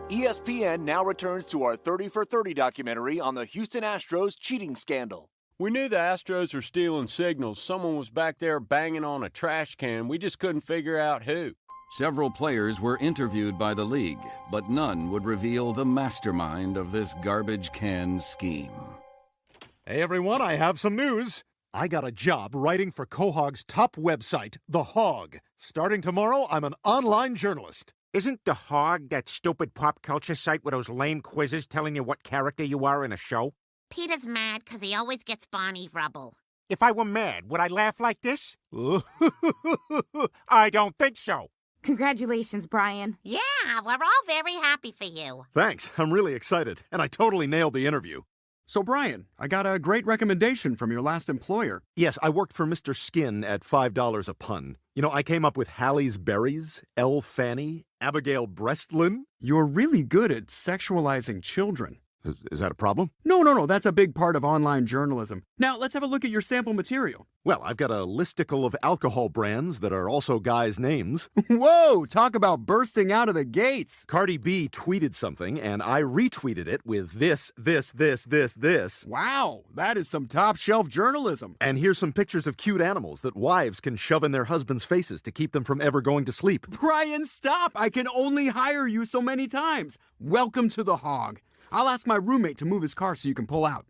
ESPN now returns to our 30 for 30 documentary on the Houston Astros cheating scandal. We knew the Astros were stealing signals. Someone was back there banging on a trash can. We just couldn't figure out who. Several players were interviewed by the league, but none would reveal the mastermind of this garbage can scheme. Hey everyone, I have some news. I got a job writing for Quahog's top website, The Hog. Starting tomorrow, I'm an online journalist. Isn't The Hog that stupid pop culture site with those lame quizzes telling you what character you are in a show? Peter's mad because he always gets Bonnie rubble. If I were mad, would I laugh like this? I don't think so. Congratulations, Brian. Yeah, we're all very happy for you. Thanks, I'm really excited, and I totally nailed the interview. So, Brian, I got a great recommendation from your last employer. Yes, I worked for Mr. Skin at $5 a pun. You know, I came up with Hallie's Berries, Elle Fanny, Abigail Breastlin. You're really good at sexualizing children. Is that a problem? No, that's a big part of online journalism. Now, let's have a look at your sample material. Well, I've got a listicle of alcohol brands that are also guys' names. Whoa, talk about bursting out of the gates. Cardi B tweeted something, and I retweeted it with this. Wow, that is some top-shelf journalism. And here's some pictures of cute animals that wives can shove in their husbands' faces to keep them from ever going to sleep. Brian, stop! I can only hire you so many times. Welcome to The Hog. I'll ask my roommate to move his car so you can pull out.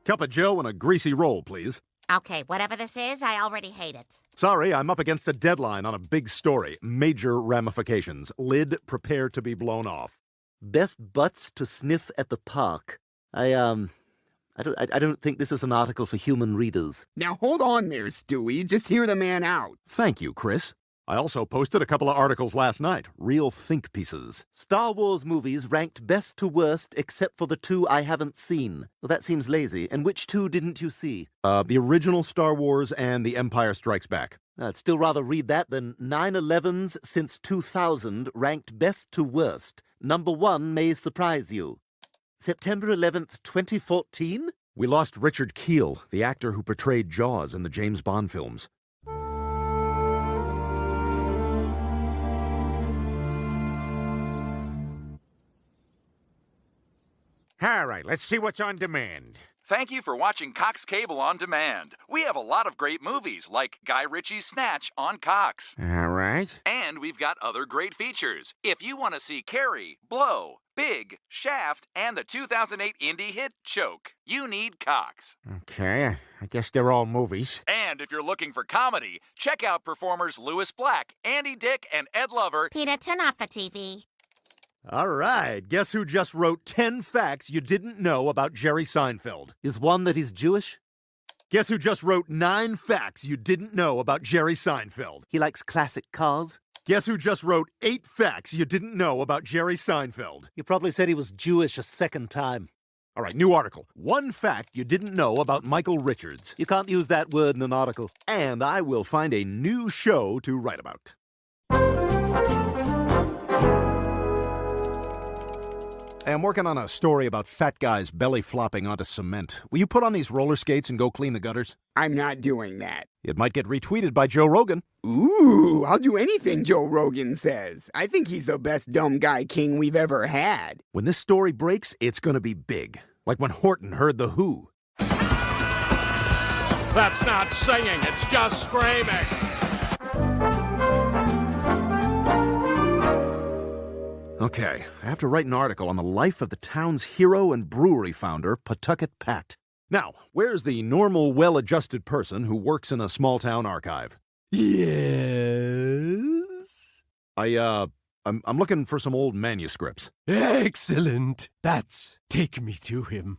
Cup of Joe and a greasy roll, please. Okay, whatever this is, I already hate it. Sorry, I'm up against a deadline on a big story. Major ramifications. Lid, prepare to be blown off. Best butts to sniff at the park. I don't think this is an article for human readers. Now hold on there, Stewie. Just hear the man out. Thank you, Chris. I also posted a couple of articles last night. Real think pieces. Star Wars movies ranked best to worst except for the two I haven't seen. Well, that seems lazy. And which two didn't you see? The original Star Wars and The Empire Strikes Back. I'd still rather read that than 9/11s since 2000 ranked best to worst. Number 1 may surprise you. September 11th, 2014? We lost Richard Kiel, the actor who portrayed Jaws in the James Bond films. All right, let's see what's on demand. Thank you for watching Cox Cable on Demand. We have a lot of great movies, like Guy Ritchie's Snatch on Cox. All right. And we've got other great features. If you want to see Carrie, Blow, Big, Shaft, and the 2008 indie hit Choke, you need Cox. Okay, I guess they're all movies. And if you're looking for comedy, check out performers Louis Black, Andy Dick, and Ed Lover. Peter, turn off the TV. All right, guess who just wrote 10 facts you didn't know about Jerry Seinfeld? Is one that he's Jewish? Guess who just wrote 9 facts you didn't know about Jerry Seinfeld? He likes classic cars. Guess who just wrote 8 facts you didn't know about Jerry Seinfeld? You probably said he was Jewish a second time. All right, new article. 1 fact you didn't know about Michael Richards. You can't use that word in an article. And I will find a new show to write about. Hey, I'm working on a story about fat guys belly flopping onto cement. Will you put on these roller skates and go clean the gutters? I'm not doing that. It might get retweeted by Joe Rogan. Ooh, I'll do anything Joe Rogan says. I think he's the best dumb guy king we've ever had. When this story breaks, it's gonna be big. Like when Horton heard The Who. That's not singing, it's just screaming. Okay, I have to write an article on the life of the town's hero and brewery founder, Pawtucket Pat. Now, where's the normal, well-adjusted person who works in a small-town archive? Yes? I'm looking for some old manuscripts. Excellent. Bats, take me to him.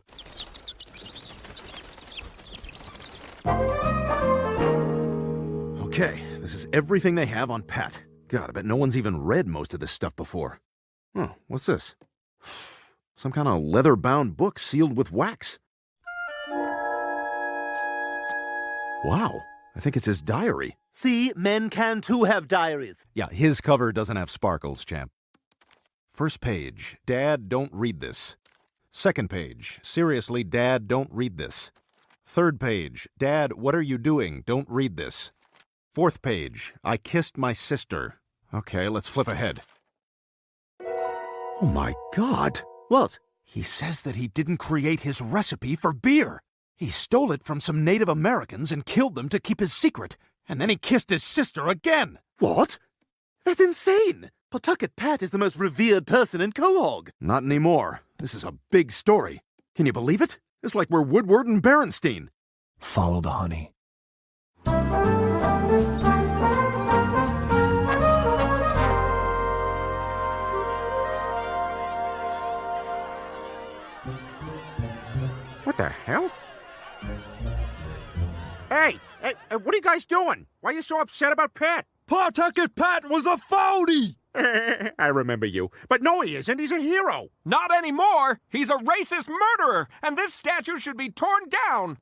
Okay, this is everything they have on Pat. God, I bet no one's even read most of this stuff before. Oh, what's this? Some kind of leather-bound book sealed with wax. Wow, I think it's his diary. See, men can too have diaries. Yeah, his cover doesn't have sparkles, champ. First page, Dad, don't read this. Second page, seriously, Dad, don't read this. Third page, Dad, what are you doing? Don't read this. 4th page. I kissed my sister. Okay, let's flip ahead. Oh my God! What? He says that he didn't create his recipe for beer. He stole it from some Native Americans and killed them to keep his secret. And then he kissed his sister again. What? That's insane! Pawtucket Pat is the most revered person in Quahog. Not anymore. This is a big story. Can you believe it? It's like we're Woodward and Berenstein. Follow the honey. What the hell? Hey, what are you guys doing? Why are you so upset about Pat? Pawtucket Pat was a phony! I remember you. But no, he isn't. He's a hero. Not anymore! He's a racist murderer, and this statue should be torn down!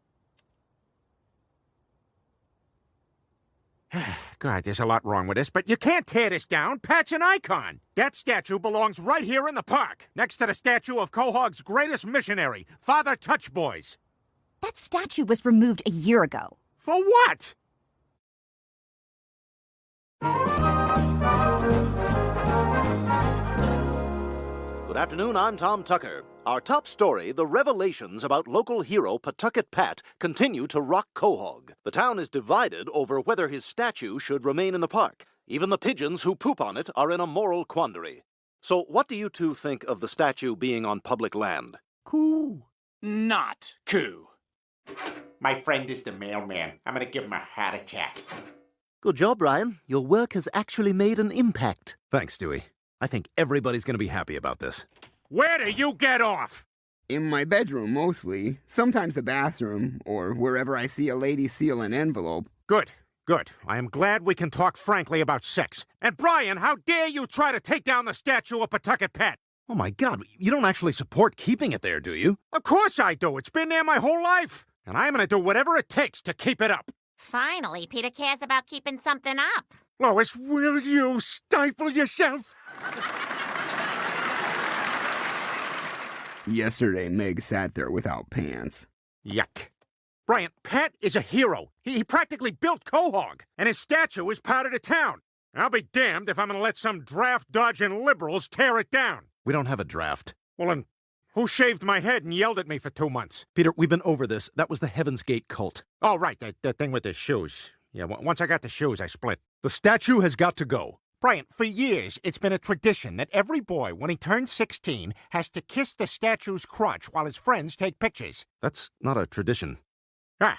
God, there's a lot wrong with this, but you can't tear this down. Pat's an icon. That statue belongs right here in the park, next to the statue of Quahog's greatest missionary, Father Touchboys. That statue was removed a year ago. For what? Good afternoon, I'm Tom Tucker. Our top story, the revelations about local hero Pawtucket Pat, continue to rock Quahog. The town is divided over whether his statue should remain in the park. Even the pigeons who poop on it are in a moral quandary. So what do you two think of the statue being on public land? Cool. Not cool. My friend is the mailman. I'm gonna give him a heart attack. Good job, Brian. Your work has actually made an impact. Thanks, Dewey. I think everybody's going to be happy about this. Where do you get off? In my bedroom, mostly. Sometimes the bathroom, or wherever I see a lady seal an envelope. Good, good. I am glad we can talk frankly about sex. And Brian, how dare you try to take down the statue of Pawtucket Pat? Oh my God, you don't actually support keeping it there, do you? Of course I do. It's been there my whole life. And I'm gonna do whatever it takes to keep it up. Finally, Peter cares about keeping something up. Lois, will you stifle yourself? Yesterday, Meg sat there without pants. Yuck. Brian, Pat is a hero. He practically built Quahog, and his statue is part of the town. I'll be damned if I'm gonna let some draft-dodging liberals tear it down. We don't have a draft. Well, then, who shaved my head and yelled at me for 2 months? Peter, we've been over this. That was the Heaven's Gate cult. Oh, right, that thing with the shoes. Yeah, once I got the shoes, I split. The statue has got to go. Brian, for years, it's been a tradition that every boy, when he turns 16, has to kiss the statue's crotch while his friends take pictures. That's not a tradition. Ah,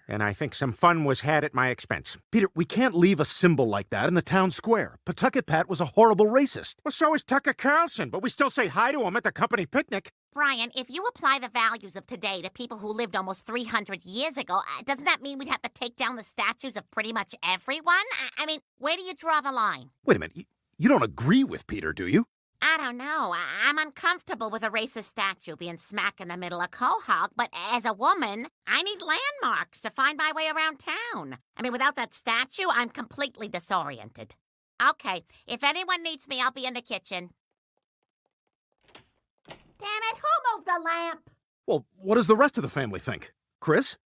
and I think some fun was had at my expense. Peter, we can't leave a symbol like that in the town square. Pawtucket Pat was a horrible racist. Well, so is Tucker Carlson, but we still say hi to him at the company picnic. Brian, if you apply the values of today to people who lived almost 300 years ago, doesn't that mean we'd have to take down the statues of pretty much everyone? I mean, where do you draw the line? Wait a minute. You don't agree with Peter, do you? I don't know. I'm uncomfortable with a racist statue being smack in the middle of Quahog, but as a woman, I need landmarks to find my way around town. I mean, without that statue, I'm completely disoriented. Okay, if anyone needs me, I'll be in the kitchen. Damn it, who moved the lamp? Well, what does the rest of the family think? Chris?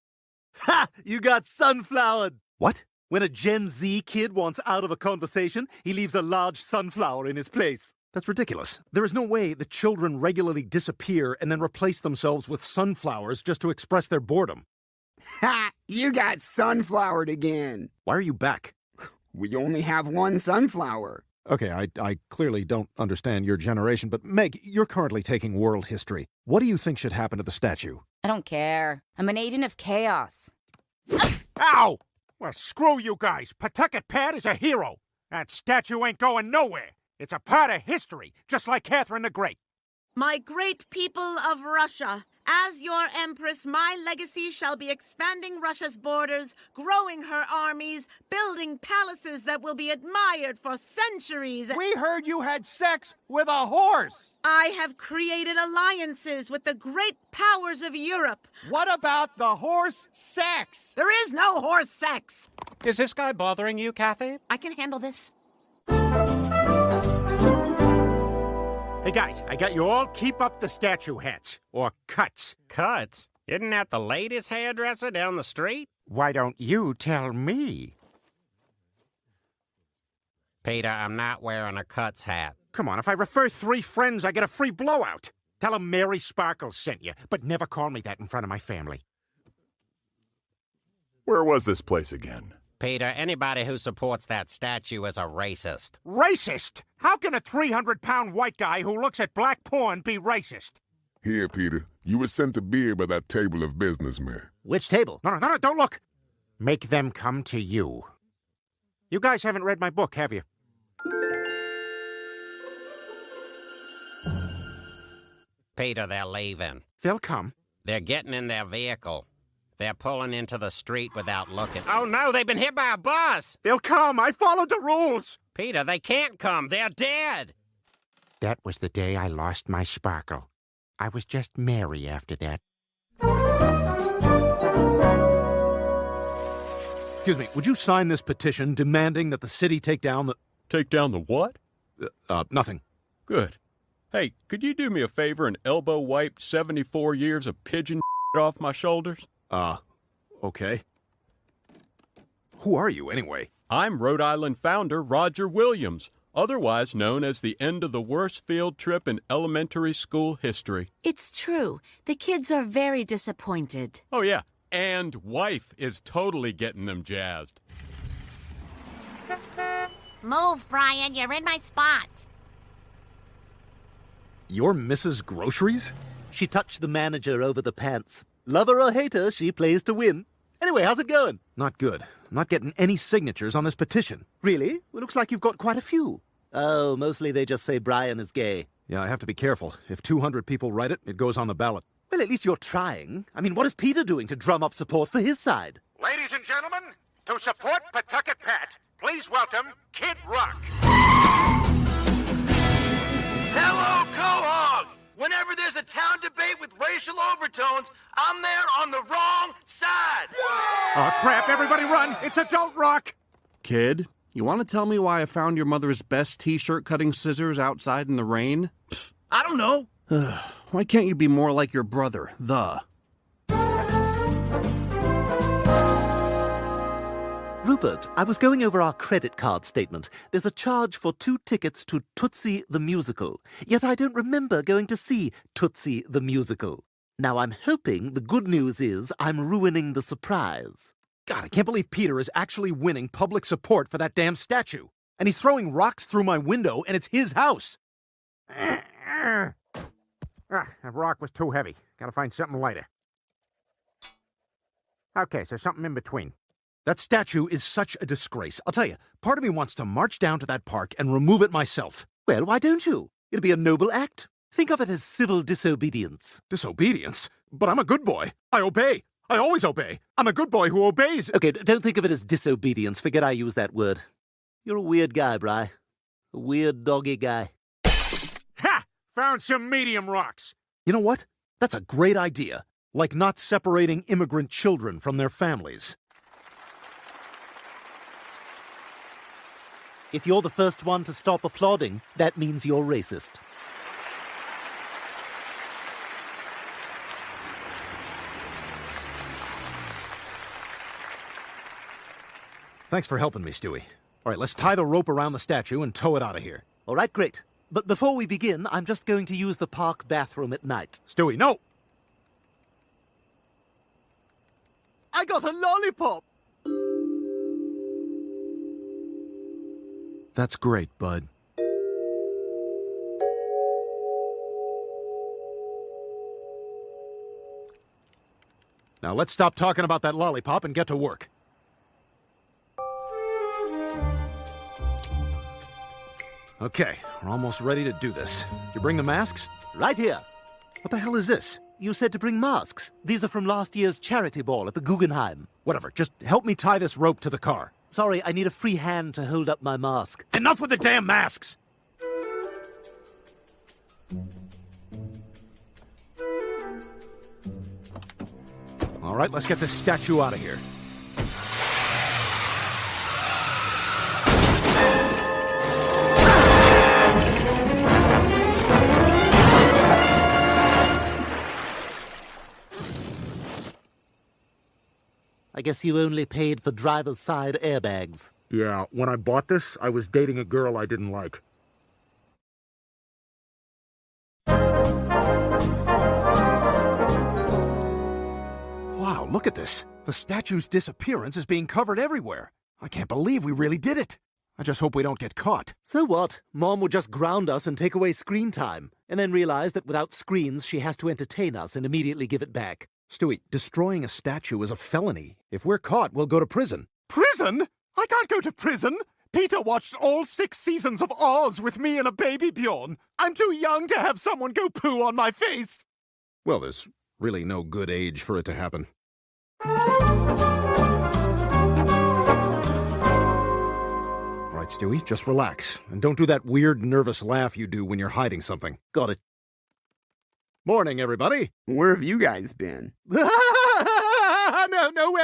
Ha! You got sunflowered! What? When a Gen Z kid wants out of a conversation, he leaves a large sunflower in his place. That's ridiculous. There is no way that children regularly disappear and then replace themselves with sunflowers just to express their boredom. Ha! You got sunflowered again. Why are you back? We only have one sunflower. Okay, I clearly don't understand your generation, but Meg, you're currently taking world history. What do you think should happen to the statue? I don't care. I'm an agent of chaos. Ow! Well, screw you guys. Pawtucket Pat is a hero. That statue ain't going nowhere. It's a part of history, just like Catherine the Great. My great people of Russia, as your empress, my legacy shall be expanding Russia's borders, growing her armies, building palaces that will be admired for centuries. We heard you had sex with a horse. I have created alliances with the great powers of Europe. What about the horse sex? There is no horse sex. Is this guy bothering you, Kathy? I can handle this. Hey, guys, I got you all keep up the statue hats, or cuts. Peter, I'm not wearing a Cuts hat. Come on, if I refer 3 friends, I get a free blowout. Tell them Mary Sparkles sent you, but never call me that in front of my family. Where was this place again? Peter, anybody who supports that statue is a racist. Racist? How can a 300-pound white guy who looks at black porn be racist? Here, Peter. You were sent a beer by that table of businessmen. Which table? No, don't look. Make them come to you. You guys haven't read my book, have you? Peter, they're leaving. They'll come. They're getting in their vehicle. They're pulling into the street without looking. Oh, no, they've been hit by a bus. They'll come. I followed the rules. Peter, they can't come. They're dead. That was the day I lost my sparkle. I was just Mary after that. Excuse me, would you sign this petition demanding that the city take down the... Take down the what? Nothing. Good. Hey, could you do me a favor and elbow wipe 74 years of pigeon off my shoulders? Okay. Who are you, anyway? I'm Rhode Island founder Roger Williams, otherwise known as the end of the worst field trip in elementary school history. It's true. The kids are very disappointed. Oh, yeah. And wife is totally getting them jazzed. Move, Brian. You're in my spot. You're Mrs. Groceries? She touched the manager over the pants. Love her or hate her, she plays to win. Anyway, how's it going? Not good. I'm not getting any signatures on this petition. Really? It looks like you've got quite a few. Oh, mostly they just say Brian is gay. Yeah, I have to be careful. If 200 people write it, it goes on the ballot. Well, at least you're trying. I mean, what is Peter doing to drum up support for his side? Ladies and gentlemen, to support Pawtucket Pat, please welcome Kid Rock. Hello, Quahog! Whenever there's a town debate with racial overtones, I'm there on the wrong side! Oh, crap, everybody run! It's adult rock! Kid, you want to tell me why I found your mother's best t-shirt cutting scissors outside in the rain? I don't know. Why can't you be more like your brother, the... Rupert, I was going over our credit card statement. There's a charge for 2 tickets to Tootsie the Musical. Yet I don't remember going to see Tootsie the Musical. Now I'm hoping the good news is I'm ruining the surprise. God, I can't believe Peter is actually winning public support for that damn statue. And he's throwing rocks through my window, and it's his house. That rock was too heavy. Gotta find something lighter. Okay, so something in between. That statue is such a disgrace. I'll tell you, part of me wants to march down to that park and remove it myself. Well, why don't you? It'll be a noble act. Think of it as civil disobedience. Disobedience? But I'm a good boy. I obey. I always obey. I'm a good boy who obeys. Okay, don't think of it as disobedience. Forget I use that word. You're a weird guy, Bri. A weird doggy guy. Ha! Found some medium rocks. You know what? That's a great idea. Like not separating immigrant children from their families. If you're the first one to stop applauding, that means you're racist. Thanks for helping me, Stewie. All right, let's tie the rope around the statue and tow it out of here. All right, great. But before we begin, I'm just going to use the park bathroom at night. Stewie, no! I got a lollipop! That's great, bud. Now let's stop talking about that lollipop and get to work. Okay, we're almost ready to do this. Did you bring the masks? Right here. What the hell is this? You said to bring masks. These are from last year's charity ball at the Guggenheim. Whatever, just help me tie this rope to the car. Sorry, I need a free hand to hold up my mask. Enough with the damn masks! All right, let's get this statue out of here. I guess you only paid for driver's side airbags. Yeah, when I bought this, I was dating a girl I didn't like. Wow, look at this. The statue's disappearance is being covered everywhere. I can't believe we really did it. I just hope we don't get caught. So what? Mom would just ground us and take away screen time, and then realize that without screens, she has to entertain us and immediately give it back. Stewie, destroying a statue is a felony. If we're caught, we'll go to prison. Prison? I can't go to prison. Peter watched all 6 seasons of Oz with me and a baby Bjorn. I'm too young to have someone go poo on my face. Well, there's really no good age for it to happen. All right, Stewie, just relax. And don't do that weird, nervous laugh you do when you're hiding something. Got it. Morning, everybody. Where have you guys been? Nowhere,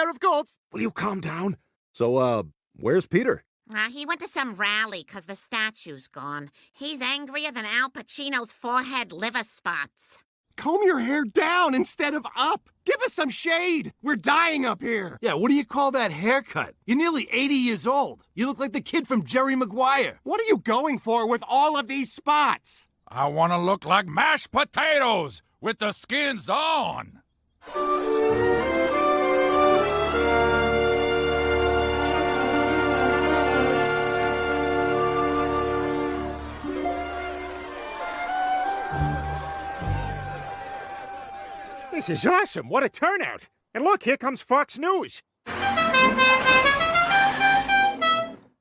of course. Will you calm down? So, where's Peter? He went to some rally because the statue's gone. He's angrier than Al Pacino's forehead liver spots. Comb your hair down instead of up. Give us some shade. We're dying up here. Yeah, what do you call that haircut? You're nearly 80 years old. You look like the kid from Jerry Maguire. What are you going for with all of these spots? I want to look like mashed potatoes with the skins on. This is awesome. What a turnout. And look, here comes Fox News.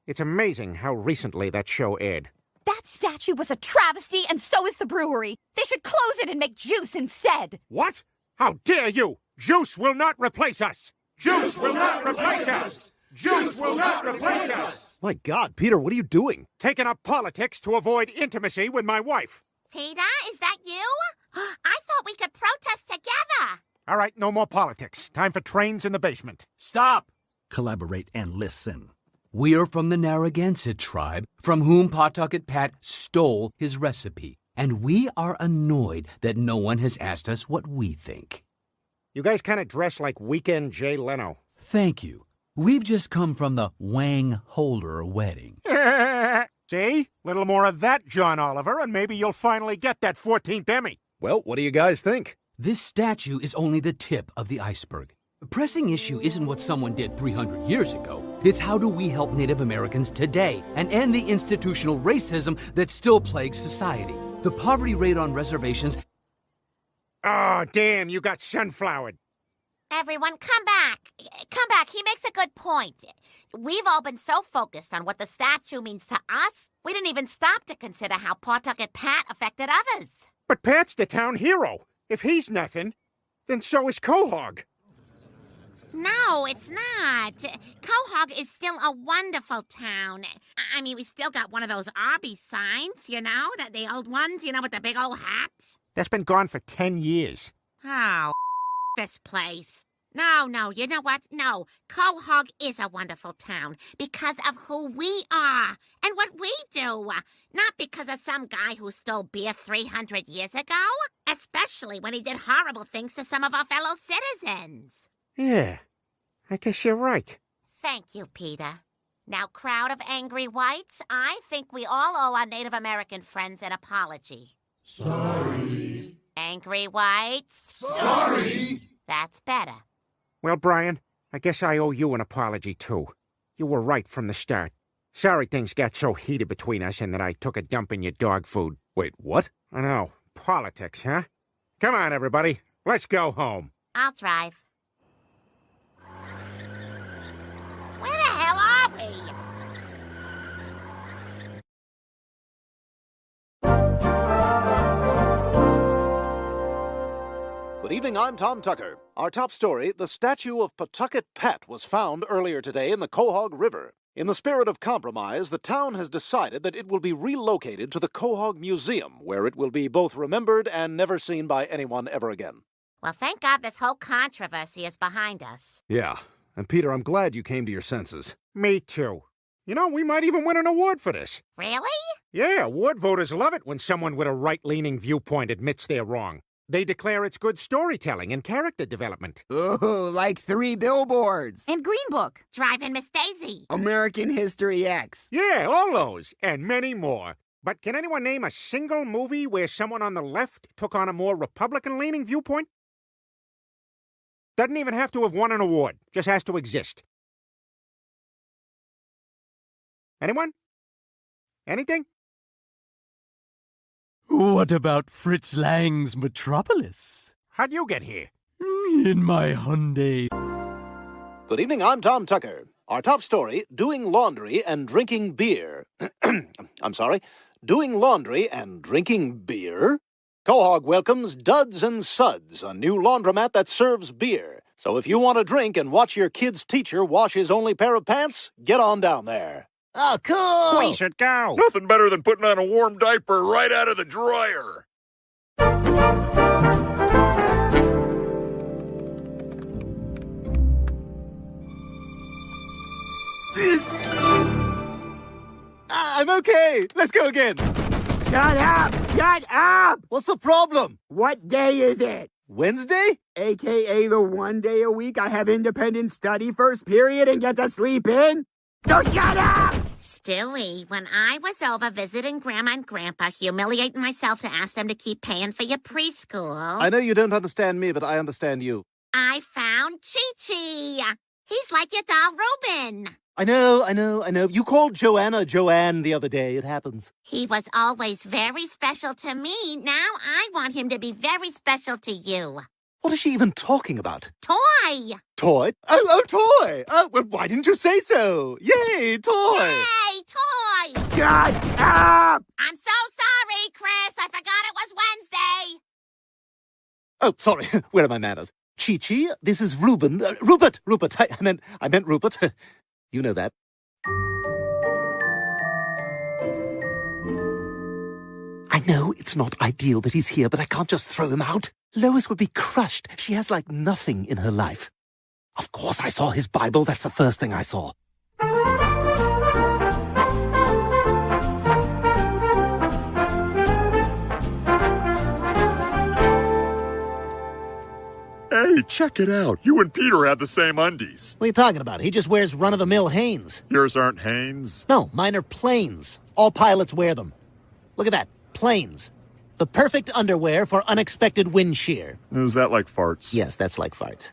It's amazing how recently that show aired. That statue was a travesty, and so is the brewery. They should close it and make juice instead. What? How dare you? Juice will not replace us. Juice will not replace us. Juice will not replace us. My God, Peter, what are you doing? Taking up politics to avoid intimacy with my wife. Peter, is that you? I thought we could protest together. All right, no more politics. Time for trains in the basement. Stop. Collaborate and listen. We are from the Narragansett tribe, from whom Pawtucket Pat stole his recipe. And we are annoyed that no one has asked us what we think. You guys kind of dress like Weekend Jay Leno. Thank you. We've just come from the Wang Holder wedding. See? Little more of that, John Oliver, and maybe you'll finally get that 14th Emmy. Well, what do you guys think? This statue is only the tip of the iceberg. The pressing issue isn't what someone did 300 years ago. It's how do we help Native Americans today and end the institutional racism that still plagues society. The poverty rate on reservations... Oh, damn, you got sunflowered. Everyone, come back. Come back. He makes a good point. We've all been so focused on what the statue means to us, we didn't even stop to consider how Pawtucket Pat affected others. But Pat's the town hero. If he's nothing, then so is Quahog. No, it's not. Quahog is still a wonderful town. I mean, we still got one of those Arby's signs, you know? The old ones, you know, with the big old hats. That's been gone for 10 years. Oh, this place. No, you know what? No, Quahog is a wonderful town because of who we are and what we do. Not because of some guy who stole beer 300 years ago, especially when he did horrible things to some of our fellow citizens. Yeah, I guess you're right. Thank you, Peter. Now, crowd of angry whites, I think we all owe our Native American friends an apology. Sorry. Angry whites? Sorry. That's better. Well, Brian, I guess I owe you an apology, too. You were right from the start. Sorry things got so heated between us and that I took a dump in your dog food. Wait, what? I know. Politics, huh? Come on, everybody. Let's go home. I'll drive. Where the hell are we? Good evening, I'm Tom Tucker. Our top story, the statue of Pawtucket Pat was found earlier today in the Quahog River. In the spirit of compromise, the town has decided that it will be relocated to the Quahog Museum, where it will be both remembered and never seen by anyone ever again. Well, thank God this whole controversy is behind us. Yeah, and Peter, I'm glad you came to your senses. Me too. You know, we might even win an award for this. Really? Yeah, award voters love it when someone with a right-leaning viewpoint admits they're wrong. They declare it's good storytelling and character development. Ooh, like 3 billboards. And Green Book. Driving Miss Daisy. American History X. Yeah, all those, and many more. But can anyone name a single movie where someone on the left took on a more Republican-leaning viewpoint? Doesn't even have to have won an award. Just has to exist. Anyone? Anything? What about Fritz Lang's Metropolis? How'd you get here? In my Hyundai. Good evening, I'm Tom Tucker. Our top story, doing laundry and drinking beer. I'm sorry, doing laundry and drinking beer? Quahog welcomes Duds and Suds, a new laundromat that serves beer. So if you want to drink and watch your kid's teacher wash his only pair of pants, get on down there. Oh, cool! We should go. Nothing better than putting on a warm diaper right out of the dryer. I'm okay. Let's go again. Shut up! Shut up! What's the problem? What day is it? Wednesday? AKA the one day a week I have independent study first period and get to sleep in? So shut up! Stewie, when I was over visiting Grandma and Grandpa, humiliating myself to ask them to keep paying for your preschool, I know you don't understand me, but I understand you. I found Chi-Chi. He's like your doll Reuben. I know. You called Joanna Joanne the other day. It happens. He was always very special to me. Now I want him to be very special to you. What is she even talking about? Toy! Toy? Oh, toy! Oh, well, why didn't you say so? Yay, toy! Yay, toy! Shut up! I'm so sorry, Chris. I forgot it was Wednesday. Oh, sorry. Where are my manners? Chi-Chi, this is Reuben. Rupert! I meant Rupert. You know that. I know it's not ideal that he's here, but I can't just throw him out. Lois would be crushed. She has like nothing in her life. Of course I saw his Bible. That's the first thing I saw. Hey, check it out. You and Peter have the same undies. What are you talking about? He just wears run-of-the-mill Hanes. Yours aren't Hanes? No, mine are plains. All pilots wear them. Look at that. Plains. The perfect underwear for unexpected wind shear. Is that like farts? Yes, that's like farts.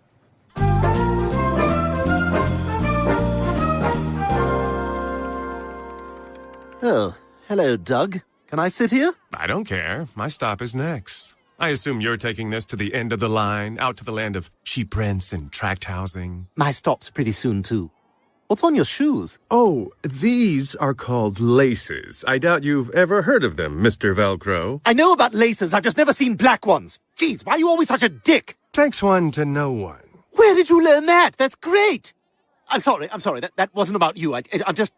Oh, hello, Doug. Can I sit here? I don't care. My stop is next. I assume you're taking this to the end of the line, out to the land of cheap rents and tract housing. My stop's pretty soon, too. What's on your shoes? Oh, these are called laces. I doubt you've ever heard of them, Mr. Velcro. I know about laces. I've just never seen black ones. Jeez, why are you always such a dick? Thanks one to no one. Where did you learn that? That's great. I'm sorry. That wasn't about you. I'm just...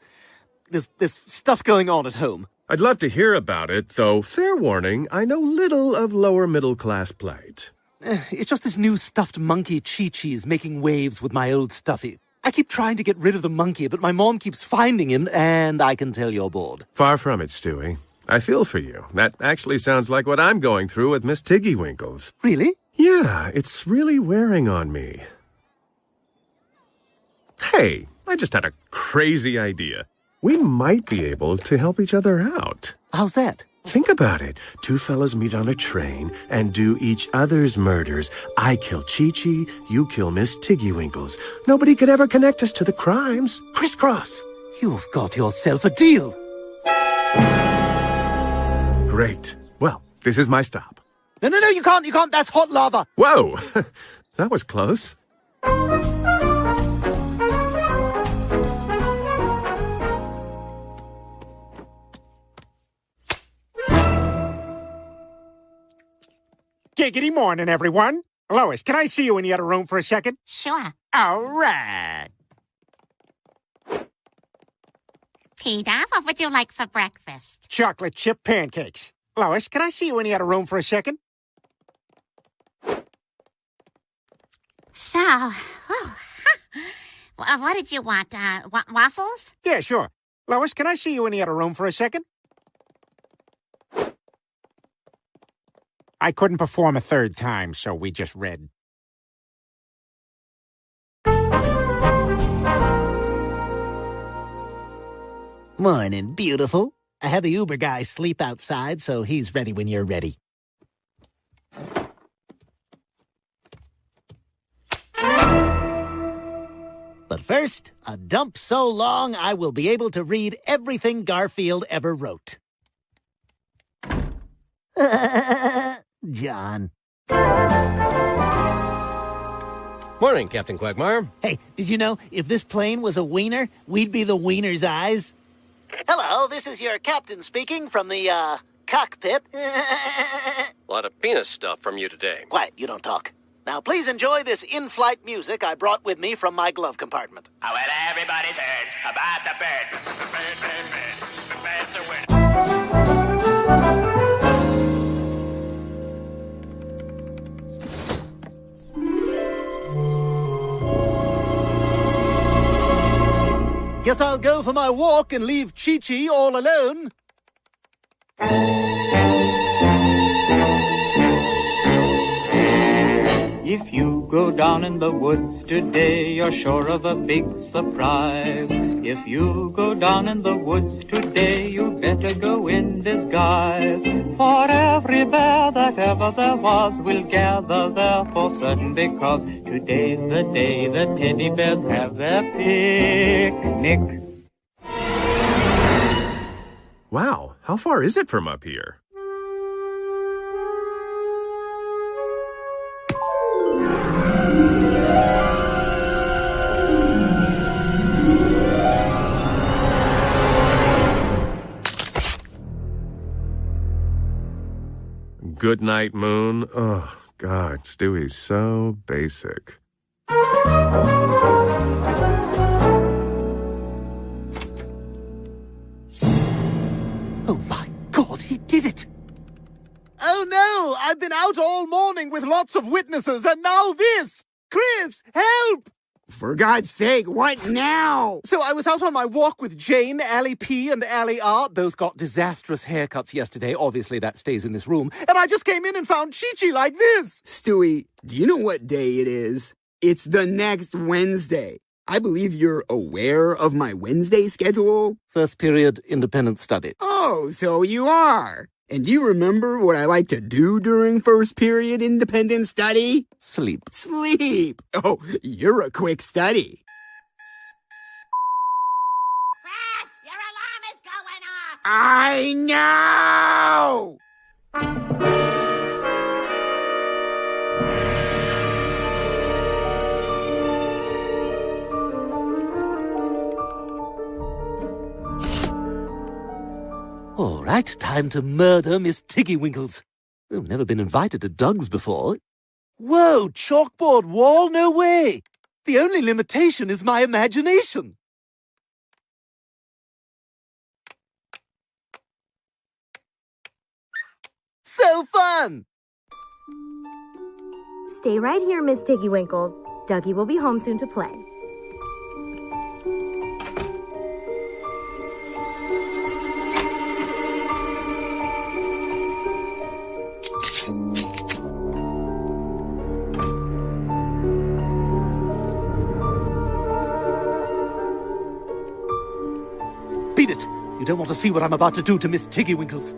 There's stuff going on at home. I'd love to hear about it, though fair warning, I know little of lower middle class plight. It's just this new stuffed monkey Chi-Chi's making waves with my old stuffy. I keep trying to get rid of the monkey, but my mom keeps finding him, and I can tell you're bored. Far from it, Stewie. I feel for you. That actually sounds like what I'm going through with Miss Tiggywinkles. Really? Yeah, it's really wearing on me. Hey, I just had a crazy idea. We might be able to help each other out. How's that? Think about it. Two fellas meet on a train and do each other's murders. I kill Chi-Chi, you kill Miss Tiggywinkles. Nobody could ever connect us to the crimes. Crisscross. You've got yourself a deal. Great. Well, this is my stop. No, you can't. That's hot lava. Whoa, that was close. Giggity morning, everyone. Lois, can I see you in the other room for a second? Sure. All right. Peter, what would you like for breakfast? Chocolate chip pancakes. Lois, can I see you in the other room for a second? So, what did you want? Waffles? Yeah, sure. Lois, can I see you in the other room for a second? I couldn't perform a third time, so we just read. Morning, beautiful. I had the Uber guy sleep outside, so he's ready when you're ready. But first, a dump so long I will be able to read everything Garfield ever wrote. John. Morning, Captain Quagmire. Hey, did you know if this plane was a wiener, we'd be the wiener's eyes? Hello, this is your captain speaking from the, cockpit. A lot of penis stuff from you today. Quiet, you don't talk. Now, please enjoy this in-flight music I brought with me from my glove compartment. Oh, well, everybody's heard about the bird. The bird, bird, bird. The bird's a word. Guess I'll go for my walk and leave Chi-Chi all alone. If you go down in the woods today, you're sure of a big surprise. If you go down in the woods today, you better go in disguise. For every bear that ever there was will gather there for certain, because today's the day the teddy bears have their picnic. Wow, how far is it from up here? Good night, Moon. Oh, God, Stewie's so basic. Oh, my God, he did it! Oh, no! I've been out all morning with lots of witnesses, and now this! Chris, help! For God's sake, what now? So I was out on my walk with Jane, Allie P, and Allie R. Both got disastrous haircuts yesterday. Obviously, that stays in this room. And I just came in and found Chi-Chi like this. Stewie, do you know what day it is? It's the next Wednesday. I believe you're aware of my Wednesday schedule. First period independent study. Oh, so you are. And do you remember what I like to do during first period independent study? Sleep. Sleep. Oh, you're a quick study. Chris, your alarm is going off. I know! All right, time to murder Miss Tiggywinkles. I've never been invited to Doug's before. Whoa, chalkboard wall? No way! The only limitation is my imagination. So fun! Stay right here, Miss Tiggywinkles. Dougie will be home soon to play. Beat it! You don't want to see what I'm about to do to Miss Tiggywinkles.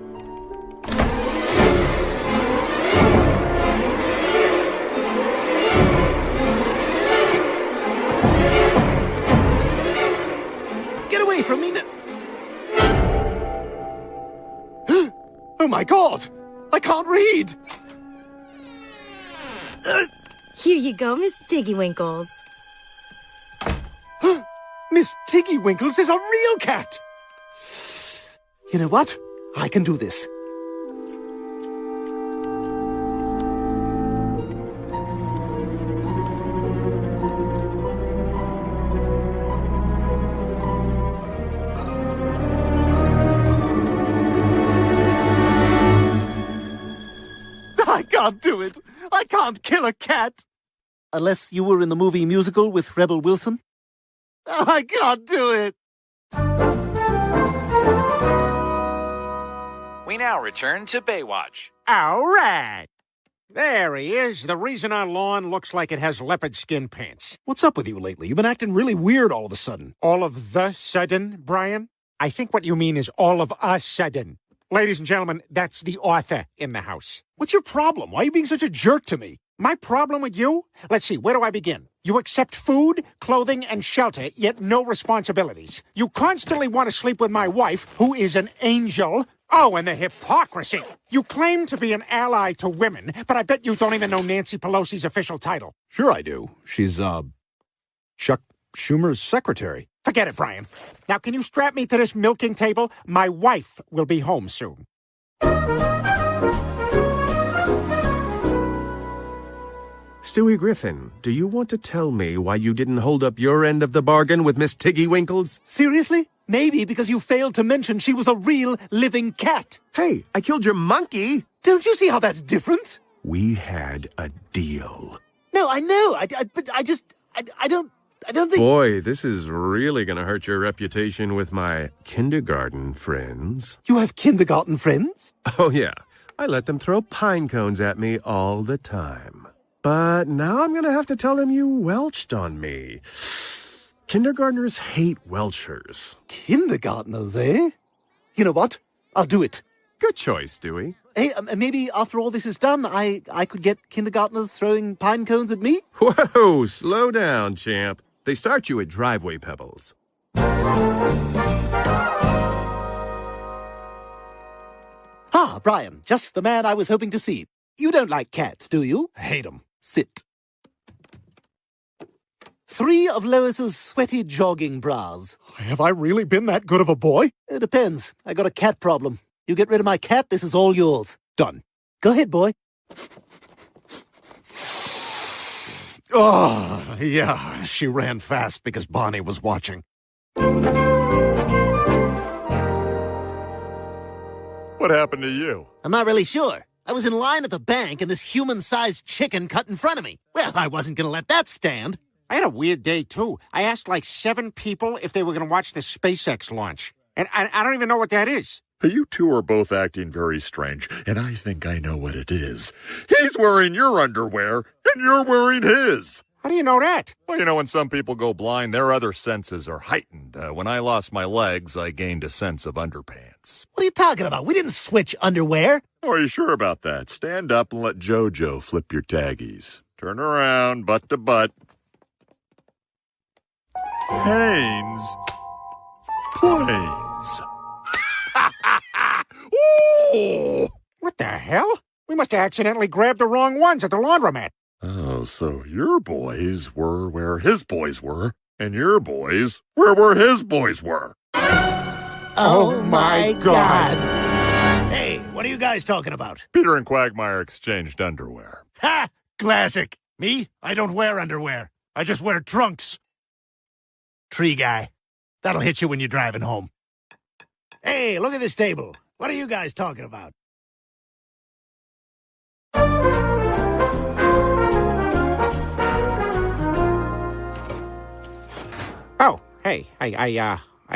Get away from me now! Oh my God! I can't read! Here you go, Miss Tiggywinkles. Miss Tiggywinkles is a real cat! You know what? I can do this. I can't do it. I can't kill a cat. Unless you were in the movie musical with Rebel Wilson. I can't do it. We now return to Baywatch. All right. There he is. The reason our lawn looks like it has leopard skin pants. What's up with you lately? You've been acting really weird all of a sudden. All of the sudden, Brian? I think what you mean is all of a sudden. Ladies and gentlemen, that's the author in the house. What's your problem? Why are you being such a jerk to me? My problem with you? Let's see, where do I begin? You accept food, clothing, and shelter, yet no responsibilities. You constantly want to sleep with my wife, who is an angel. Oh, and the hypocrisy. You claim to be an ally to women, but I bet you don't even know Nancy Pelosi's official title. Sure I do. She's, Chuck Schumer's secretary. Forget it, Brian. Now, can you strap me to this milking table? My wife will be home soon. Stewie Griffin, do you want to tell me why you didn't hold up your end of the bargain with Miss Tiggy Winkles? Seriously? Maybe because you failed to mention she was a real living cat. Hey, I killed your monkey. Don't you see how that's different? We had a deal. No, I know. But I don't think... Boy, this is really going to hurt your reputation with my kindergarten friends. You have kindergarten friends? Oh, yeah. I let them throw pine cones at me all the time. But now I'm going to have to tell them you welched on me. Kindergartners hate Welchers. Kindergartners, eh? You know what? I'll do it. Good choice, Stewie. Hey, maybe after all this is done, I could get kindergartners throwing pine cones at me? Whoa, slow down, champ. They start you at driveway pebbles. Ah, Brian, just the man I was hoping to see. You don't like cats, do you? Hate them. Sit. 3 of Lois's sweaty jogging bras. Have I really been that good of a boy? It depends. I got a cat problem. You get rid of my cat, this is all yours. Done. Go ahead, boy. Oh, yeah, she ran fast because Bonnie was watching. What happened to you? I'm not really sure. I was in line at the bank and this human-sized chicken cut in front of me. Well, I wasn't going to let that stand. I had a weird day, too. I asked like 7 people if they were going to watch the SpaceX launch. And I don't even know what that is. You two are both acting very strange, and I think I know what it is. He's wearing your underwear, and you're wearing his. How do you know that? Well, you know, when some people go blind, their other senses are heightened. When I lost my legs, I gained a sense of underpants. What are you talking about? We didn't switch underwear. Oh, are you sure about that? Stand up and let JoJo flip your taggies. Turn around, butt to butt. Haynes. Planes. Ooh! What the hell? We must have accidentally grabbed the wrong ones at the laundromat. Oh, so your boys were where his boys were, and your boys where his boys were. Oh my God. Hey, what are you guys talking about? Peter and Quagmire exchanged underwear. Ha! Classic. Me? I don't wear underwear. I just wear trunks. Tree guy. That'll hit you when you're driving home. Hey, look at this table. What are you guys talking about? Oh, hey, I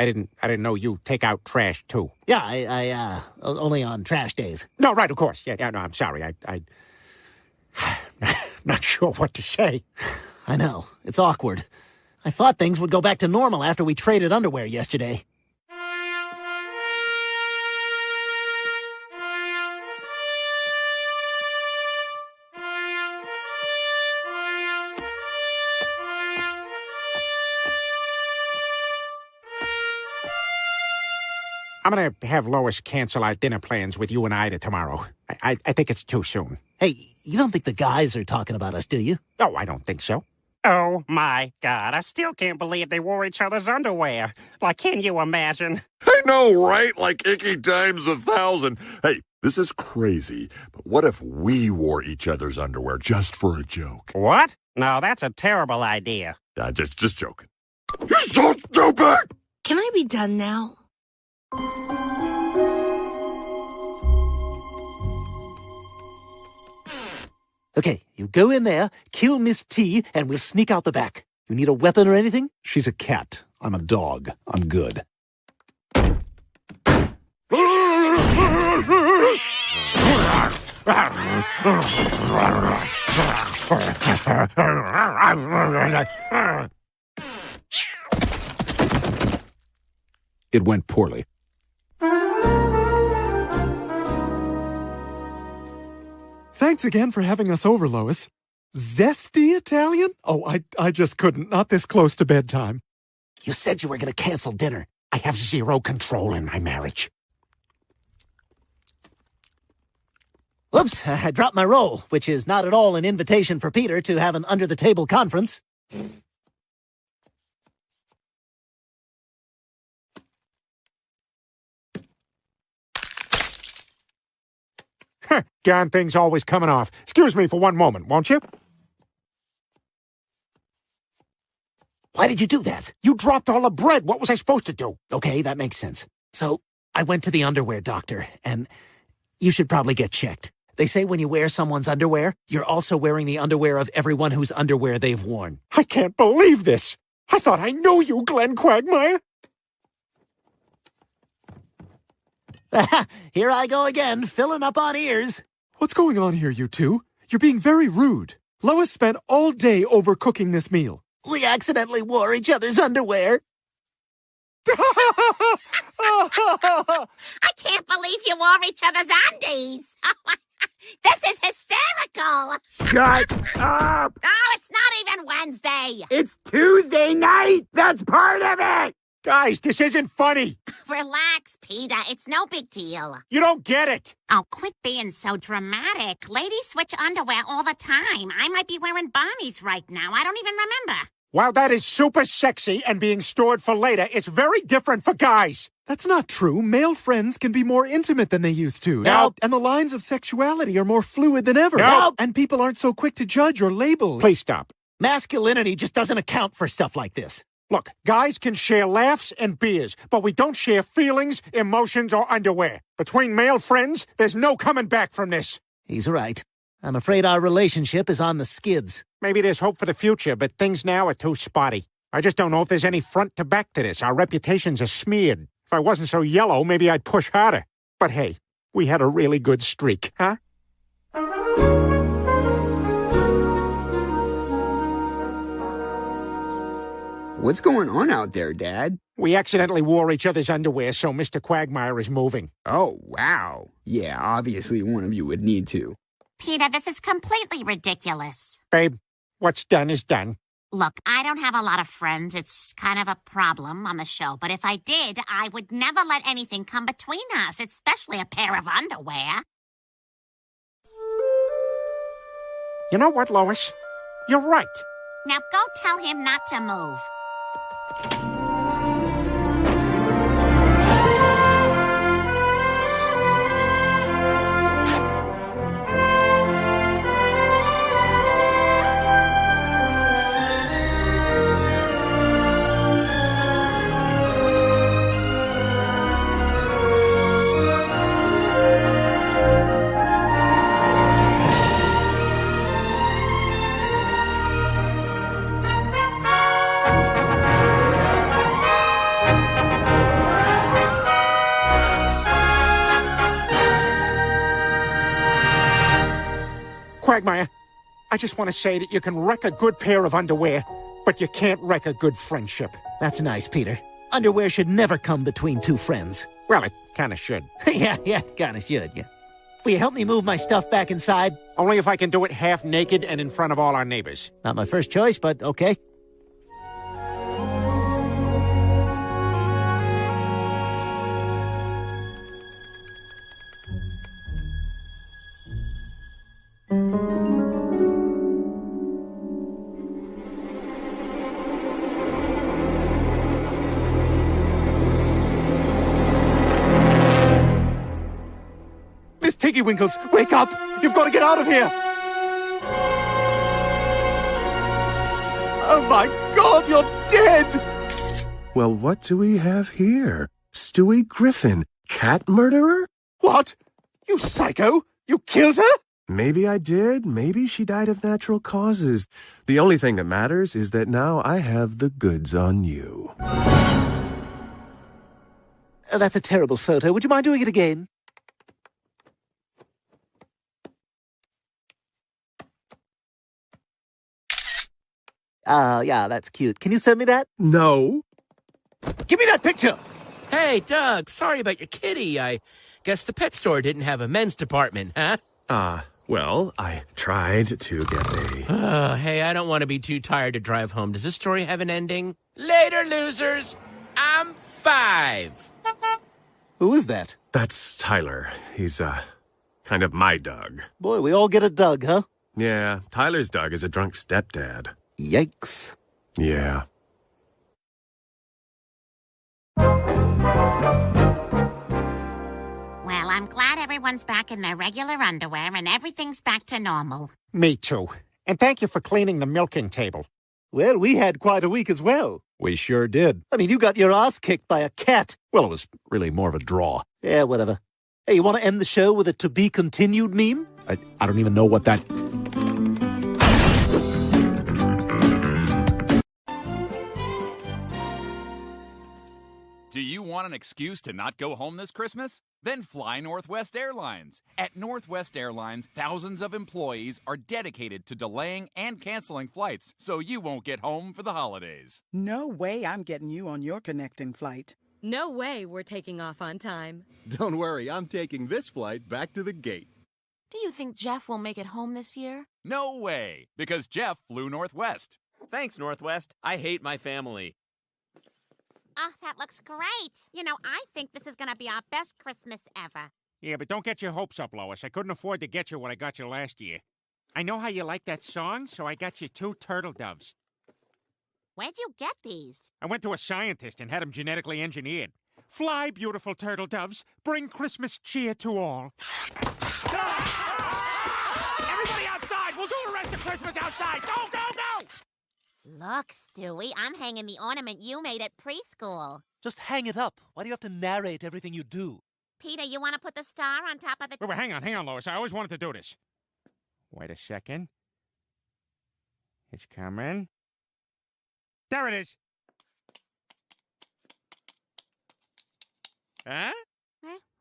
didn't know you take out trash too. Yeah, I only on trash days. No, right, of course. Yeah, no, I'm sorry. I not sure what to say. I know, it's awkward. I thought things would go back to normal after we traded underwear yesterday. I'm going to have Lois cancel our dinner plans with you and Ida tomorrow. I think it's too soon. Hey, you don't think the guys are talking about us, do you? Oh, I don't think so. Oh, my God. I still can't believe they wore each other's underwear. Like, can you imagine? I know, right? Like icky times 1,000. Hey, this is crazy, but what if we wore each other's underwear just for a joke? What? No, that's a terrible idea. Just joking. He's so stupid! Can I be done now? Okay, you go in there, kill Miss T, and we'll sneak out the back. You need a weapon or anything? She's a cat. I'm a dog. I'm good. It went poorly. Thanks again for having us over, Lois. Zesty Italian? Oh, I just couldn't. Not this close to bedtime. You said you were going to cancel dinner. I have zero control in my marriage. Oops, I dropped my roll, which is not at all an invitation for Peter to have an under-the-table conference. Darn thing's always coming off. Excuse me for one moment, won't you? Why did you do that? You dropped all the bread. What was I supposed to do? Okay, that makes sense. So, I went to the underwear doctor, and you should probably get checked. They say when you wear someone's underwear, you're also wearing the underwear of everyone whose underwear they've worn. I can't believe this. I thought I knew you, Glenn Quagmire. Here I go again, filling up on ears. What's going on here, you two? You're being very rude. Lois spent all day overcooking this meal. We accidentally wore each other's underwear. I can't believe you wore each other's undies. This is hysterical. Shut up! Oh, it's not even Wednesday. It's Tuesday night. That's part of it. Guys, this isn't funny. Relax, Peter. It's no big deal. You don't get it. Oh, quit being so dramatic. Ladies switch underwear all the time. I might be wearing Bonnie's right now. I don't even remember. While that is super sexy and being stored for later, it's very different for guys. That's not true. Male friends can be more intimate than they used to. Nope. And the lines of sexuality are more fluid than ever. Nope. And people aren't so quick to judge or label. Please stop. Masculinity just doesn't account for stuff like this. Look, guys can share laughs and beers, but we don't share feelings, emotions, or underwear. Between male friends, there's no coming back from this. He's right. I'm afraid our relationship is on the skids. Maybe there's hope for the future, but things now are too spotty. I just don't know if there's any front to back to this. Our reputations are smeared. If I wasn't so yellow, maybe I'd push harder. But hey, we had a really good streak, huh? What's going on out there, Dad? We accidentally wore each other's underwear, so Mr. Quagmire is moving. Oh, wow. Yeah, obviously one of you would need to. Peter, this is completely ridiculous. Babe, what's done is done. Look, I don't have a lot of friends. It's kind of a problem on the show. But if I did, I would never let anything come between us, especially a pair of underwear. You know what, Lois? You're right. Now go tell him not to move. Quagmire, I just want to say that you can wreck a good pair of underwear, but you can't wreck a good friendship. That's nice, Peter. Underwear should never come between two friends. Well, it kind of should. yeah, kind of should, yeah. Will you help me move my stuff back inside? Only if I can do it half naked and in front of all our neighbors. Not my first choice, but okay. Miss Tiggy Winkles, wake up! You've got to get out of here! Oh my God, you're dead! Well, what do we have here? Stewie Griffin, cat murderer? What? You psycho! You killed her? Maybe I did. Maybe she died of natural causes. The only thing that matters is that now I have the goods on you. That's a terrible photo. Would you mind doing it again? Yeah, that's cute. Can you send me that? No. Give me that picture! Hey, Doug, sorry about your kitty. I guess the pet store didn't have a men's department, huh? Well, I tried to get a... Hey, I don't want to be too tired to drive home. Does this story have an ending? Later, losers! I'm 5. Who is that? That's Tyler. He's, kind of my Doug. Boy, we all get a Doug, huh? Yeah, Tyler's Doug is a drunk stepdad. Yikes. Yeah. Well, I'm glad everyone's back in their regular underwear and everything's back to normal. Me too. And thank you for cleaning the milking table. Well, we had quite a week as well. We sure did. I mean, you got your ass kicked by a cat. Well, it was really more of a draw. Yeah, whatever. Hey, you want to end the show with a to-be-continued meme? I don't even know what that... Do you want an excuse to not go home this Christmas? Then fly Northwest Airlines. At Northwest Airlines, thousands of employees are dedicated to delaying and canceling flights so you won't get home for the holidays. No way I'm getting you on your connecting flight. No way we're taking off on time. Don't worry, I'm taking this flight back to the gate. Do you think Jeff will make it home this year? No way, because Jeff flew Northwest. Thanks, Northwest. I hate my family. Oh, that looks great. You know, I think this is going to be our best Christmas ever. Yeah, but don't get your hopes up, Lois. I couldn't afford to get you what I got you last year. I know how you like that song, so I got you 2 turtle doves. Where'd you get these? I went to a scientist and had them genetically engineered. Fly, beautiful turtle doves. Bring Christmas cheer to all. Everybody outside! We'll do the rest of Christmas outside! Go, go, go! Look, Stewie, I'm hanging the ornament you made at preschool. Just hang it up. Why do you have to narrate everything you do? Peter, you want to put the star on top of the... Wait, hang on, Lois. I always wanted to do this. Wait a second. It's coming. There it is. Huh?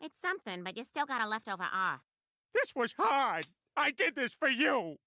It's something, but you still got a leftover R. This was hard. I did this for you.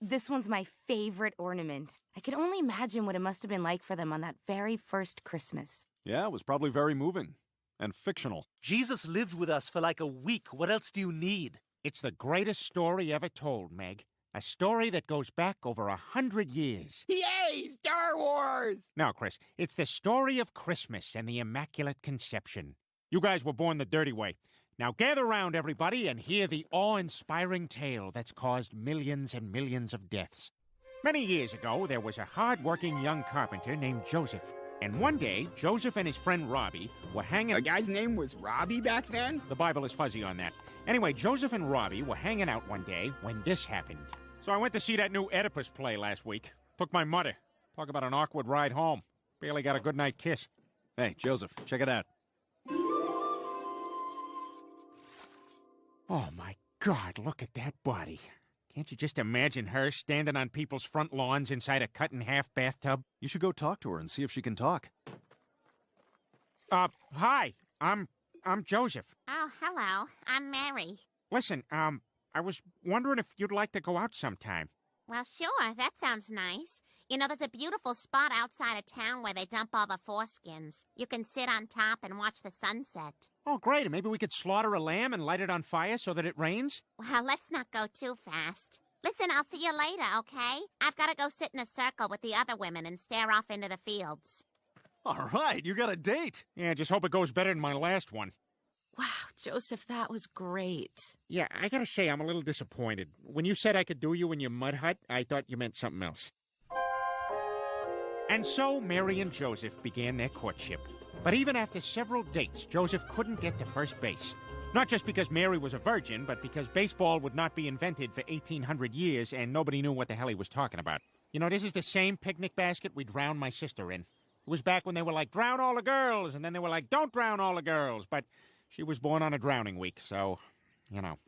This one's my favorite ornament. I can only imagine what it must have been like for them on that very first Christmas. Yeah, it was probably very moving. And fictional. Jesus lived with us for like a week. What else do you need? It's the greatest story ever told, Meg. A story that goes back over 100 years. Yay, Star Wars! No, Chris, it's the story of Christmas and the Immaculate Conception. You guys were born the dirty way. Now gather round, everybody, and hear the awe-inspiring tale that's caused millions and millions of deaths. Many years ago, there was a hard-working young carpenter named Joseph. And one day, Joseph and his friend Robbie were hanging... A guy's name was Robbie back then? The Bible is fuzzy on that. Anyway, Joseph and Robbie were hanging out one day when this happened. So I went to see that new Oedipus play last week. Took my mother. Talk about an awkward ride home. Barely got a goodnight kiss. Hey, Joseph, check it out. Oh, my God, look at that body. Can't you just imagine her standing on people's front lawns inside a cut-in-half bathtub? You should go talk to her and see if she can talk. Hi. I'm Joseph. Oh, hello. I'm Mary. Listen, I was wondering if you'd like to go out sometime. Well, sure. That sounds nice. You know, there's a beautiful spot outside of town where they dump all the foreskins. You can sit on top and watch the sunset. Oh, great. And maybe we could slaughter a lamb and light it on fire so that it rains? Well, let's not go too fast. Listen, I'll see you later, okay? I've got to go sit in a circle with the other women and stare off into the fields. All right, you got a date. Yeah, just hope it goes better than my last one. Wow, Joseph, that was great. Yeah, I gotta say, I'm a little disappointed. When you said I could do you in your mud hut, I thought you meant something else. And so Mary and Joseph began their courtship. But even after several dates, Joseph couldn't get to first base. Not just because Mary was a virgin, but because baseball would not be invented for 1,800 years and nobody knew what the hell he was talking about. You know, this is the same picnic basket we drowned my sister in. It was back when they were like, drown all the girls, and then they were like, don't drown all the girls, but she was born on a drowning week, so, you know.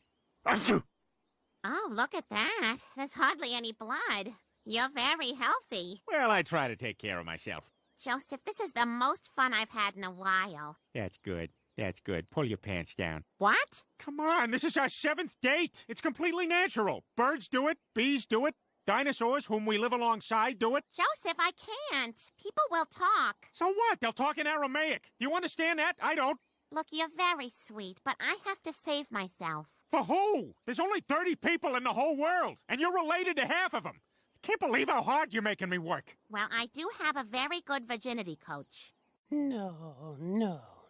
Oh, look at that. There's hardly any blood. You're very healthy. Well, I try to take care of myself. Joseph, this is the most fun I've had in a while. That's good. That's good. Pull your pants down. What? Come on, this is our 7th date. It's completely natural. Birds do it, bees do it, Dinosaurs, whom we live alongside, do it? Joseph, I can't. People will talk. So what? They'll talk in Aramaic. Do you understand that? I don't. Look, you're very sweet, but I have to save myself. For who? There's only 30 people in the whole world, and you're related to half of them. Can't believe how hard you're making me work. Well, I do have a very good virginity coach. No.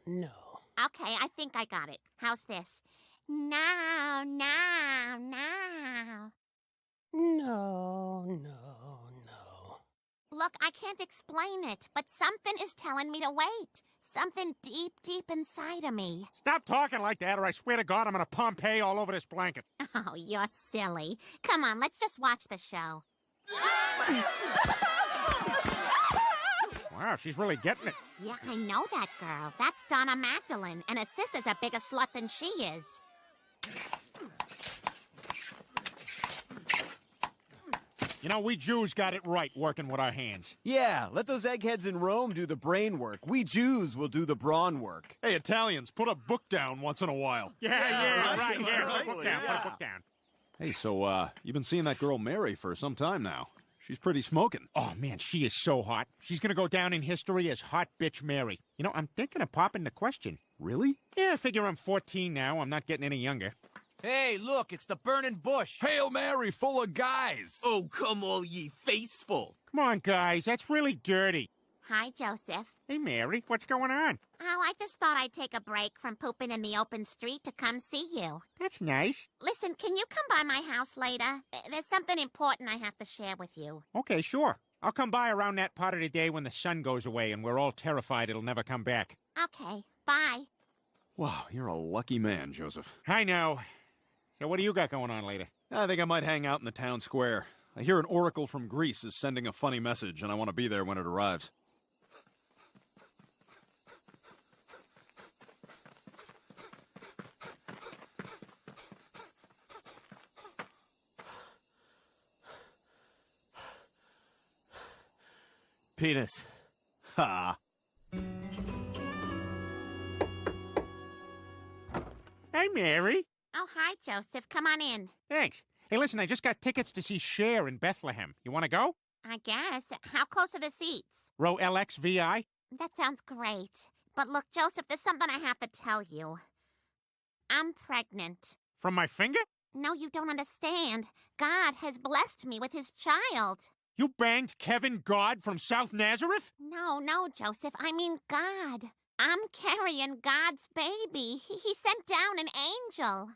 Okay, I think I got it. How's this? Now. No. Look, I can't explain it, but something is telling me to wait. Something deep, deep inside of me. Stop talking like that, or I swear to God I'm gonna Pompeii all over this blanket. Oh, you're silly. Come on, let's just watch the show. Wow, she's really getting it. Yeah, I know that girl. That's Donna Magdalene, and her sister's a bigger slut than she is. You know, we Jews got it right working with our hands. Yeah, let those eggheads in Rome do the brain work. We Jews will do the brawn work. Hey, Italians, put a book down once in a while. Yeah, right. Put a book down. Hey, so, you've been seeing that girl Mary for some time now. She's pretty smoking. Oh, man, she is so hot. She's gonna go down in history as Hot Bitch Mary. You know, I'm thinking of popping the question. Really? Yeah, I figure I'm 14 now. I'm not getting any younger. Hey, look, it's the burning bush. Hail Mary, full of guys. Oh, come all ye faithful. Come on, guys, that's really dirty. Hi, Joseph. Hey, Mary, what's going on? Oh, I just thought I'd take a break from pooping in the open street to come see you. That's nice. Listen, can you come by my house later? There's something important I have to share with you. Okay, sure. I'll come by around that part of the day when the sun goes away and we're all terrified it'll never come back. Okay, bye. Wow, you're a lucky man, Joseph. I know. So what do you got going on later? I think I might hang out in the town square. I hear an oracle from Greece is sending a funny message, and I want to be there when it arrives. Penis. Ha! Hey, Mary. Oh, hi, Joseph. Come on in. Thanks. Hey, listen, I just got tickets to see Cher in Bethlehem. You want to go? I guess. How close are the seats? Row LXVI? That sounds great. But look, Joseph, there's something I have to tell you. I'm pregnant. From my finger? No, you don't understand. God has blessed me with his child. You banged Kevin God from South Nazareth? No, Joseph. I mean God. I'm carrying God's baby. He sent down an angel.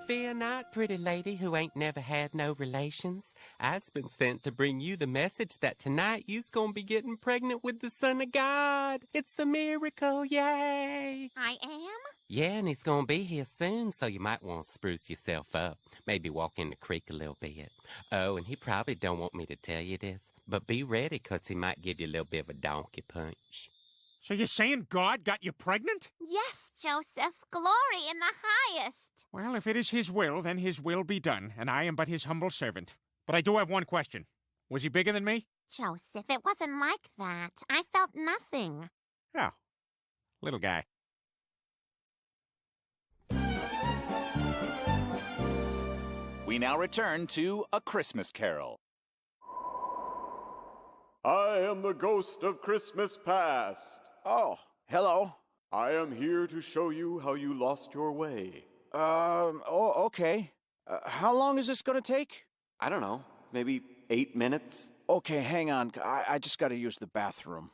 Fear not, pretty lady who ain't never had no relations. I's been sent to bring you the message that tonight you's gonna be getting pregnant with the Son of God. It's a miracle, yay! I am? Yeah, and he's gonna be here soon, so you might want to spruce yourself up. Maybe walk in the creek a little bit. Oh, and he probably don't want me to tell you this, but be ready, 'cause he might give you a little bit of a donkey punch. So you're saying God got you pregnant? Yes, Joseph. Glory in the highest. Well, if it is his will, then his will be done, and I am but his humble servant. But I do have one question. Was he bigger than me? Joseph, it wasn't like that. I felt nothing. Oh, little guy. We now return to A Christmas Carol. I am the ghost of Christmas past. Oh, hello. I am here to show you how you lost your way. Okay. How long is this gonna take? I don't know, maybe 8 minutes? Okay, hang on. I just gotta use the bathroom.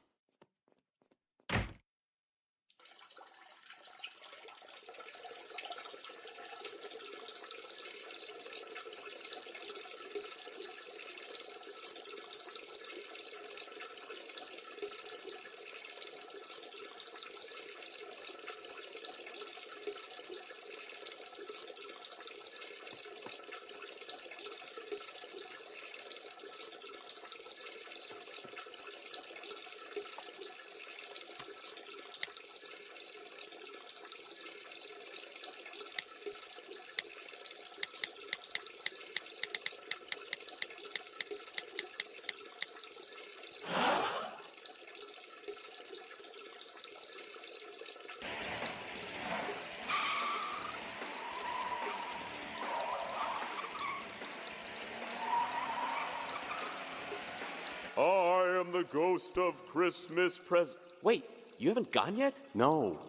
I am the ghost of Christmas present. Wait, you haven't gone yet? No.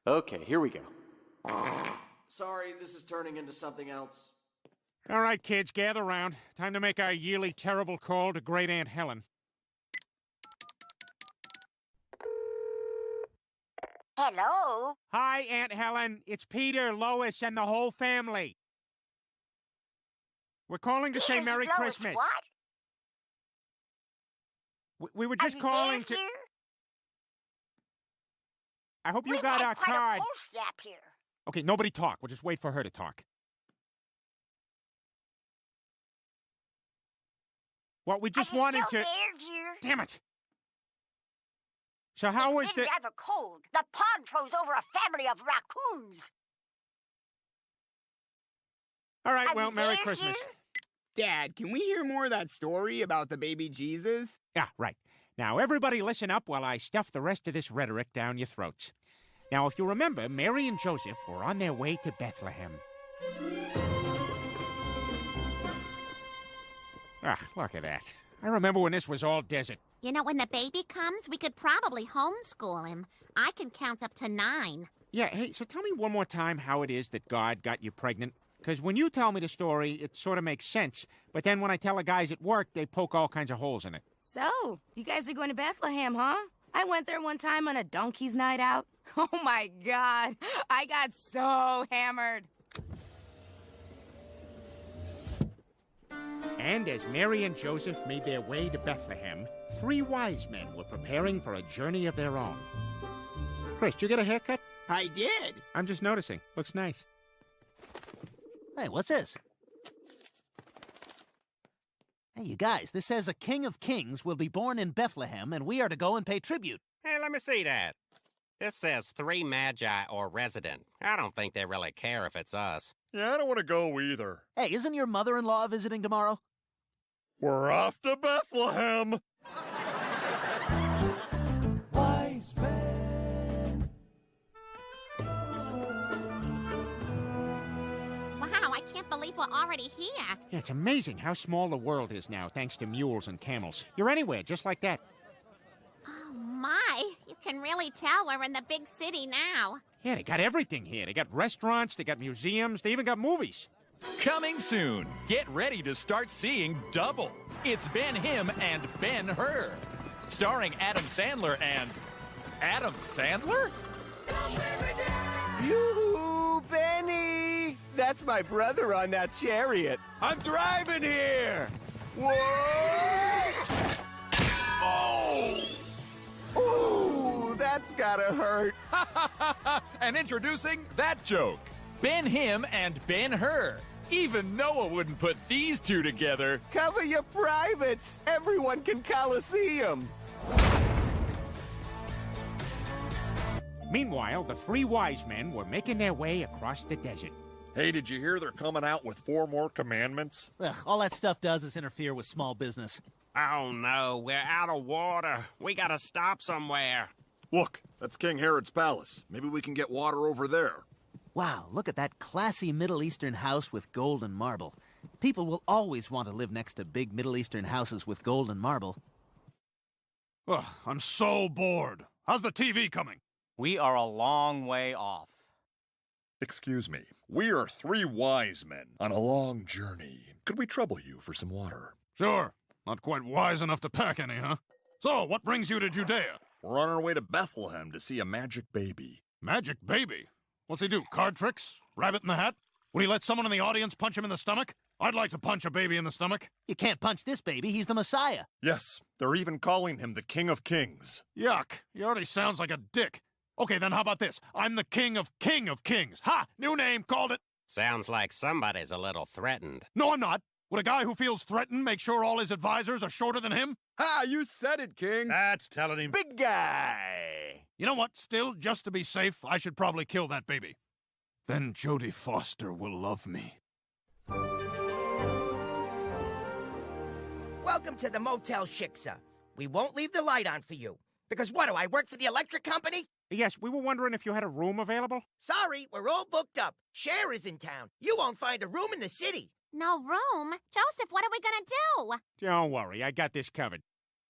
Okay, here we go. Sorry, this is turning into something else. All right, kids, gather round. Time to make our yearly terrible call to Great Aunt Helen. Hello? Hi, Aunt Helen. It's Peter, Lois, and the whole family. We're calling to say Here's Merry Lois, Christmas. What? We were just calling to... Here? I hope you We've got had our quite card. a cold snap here. Okay, nobody talk. We'll just wait for her to talk. Well, we just wanted to... There, dear? Damn it! So how was It's the... been rather cold. The pond froze over a family of raccoons. All right, Are well, you Merry there, Christmas. dear? Dad, can we hear more of that story about the baby Jesus? Yeah, right. Now, everybody listen up while I stuff the rest of this rhetoric down your throats. Now, if you remember, Mary and Joseph were on their way to Bethlehem. Ah, look at that. I remember when this was all desert. You know, when the baby comes, we could probably homeschool him. I can count up to 9. Yeah, hey, so tell me one more time how it is that God got you pregnant. Because when you tell me the story, it sort of makes sense. But then when I tell the guys at work, they poke all kinds of holes in it. So, you guys are going to Bethlehem, huh? I went there one time on a donkey's night out. Oh my God, I got so hammered. And as Mary and Joseph made their way to Bethlehem, 3 wise men were preparing for a journey of their own. Chris, did you get a haircut? I did. I'm just noticing. Looks nice. Hey, what's this? Hey, you guys, this says a king of kings will be born in Bethlehem, and we are to go and pay tribute. Hey, let me see that. This says 3 magi or resident. I don't think they really care if it's us. Yeah, I don't want to go either. Hey, isn't your mother-in-law visiting tomorrow? We're off to Bethlehem. Wise men. Wow, I can't believe we're already here. Yeah, it's amazing how small the world is now, thanks to mules and camels. You're anywhere, just like that. Oh, my. You can really tell we're in the big city now. Yeah, they got everything here. They got restaurants, they got museums, they even got movies. Coming soon. Get ready to start seeing double. It's Ben Him and Ben Her. Starring Adam Sandler and... Adam Sandler? Yoo-hoo, Benny! That's my brother on that chariot. I'm driving here! Whoa! Oh! Ooh, that's gotta hurt. And introducing that joke. Ben Him and Ben Her. Even Noah wouldn't put these two together. Cover your privates. Everyone can Coliseum. Meanwhile, the 3 wise men were making their way across the desert. Hey, did you hear they're coming out with 4 more commandments? Ugh, all that stuff does is interfere with small business. Oh no, we're out of water. We gotta stop somewhere. Look, that's King Herod's palace. Maybe we can get water over there. Wow, look at that classy Middle Eastern house with gold and marble. People will always want to live next to big Middle Eastern houses with gold and marble. Ugh, I'm so bored. How's the TV coming? We are a long way off. Excuse me. We are 3 wise men on a long journey. Could we trouble you for some water? Sure. Not quite wise enough to pack any, huh? So, what brings you to Judea? We're on our way to Bethlehem to see a magic baby. Magic baby? What's he do, card tricks? Rabbit in the hat? Would he let someone in the audience punch him in the stomach? I'd like to punch a baby in the stomach. You can't punch this baby, he's the Messiah. Yes, they're even calling him the King of Kings. Yuck, he already sounds like a dick. Okay, then how about this? I'm the King of Kings. Ha! New name, called it. Sounds like somebody's a little threatened. No, I'm not. Would a guy who feels threatened make sure all his advisors are shorter than him? Ha! You said it, King. That's telling him. Big guy. You know what? Still, just to be safe, I should probably kill that baby. Then Jodie Foster will love me. Welcome to the Motel Shiksa. We won't leave the light on for you. Because what, do I work for the electric company? Yes, we were wondering if you had a room available. Sorry, we're all booked up. Cher is in town. You won't find a room in the city. No room? Joseph, what are we gonna do? Don't worry, I got this covered.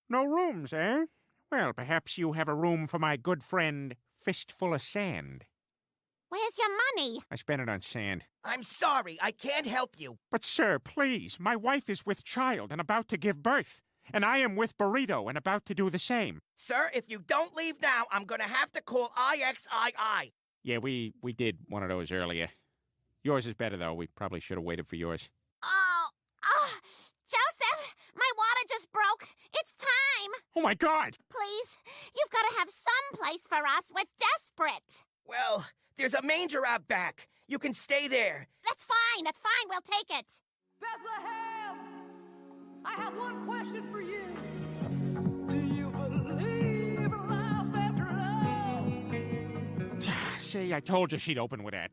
No rooms, eh? Well, perhaps you have a room for my good friend, Fistful of Sand. Where's your money? I spent it on sand. I'm sorry, I can't help you. But, sir, please, my wife is with child and about to give birth. And I am with Burrito and about to do the same. Sir, if you don't leave now, I'm gonna have to call IXII. Yeah, we did one of those earlier. Yours is better, though. We probably should have waited for yours. Oh, Joseph, my water just broke. It's time. Oh, my God! Please, you've got to have some place for us. We're desperate. Well, there's a manger out back. You can stay there. That's fine. We'll take it. Bethlehem, I have one question for you. Do you believe in life after life? See, I told you she'd open with that.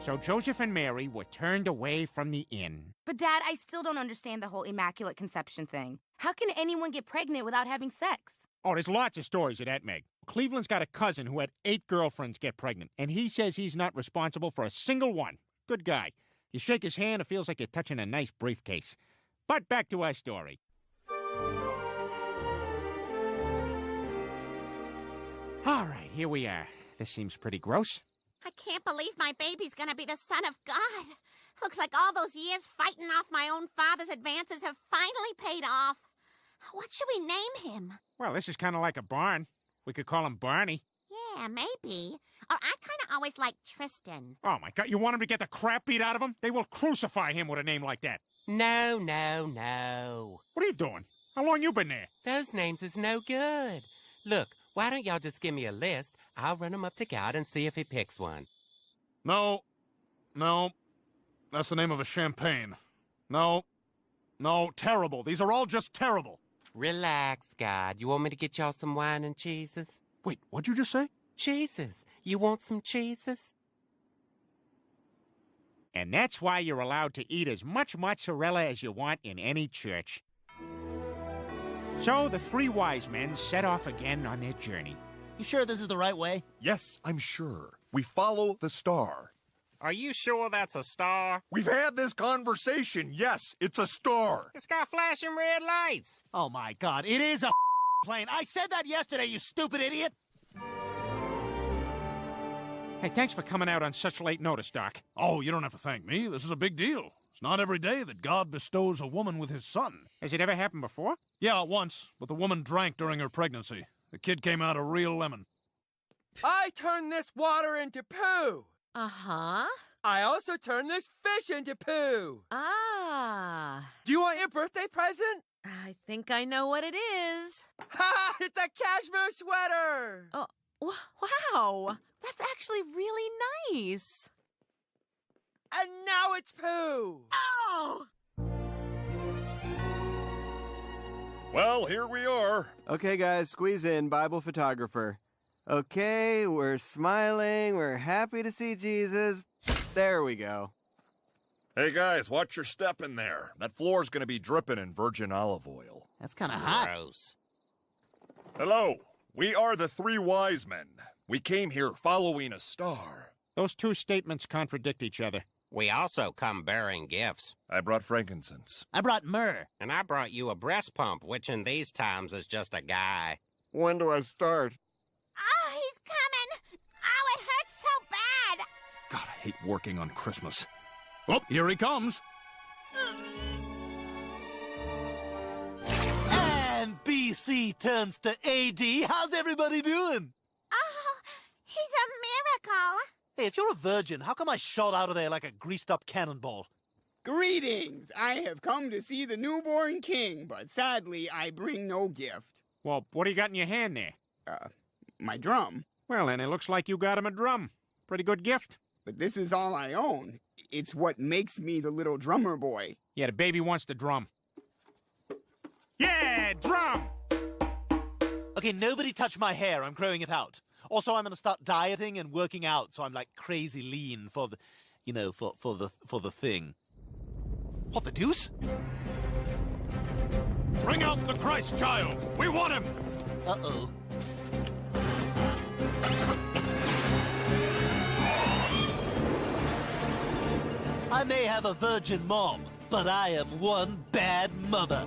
So Joseph and Mary were turned away from the inn. But, Dad, I still don't understand the whole immaculate conception thing. How can anyone get pregnant without having sex? Oh, there's lots of stories of that, Meg. Cleveland's got a cousin who had 8 girlfriends get pregnant, and he says he's not responsible for a single one. Good guy. You shake his hand, it feels like you're touching a nice briefcase. But back to our story. All right, here we are. This seems pretty gross. I can't believe my baby's gonna be the son of God. Looks like all those years fighting off my own father's advances have finally paid off. What should we name him? Well, this is kind of like a barn. We could call him Barney. Yeah, maybe. Or I kind of always liked Tristan. Oh, my God, you want him to get the crap beat out of him? They will crucify him with a name like that. No. What are you doing? How long you been there? Those names is no good. Look, why don't y'all just give me a list? I'll run them up to God and see if he picks one. No. That's the name of a champagne. No, terrible. These are all just terrible. Relax, God. You want me to get y'all some wine and cheeses? Wait, what'd you just say? Cheeses. You want some cheeses? And that's why you're allowed to eat as much mozzarella as you want in any church. So the 3 wise men set off again on their journey. You sure this is the right way? Yes, I'm sure. We follow the star. Are you sure that's a star? We've had this conversation. Yes, it's a star. It's got flashing red lights. Oh, my God. It is a plane. I said that yesterday, you stupid idiot. Hey, thanks for coming out on such late notice, Doc. Oh, you don't have to thank me. This is a big deal. It's not every day that God bestows a woman with his son. Has it ever happened before? Yeah, once. But the woman drank during her pregnancy. The kid came out a real lemon. I turned this water into poo. Uh-huh. I also turned this fish into poo. Ah. Do you want your birthday present? I think I know what it is. Ha! It's a cashmere sweater! Oh, wow. That's actually really nice. And now it's poo! Oh! Well, here we are. Okay, guys, squeeze in, Bible photographer. Okay, we're smiling, we're happy to see Jesus. There we go. Hey, guys, watch your step in there. That floor's gonna be dripping in virgin olive oil. That's kind of hot. Gross. Hello, we are the 3 wise men. We came here following a star. Those 2 statements contradict each other. We also come bearing gifts. I brought frankincense. I brought myrrh. And I brought you a breast pump, which in these times is just a guy. When do I start? Oh, he's coming! Oh, it hurts so bad! God, I hate working on Christmas. Oh, here he comes. And BC turns to AD. How's everybody doing? Oh, he's a miracle! Hey, if you're a virgin, how come I shot out of there like a greased-up cannonball? Greetings! I have come to see the newborn king, but sadly I bring no gift. Well, what do you got in your hand there? My drum. Well, then it looks like you got him a drum. Pretty good gift. But this is all I own. It's what makes me the little drummer boy. Yeah, the baby wants the drum. Yeah, drum! Okay, nobody touch my hair. I'm growing it out. Also, I'm going to start dieting and working out, so I'm like crazy lean for the, you know, for the thing. What the deuce? Bring out the Christ child. We want him. Uh-oh. I may have a virgin mom, but I am one bad mother.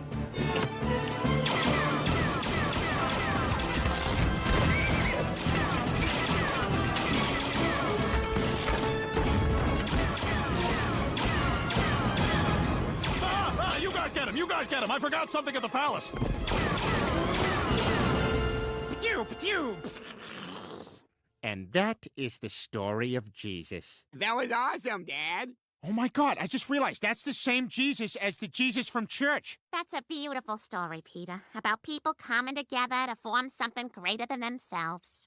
You guys get him! You guys get him! I forgot something at the palace! And that is the story of Jesus. That was awesome, Dad. Oh my God, I just realized that's the same Jesus as the Jesus from church. That's a beautiful story, Peter, about people coming together to form something greater than themselves.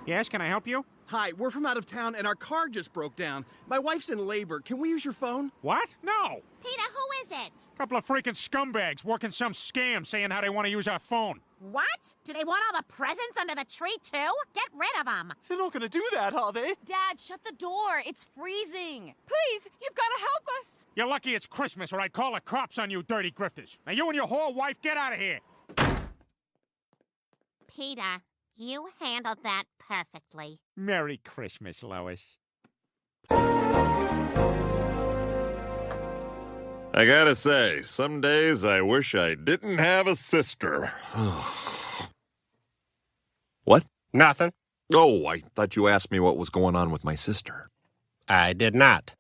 Yes, can I help you? Hi, we're from out of town and our car just broke down. My wife's in labor. Can we use your phone? What? No. Peter, who is it? Couple of freaking scumbags working some scam saying how they want to use our phone. What? Do they want all the presents under the tree, too? Get rid of them. They're not going to do that, are they? Dad, shut the door. It's freezing. Please, you've got to help us. You're lucky it's Christmas or I'd call the cops on you dirty grifters. Now you and your whore wife, get out of here. Peter, you handled that perfectly. Merry Christmas, Lois. I gotta say, some days I wish I didn't have a sister. What? Nothing. Oh, I thought you asked me what was going on with my sister. I did not.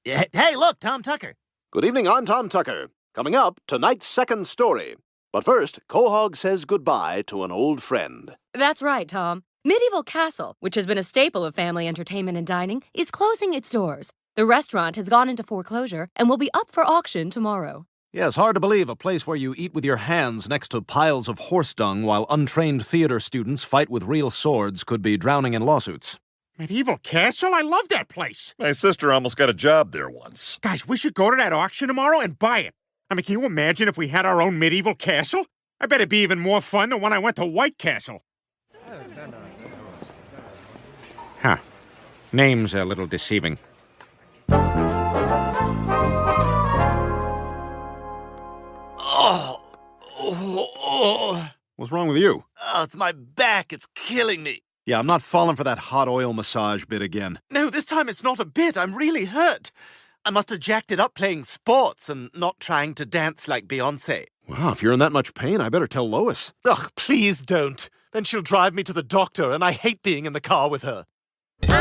Hey, look, Tom Tucker. Good evening, I'm Tom Tucker. Coming up, tonight's second story. But first, Quahog says goodbye to an old friend. That's right, Tom. Medieval Castle, which has been a staple of family entertainment and dining, is closing its doors. The restaurant has gone into foreclosure and will be up for auction tomorrow. Yeah, it's hard to believe a place where you eat with your hands next to piles of horse dung while untrained theater students fight with real swords could be drowning in lawsuits. Medieval Castle? I love that place. My sister almost got a job there once. Guys, we should go to that auction tomorrow and buy it. I mean, can you imagine if we had our own medieval castle? I bet it'd be even more fun than when I went to White Castle. Huh. Name's a little deceiving. What's wrong with you? Oh, it's my back. It's killing me. Yeah, I'm not falling for that hot oil massage bit again. No, this time it's not a bit. I'm really hurt. I must have jacked it up playing sports and not trying to dance like Beyoncé. Wow, if you're in that much pain, I better tell Lois. Ugh, please don't. Then she'll drive me to the doctor, and I hate being in the car with her. Shut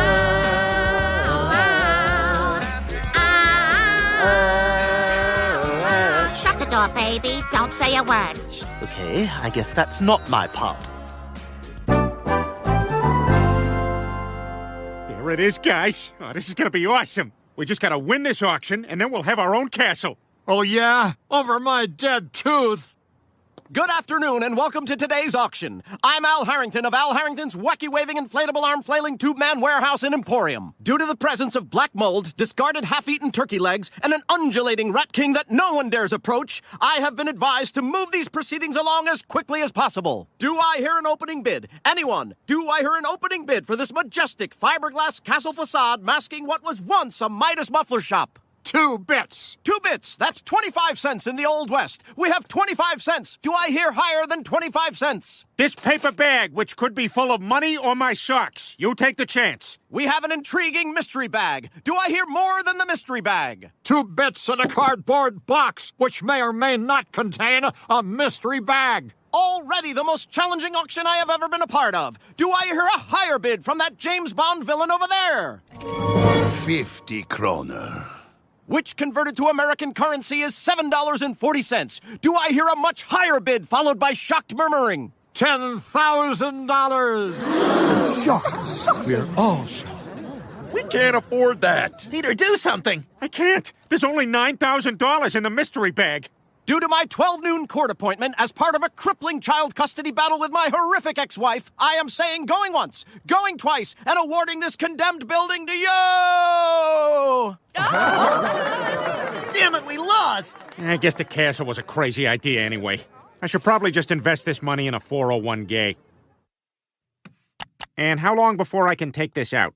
the door, baby. Don't say a word. Okay, I guess that's not my part. There it is, guys. Oh, this is gonna be awesome. We just gotta win this auction, and then we'll have our own castle. Oh, yeah? Over my dead tooth. Good afternoon, and welcome to today's auction. I'm Al Harrington of Al Harrington's wacky-waving inflatable arm-flailing tube-man warehouse and emporium. Due to the presence of black mold, discarded half-eaten turkey legs, and an undulating rat king that no one dares approach, I have been advised to move these proceedings along as quickly as possible. Do I hear an opening bid? Anyone? Do I hear an opening bid for this majestic fiberglass castle facade masking what was once a Midas muffler shop? 2 bits. 2 bits. That's 25 cents in the Old West. We have 25 cents. Do I hear higher than 25 cents? This paper bag, which could be full of money or my socks. You take the chance. We have an intriguing mystery bag. Do I hear more than the mystery bag? 2 bits in a cardboard box, which may or may not contain a mystery bag. Already the most challenging auction I have ever been a part of. Do I hear a higher bid from that James Bond villain over there? 50 kroner. Which converted to American currency is $7.40. Do I hear a much higher bid followed by shocked murmuring? $10,000. Shocked. We're all shocked. We can't afford that. Peter, do something. I can't. There's only $9,000 in the mystery bag. Due to my 12 noon court appointment as part of a crippling child custody battle with my horrific ex-wife, I am saying going once, going twice, and awarding this condemned building to you! Damn it, we lost! I guess the castle was a crazy idea anyway. I should probably just invest this money in a 401k. And how long before I can take this out?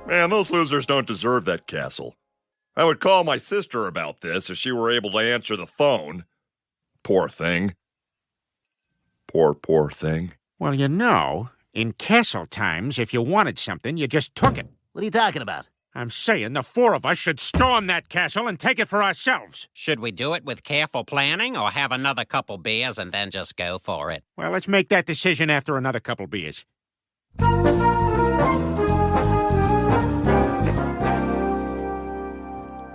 Man, those losers don't deserve that castle. I would call my sister about this if she were able to answer the phone. Poor thing. Poor thing. Well, you know, in castle times, if you wanted something, you just took it. What are you talking about? I'm saying the four of us should storm that castle and take it for ourselves. Should we do it with careful planning or have another couple beers and then just go for it? Well, let's make that decision after another couple beers.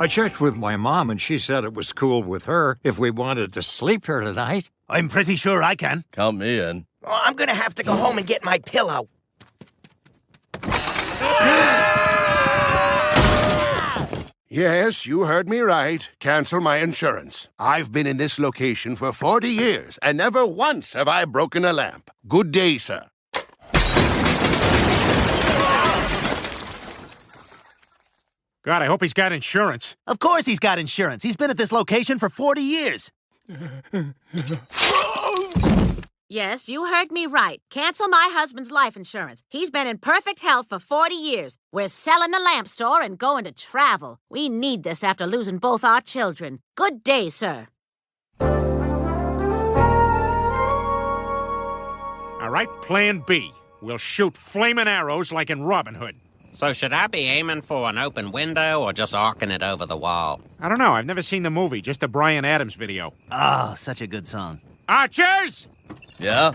I checked with my mom, and she said it was cool with her if we wanted to sleep here tonight. I'm pretty sure I can. Count me in. Oh, I'm gonna have to go home and get my pillow. Yes, you heard me right. Cancel my insurance. I've been in this location for 40 years, and never once have I broken a lamp. Good day, sir. God, I hope he's got insurance. Of course he's got insurance. He's been at this location for 40 years. Yes, you heard me right. Cancel my husband's life insurance. He's been in perfect health for 40 years. We're selling the lamp store and going to travel. We need this after losing both our children. Good day, sir. All right, plan B. We'll shoot flaming arrows like in Robin Hood. So should I be aiming for an open window or just arcing it over the wall? I don't know. I've never seen the movie, just the Bryan Adams video. Oh, such a good song. Archers! Yeah?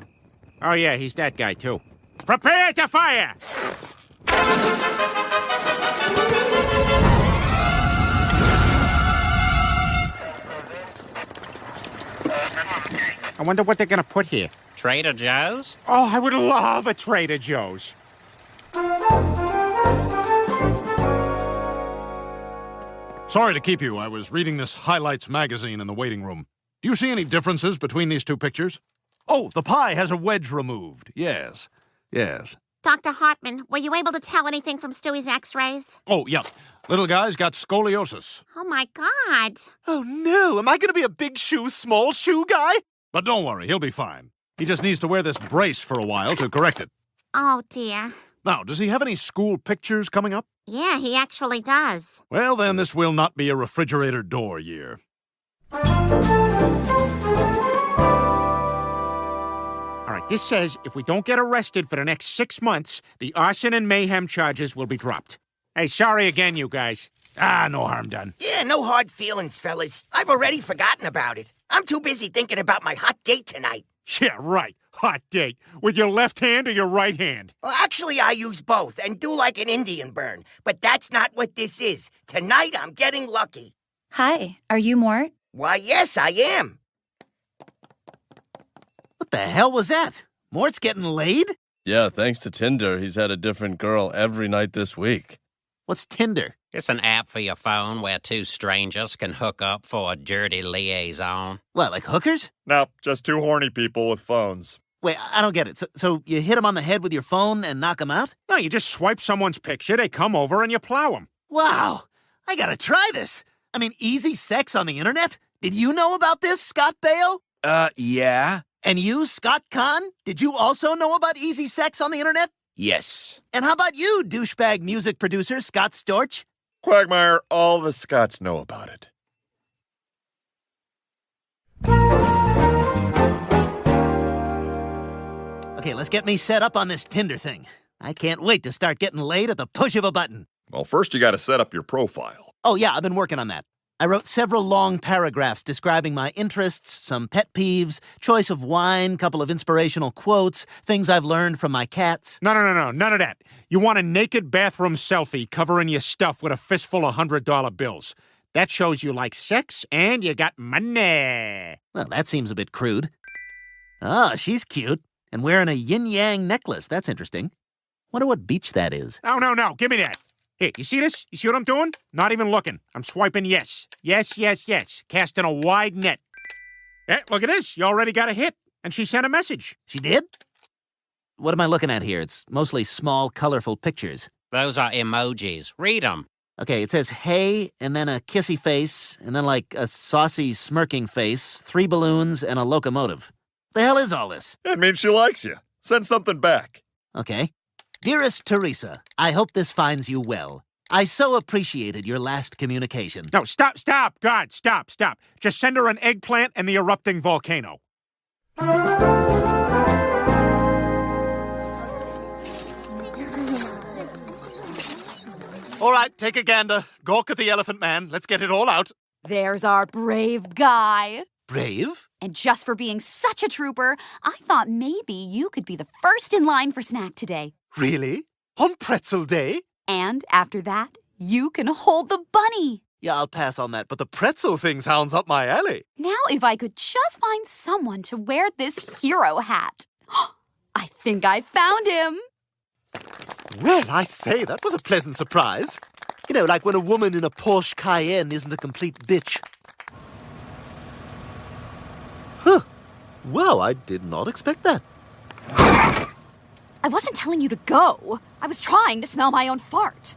Oh, yeah, he's that guy, too. Prepare to fire! I wonder what they're gonna put here. Trader Joe's? Oh, I would love a Trader Joe's. Sorry to keep you. I was reading this Highlights magazine in the waiting room. Do you see any differences between these two pictures? Oh, the pie has a wedge removed. Yes. Yes. Dr. Hartman, were you able to tell anything from Stewie's x-rays? Oh, yeah. Little guy's got scoliosis. Oh, my God. Oh, no. Am I going to be a big shoe, small shoe guy? But don't worry, he'll be fine. He just needs to wear this brace for a while to correct it. Oh, dear. Now, does he have any school pictures coming up? Yeah, he actually does. Well, then this will not be a refrigerator door year. All right, this says if we don't get arrested for the next 6 months, the arson and mayhem charges will be dropped. Hey, sorry again, you guys. No harm done. Yeah, no hard feelings, fellas. I've already forgotten about it. I'm too busy thinking about my hot date tonight. Yeah, right. Hot date. With your left hand or your right hand? Well, actually, I use both and do like an Indian burn. But that's not what this is. Tonight, I'm getting lucky. Hi, are you Mort? Why, yes, I am. What the hell was that? Mort's getting laid? Yeah, thanks to Tinder, he's had a different girl every night this week. What's Tinder? It's an app for your phone where two strangers can hook up for a dirty liaison. What, like hookers? Nope, just two horny people with phones. Wait, I don't get it. So you hit them on the head with your phone and knock them out? No, you just swipe someone's picture, they come over, and you plow them. Wow. I gotta try this. I mean, easy sex on the internet? Did you know about this, Scott Baio? Yeah. And you, Scott Kahn? Did you also know about easy sex on the internet? Yes. And how about you, douchebag music producer Scott Storch? Quagmire, all the Scots know about it. Okay, let's get me set up on this Tinder thing. I can't wait to start getting laid at the push of a button. Well, first you gotta set up your profile. Oh, yeah, I've been working on that. I wrote several long paragraphs describing my interests, some pet peeves, choice of wine, couple of inspirational quotes, things I've learned from my cats. No, none of that. You want a naked bathroom selfie covering your stuff with a fistful of $100 bills. That shows you like sex and you got money. Well, that seems a bit crude. Oh, she's cute. And wearing a yin-yang necklace. That's interesting. Wonder what beach that is. No. Give me that. Here, you see this? You see what I'm doing? Not even looking. I'm swiping yes. Yes. Casting a wide net. Yeah, look at this. You already got a hit. And she sent a message. She did? What am I looking at here? It's mostly small, colorful pictures. Those are emojis. Read them. Okay, it says hey, and then a kissy face, and then like a saucy, smirking face, 3 balloons, and a locomotive. The hell is all this? It means she likes you. Send something back. Okay. Dearest Teresa, I hope this finds you well. I so appreciated your last communication. No, stop. God, stop. Just send her an eggplant and the erupting volcano. All right, take a gander. Gawk at the elephant man. Let's get it all out. There's our brave guy. Brave? And just for being such a trooper, I thought maybe you could be the first in line for snack today. Really? On pretzel day? And after that, you can hold the bunny. Yeah, I'll pass on that, but the pretzel thing sounds up my alley. Now if I could just find someone to wear this hero hat. I think I found him. Well, I say, that was a pleasant surprise. You know, like when a woman in a Porsche Cayenne isn't a complete bitch. Huh. Wow, I did not expect that. I wasn't telling you to go. I was trying to smell my own fart.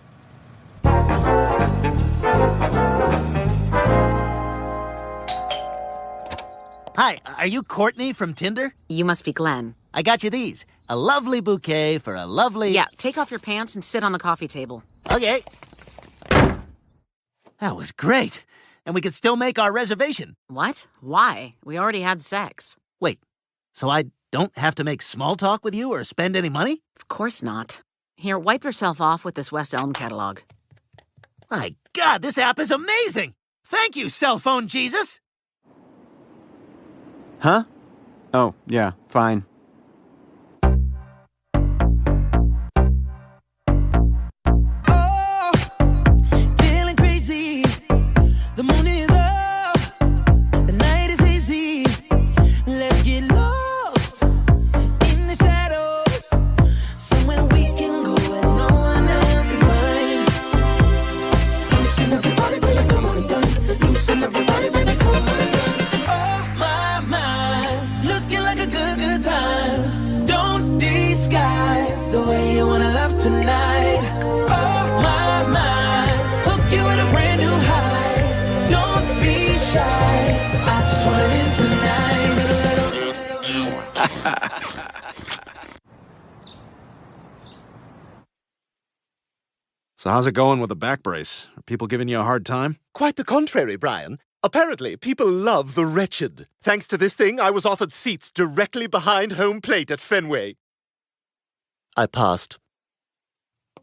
Hi, are you Courtney from Tinder? You must be Glenn. I got you these. A lovely bouquet for a lovely... Yeah, take off your pants and sit on the coffee table. Okay. That was great. And we could still make our reservation. What? Why? We already had sex. Wait, so I don't have to make small talk with you or spend any money? Of course not. Here, wipe yourself off with this West Elm catalog. My God, this app is amazing! Thank you, cell phone Jesus! Huh? Oh, yeah, fine. So how's it going with the back brace? Are people giving you a hard time? Quite the contrary, Brian. Apparently, people love the wretched. Thanks to this thing, I was offered seats directly behind home plate at Fenway. I passed.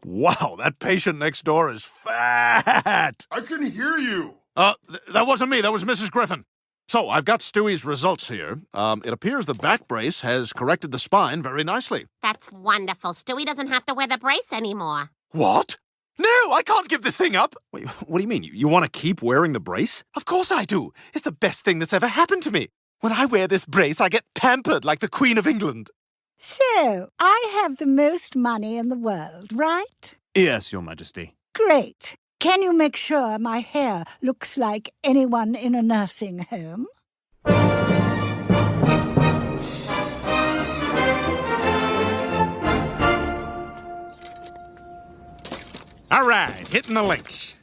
Wow, that patient next door is fat. I can hear you. That wasn't me. That was Mrs. Griffin. So, I've got Stewie's results here. It appears the back brace has corrected the spine very nicely. That's wonderful. Stewie doesn't have to wear the brace anymore. What? No, I can't give this thing up. Wait, what do you mean? You want to keep wearing the brace? Of course I do. It's the best thing that's ever happened to me. When I wear this brace, I get pampered like the Queen of England. So, I have the most money in the world, right? Yes, Your Majesty. Great. Can you make sure my hair looks like anyone in a nursing home? All right, hitting the links.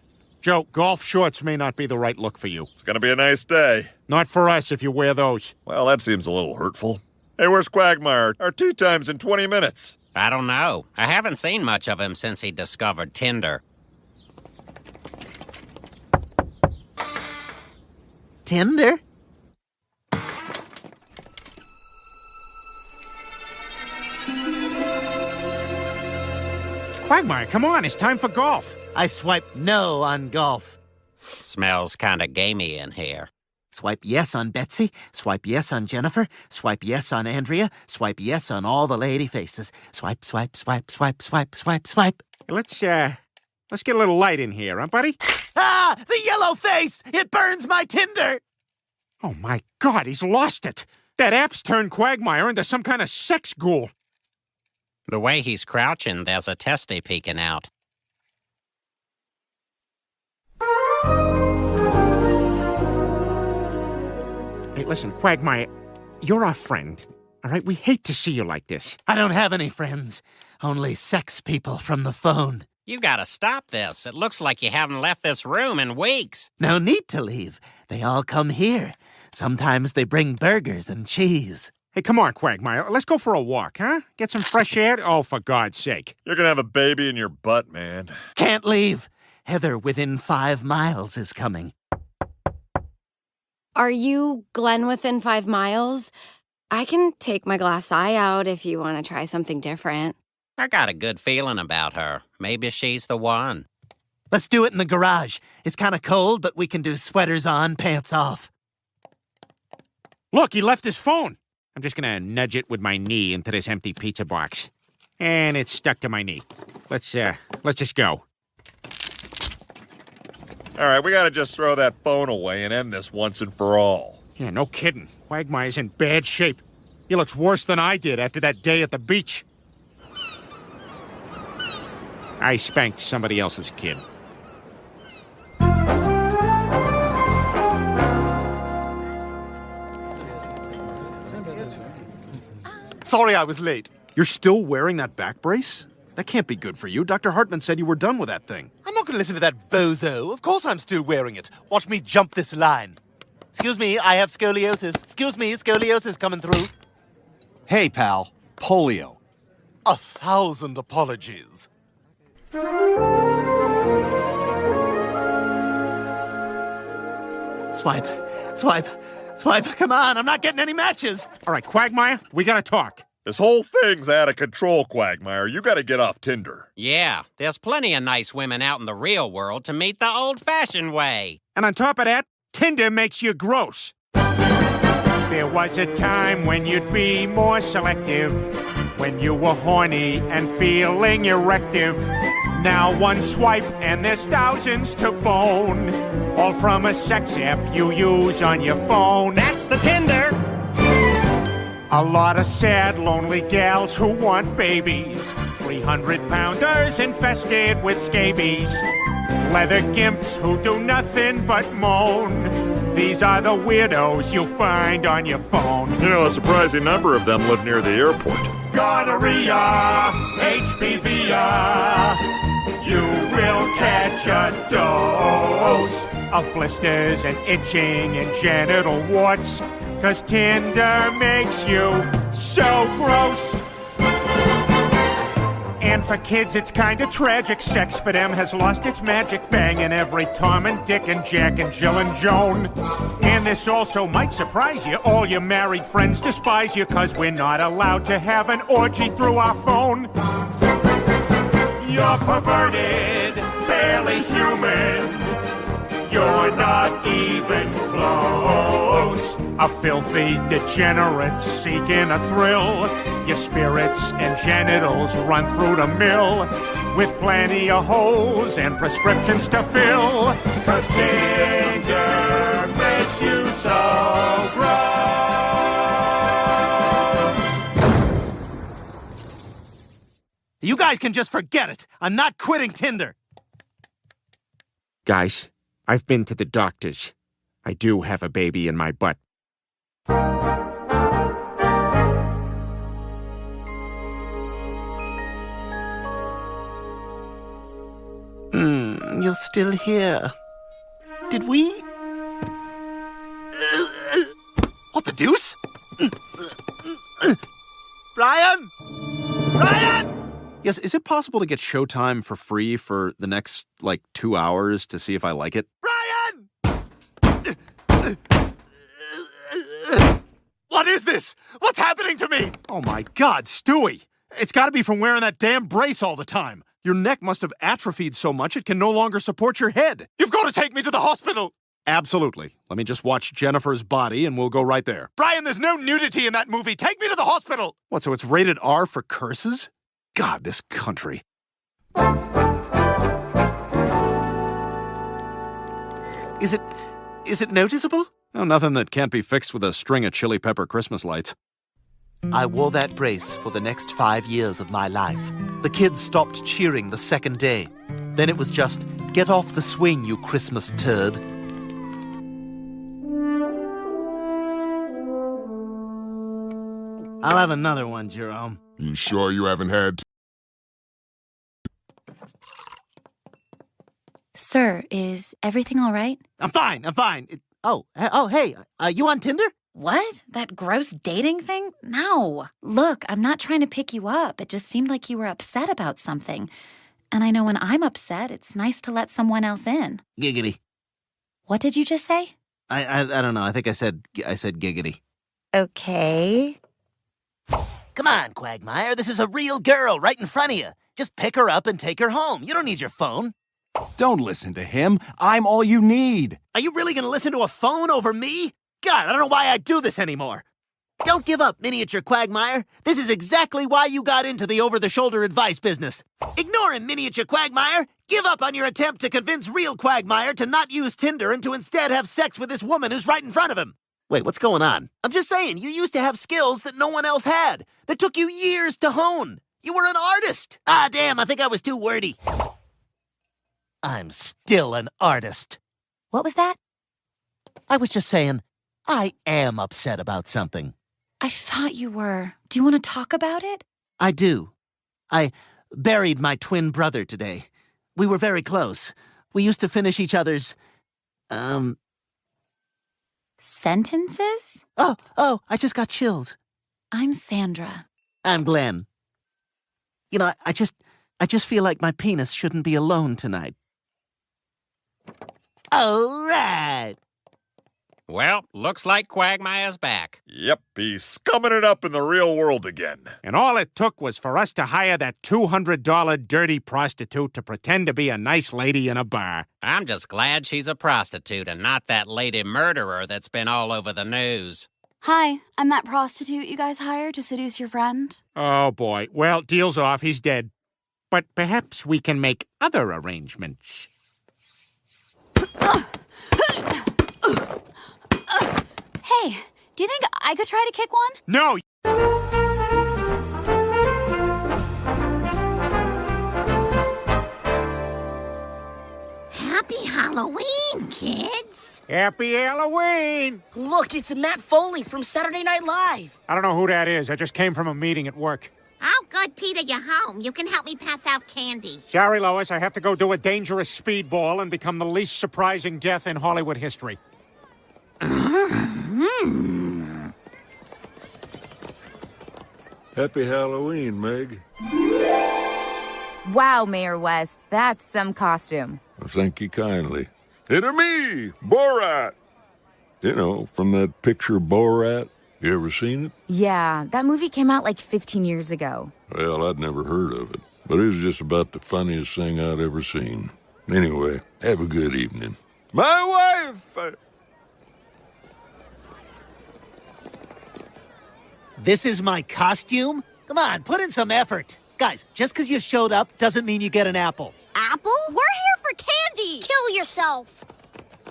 Joe, golf shorts may not be the right look for you. It's gonna be a nice day. Not for us if you wear those. Well, that seems a little hurtful. Hey, where's Quagmire? Our tea time's in 20 minutes. I don't know. I haven't seen much of him since he discovered Tinder. Tinder? Quagmire, come on, it's time for golf. I swiped no on golf. Smells kinda gamey in here. Swipe yes on Betsy, swipe yes on Jennifer, swipe yes on Andrea, swipe yes on all the lady faces. Swipe, swipe, swipe, swipe, swipe, swipe, swipe. Let's get a little light in here, huh, buddy? Ah! The yellow face! It burns my Tinder! Oh, my God, he's lost it. That app's turned Quagmire into some kind of sex ghoul. The way he's crouching, there's a testy peeking out. Hey, listen, Quagmire, you're our friend, all right? We hate to see you like this. I don't have any friends. Only sex people from the phone. You gotta stop this. It looks like you haven't left this room in weeks. No need to leave. They all come here. Sometimes they bring burgers and cheese. Hey, come on, Quagmire. Let's go for a walk, huh? Get some fresh air? Oh, for God's sake. You're gonna have a baby in your butt, man. Can't leave. Heather within 5 miles is coming. Are you Glenn within 5 miles? I can take my glass eye out if you want to try something different. I got a good feeling about her. Maybe she's the one. Let's do it in the garage. It's kind of cold, but we can do sweaters on, pants off. Look, he left his phone. I'm just gonna nudge it with my knee into this empty pizza box. And it's stuck to my knee. Let's just go. All right, we gotta just throw that phone away and end this once and for all. Yeah, no kidding. Quagmire's in bad shape. He looks worse than I did after that day at the beach. I spanked somebody else's kid. Sorry I was late. You're still wearing that back brace? That can't be good for you. Dr. Hartman said you were done with that thing. I'm not going to listen to that bozo. Of course I'm still wearing it. Watch me jump this line. Excuse me, I have scoliosis. Excuse me, scoliosis coming through. Hey, pal. Polio. 1,000 apologies. Swipe, swipe, swipe. Come on, I'm not getting any matches. All right, Quagmire, we gotta talk. This whole thing's out of control, Quagmire. You gotta get off Tinder. Yeah, there's plenty of nice women out in the real world to meet the old-fashioned way. And on top of that, Tinder makes you gross. There was a time when you'd be more selective, when you were horny and feeling erective. Now one swipe and there's thousands to bone, all from a sex app you use on your phone. That's the Tinder! A lot of sad, lonely gals who want babies. 300-pounders infested with scabies. Leather gimps who do nothing but moan. These are the weirdos you'll find on your phone. You know, a surprising number of them live near the airport. Gonorrhea, HPV, you will catch a dose of blisters and itching and genital warts, 'cause Tinder makes you so gross. And for kids, it's kinda tragic. Sex for them has lost its magic. Banging every Tom and Dick and Jack and Jill and Joan. And this also might surprise you. All your married friends despise you, 'cause we're not allowed to have an orgy through our phone. You're perverted, barely human. You're not even close. A filthy degenerate seeking a thrill. Your spirits and genitals run through the mill, with plenty of holes and prescriptions to fill. 'Cause Tinder makes you so gross. You guys can just forget it. I'm not quitting Tinder. Guys, I've been to the doctors. I do have a baby in my butt. You're still here. Did we? What the deuce? Brian? Brian! Yes, is it possible to get Showtime for free for the next, 2 hours to see if I like it? Brian! What is this? What's happening to me? Oh my God, Stewie! It's gotta be from wearing that damn brace all the time. Your neck must have atrophied so much it can no longer support your head. You've got to take me to the hospital! Absolutely. Let me just watch Jennifer's body and we'll go right there. Brian, there's no nudity in that movie. Take me to the hospital! What, so it's rated R for curses? God, this country. Is it noticeable? Oh, nothing that can't be fixed with a string of chili pepper Christmas lights. I wore that brace for the next 5 years of my life. The kids stopped cheering the second day. Then it was just, get off the swing, you Christmas turd. I'll have another one, Jerome. You sure you haven't had... Sir, is everything all right? I'm fine. Hey, you on Tinder? What? That gross dating thing? No. Look, I'm not trying to pick you up. It just seemed like you were upset about something. And I know when I'm upset, it's nice to let someone else in. Giggity. What did you just say? I don't know. I think I said giggity. Okay. Come on, Quagmire. This is a real girl right in front of you. Just pick her up and take her home. You don't need your phone. Don't listen to him. I'm all you need. Are you really going to listen to a phone over me? God, I don't know why I do this anymore. Don't give up, Miniature Quagmire. This is exactly why you got into the over-the-shoulder advice business. Ignore him, Miniature Quagmire. Give up on your attempt to convince real Quagmire to not use Tinder and to instead have sex with this woman who's right in front of him. Wait, what's going on? I'm just saying, you used to have skills that no one else had, that took you years to hone. You were an artist. Ah, damn, I think I was too wordy. I'm still an artist. What was that? I was just saying, I am upset about something. I thought you were. Do you want to talk about it? I do. I buried my twin brother today. We were very close. We used to finish each other's, sentences? Oh, I just got chills. I'm Sandra. I'm Glenn. You know, I just feel like my penis shouldn't be alone tonight. All right. Well, looks like Quagmire's back. Yep, he's scumming it up in the real world again. And all it took was for us to hire that $200 dirty prostitute to pretend to be a nice lady in a bar. I'm just glad she's a prostitute and not that lady murderer that's been all over the news. Hi, I'm that prostitute you guys hired to seduce your friend. Oh, boy. Well, deal's off. He's dead. But perhaps we can make other arrangements. Hey, do you think I could try to kick one? No! Happy Halloween, kids! Happy Halloween! Look, it's Matt Foley from Saturday Night Live. I don't know who that is. I just came from a meeting at work. Oh, good, Peter, you're home. You can help me pass out candy. Sorry, Lois. I have to go do a dangerous speedball and become the least surprising death in Hollywood history. Happy Halloween, Meg. Wow, Mayor West, that's some costume. Well, thank you kindly. It's me, Borat. You know, from that picture Borat. You ever seen it? Yeah, that movie came out like 15 years ago. Well, I'd never heard of it, but it was just about the funniest thing I'd ever seen. Anyway, have a good evening. My wife! This is my costume? Come on, put in some effort. Guys, just because you showed up doesn't mean you get an apple. Apple? We're here for candy! Kill yourself!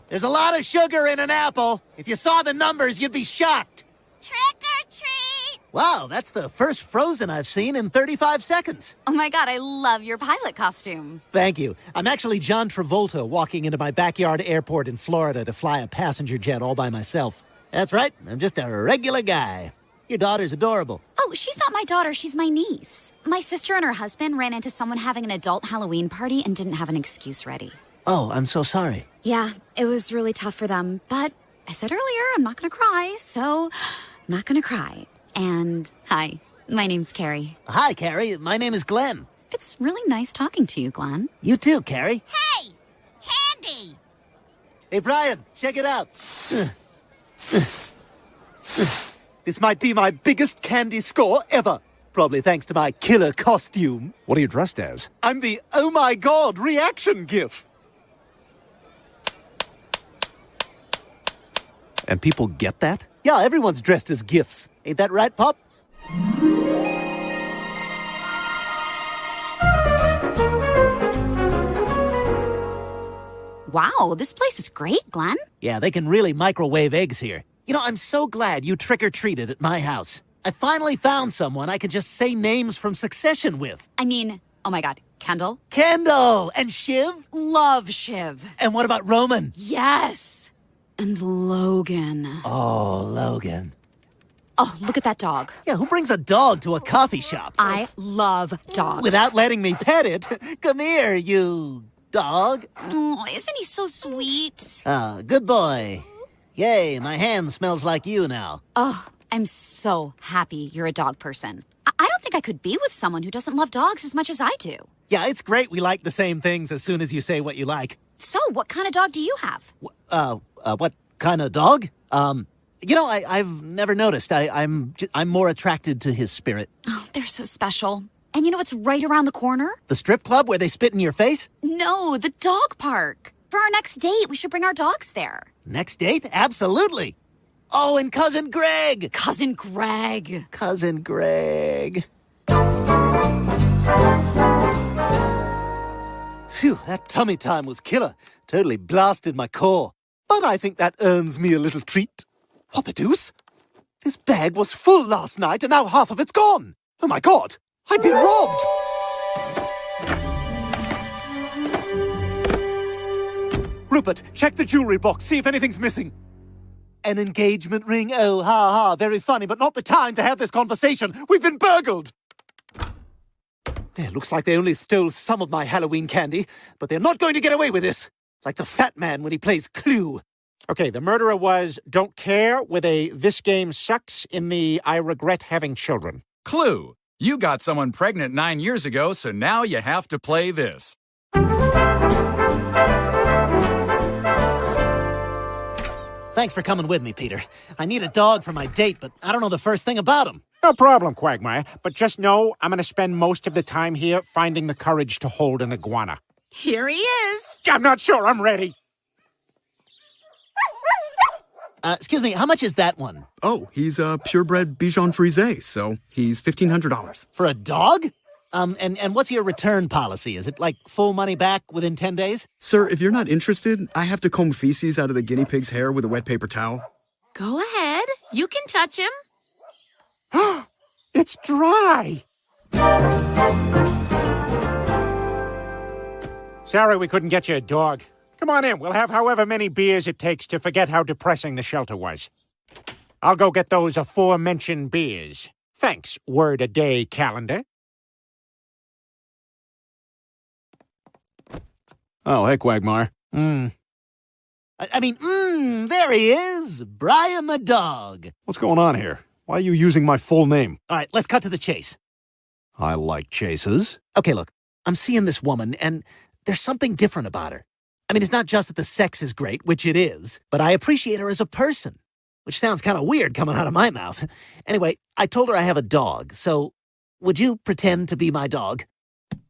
There's a lot of sugar in an apple. If you saw the numbers, you'd be shocked. Trick or treat! Wow, that's the first Frozen I've seen in 35 seconds. Oh my god, I love your pilot costume. Thank you. I'm actually John Travolta walking into my backyard airport in Florida to fly a passenger jet all by myself. That's right, I'm just a regular guy. Your daughter's adorable. Oh, she's not my daughter, she's my niece. My sister and her husband ran into someone having an adult Halloween party and didn't have an excuse ready. Oh, I'm so sorry. Yeah, it was really tough for them, but I said earlier I'm not gonna cry, so I'm not gonna cry. And hi, my name's Carrie. Hi, Carrie. My name is Glenn. It's really nice talking to you, Glenn. You too, Carrie. Hey! Candy! Hey, Brian, check it out. This might be my biggest candy score ever. Probably thanks to my killer costume. What are you dressed as? I'm the oh my god reaction gif. And people get that? Yeah, everyone's dressed as gifs. Ain't that right, Pop? Wow, this place is great, Glenn. Yeah, they can really microwave eggs here. You know, I'm so glad you trick-or-treated at my house. I finally found someone I could just say names from Succession with. I mean, oh my god, Kendall? Kendall! And Shiv? Love Shiv. And what about Roman? Yes! And Logan. Oh, Logan. Oh, look at that dog. Yeah, who brings a dog to a coffee shop? I love dogs. Without letting me pet it. Come here, you dog. Oh, isn't he so sweet? Ah, good boy. Yay, my hand smells like you now. Oh, I'm so happy you're a dog person. I don't think I could be with someone who doesn't love dogs as much as I do. Yeah, it's great we like the same things as soon as you say what you like. So, what kind of dog do you have? What kind of dog? You know, I've never noticed. I'm more attracted to his spirit. Oh, they're so special. And you know what's right around the corner? The strip club where they spit in your face? No, the dog park. For our next date, we should bring our dogs there. Next date? Absolutely. Oh, and Cousin Greg. Cousin Greg. Cousin Greg. Phew, that tummy time was killer. Totally blasted my core. But I think that earns me a little treat. What the deuce? This bag was full last night and now half of it's gone. Oh my God, I've been robbed. Rupert, check the jewelry box, see if anything's missing. An engagement ring? Oh, ha ha, very funny, but not the time to have this conversation. We've been burgled. There, looks like they only stole some of my Halloween candy, but they're not going to get away with this. Like the fat man when he plays Clue. Okay, the murderer was don't care with a this game sucks in the I regret having children. Clue. You got someone pregnant 9 years ago, so now you have to play this. Thanks for coming with me, Peter. I need a dog for my date, but I don't know the first thing about him. No problem, Quagmire. But just know I'm going to spend most of the time here finding the courage to hold an iguana. Here he is. I'm not sure I'm ready. Excuse me, how much is that one? Oh, he's a purebred Bichon Frise, so he's $1,500. For a dog? And what's your return policy? Is it like full money back within 10 days? Sir, if you're not interested, I have to comb feces out of the guinea pig's hair with a wet paper towel. Go ahead. You can touch him. It's dry. Sorry we couldn't get you a dog. Come on in. We'll have however many beers it takes to forget how depressing the shelter was. I'll go get those aforementioned beers. Thanks, word a day calendar. Oh, hey, Quagmire. There he is. Brian the dog. What's going on here? Why are you using my full name? All right, let's cut to the chase. I like chases. Okay, look, I'm seeing this woman, and there's something different about her. I mean, it's not just that the sex is great, which it is, but I appreciate her as a person, which sounds kind of weird coming out of my mouth. Anyway, I told her I have a dog, so would you pretend to be my dog?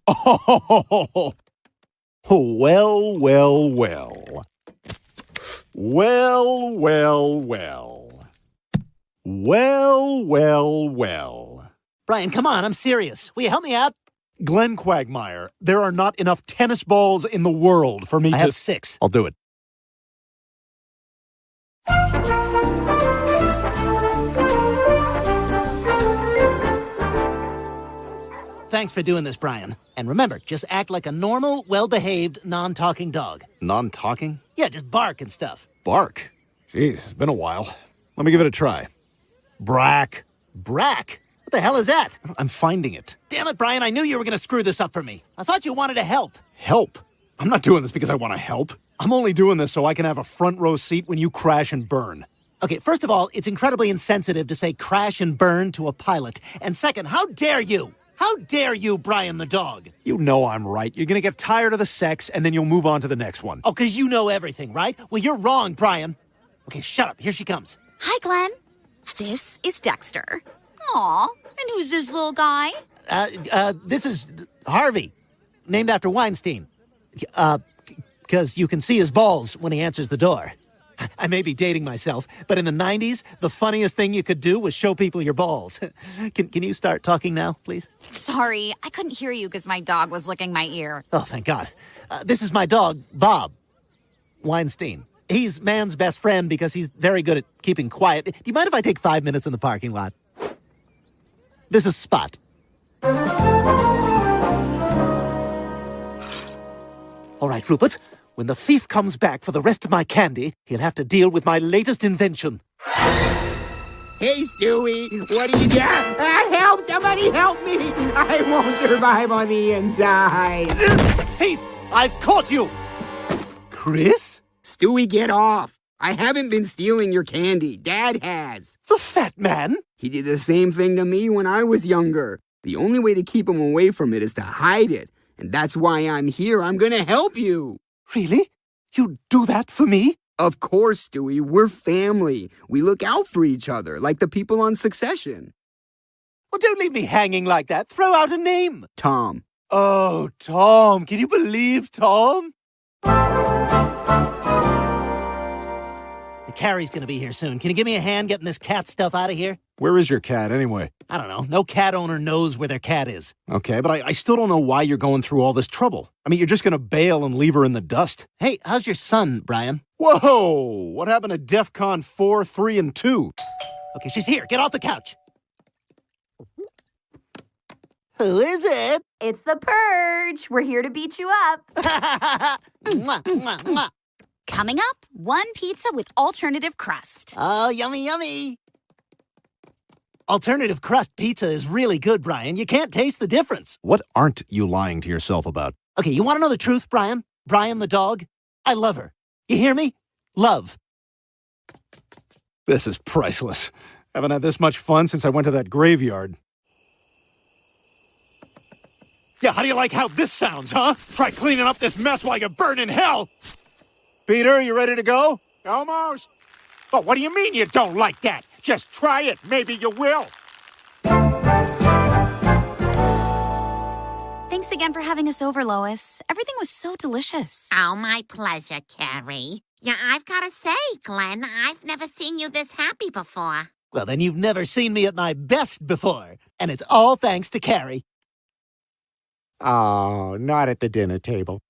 Oh, well, well, well. Well, well, well. Well, well, well. Brian, come on, I'm serious. Will you help me out? Glenn Quagmire, there are not enough tennis balls in the world for me I to... have 6. I'll do it. Thanks for doing this, Brian. And remember, just act like a normal, well-behaved, non-talking dog. Non-talking? Yeah, just bark and stuff. Bark? Jeez, it's been a while. Let me give it a try. Brack. Brack? What the hell is that? I'm finding it. Damn it, Brian, I knew you were going to screw this up for me. I thought you wanted to help. Help? I'm not doing this because I want to help. I'm only doing this so I can have a front row seat when you crash and burn. Okay, first of all, it's incredibly insensitive to say crash and burn to a pilot. And second, how dare you? How dare you, Brian the dog? You know I'm right. You're going to get tired of the sex, and then you'll move on to the next one. Oh, because you know everything, right? Well, you're wrong, Brian. Okay, shut up. Here she comes. Hi, Glenn. This is Dexter. Aw, and who's this little guy? This is Harvey, named after Weinstein. Because you can see his balls when he answers the door. I may be dating myself, but in the 90s, the funniest thing you could do was show people your balls. Can you start talking now, please? Sorry, I couldn't hear you because my dog was licking my ear. Oh, thank God. This is my dog, Bob Weinstein. He's man's best friend because he's very good at keeping quiet. Do you mind if I take 5 minutes in the parking lot? This is Spot. All right, Rupert. When the thief comes back for the rest of my candy, he'll have to deal with my latest invention. Hey, Stewie, what do you got? Help! Somebody help me! I won't survive on the inside. Thief! I've caught you! Chris? Stewie, get off. I haven't been stealing your candy. Dad has. The fat man? He did the same thing to me when I was younger. The only way to keep him away from it is to hide it. And that's why I'm here. I'm gonna help you. Really? You'd do that for me? Of course, Stewie. We're family. We look out for each other, like the people on Succession. Well, don't leave me hanging like that. Throw out a name. Tom. Oh, Tom. Can you believe Tom? Carrie's gonna be here soon. Can you give me a hand getting this cat stuff out of here? Where is your cat, anyway? I don't know. No cat owner knows where their cat is. Okay, but I still don't know why you're going through all this trouble. I mean, you're just gonna bail and leave her in the dust. Hey, how's your son, Brian? Whoa! What happened to DEFCON 4, 3, and 2? Okay, she's here. Get off the couch. Who is it? It's the Purge. We're here to beat you up. Mwah, mwah, mwah. Coming up, one pizza with alternative crust. Oh, yummy, yummy. Alternative crust pizza is really good, Brian. You can't taste the difference. What aren't you lying to yourself about? Okay, you want to know the truth, Brian? Brian the dog? I love her. You hear me? Love. This is priceless. Haven't had this much fun since I went to that graveyard. Yeah, how do you like how this sounds, huh? Try cleaning up this mess while you burn in hell. Peter, you ready to go? Almost. But what do you mean you don't like that? Just try it. Maybe you will. Thanks again for having us over, Lois. Everything was so delicious. Oh, my pleasure, Carrie. Yeah, I've got to say, Glenn, I've never seen you this happy before. Well, then you've never seen me at my best before. And it's all thanks to Carrie. Oh, not at the dinner table.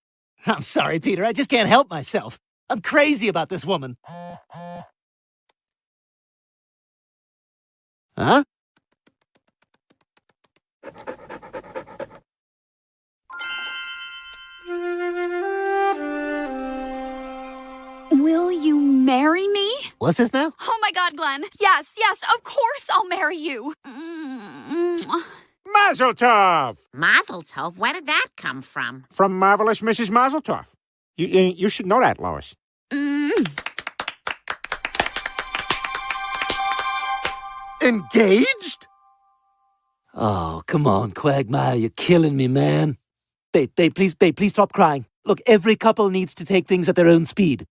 I'm sorry, Peter. I just can't help myself. I'm crazy about this woman. Huh? Will you marry me? What's this now? Oh my God, Glenn. Yes, of course I'll marry you. Mazel tov! Mazel tov? Where did that come from? From Marvelous Mrs. Mazel tov. You should know that, Lois. Engaged? Oh, come on, Quagmire. You're killing me, man. Babe, please stop crying. Look, every couple needs to take things at their own speed.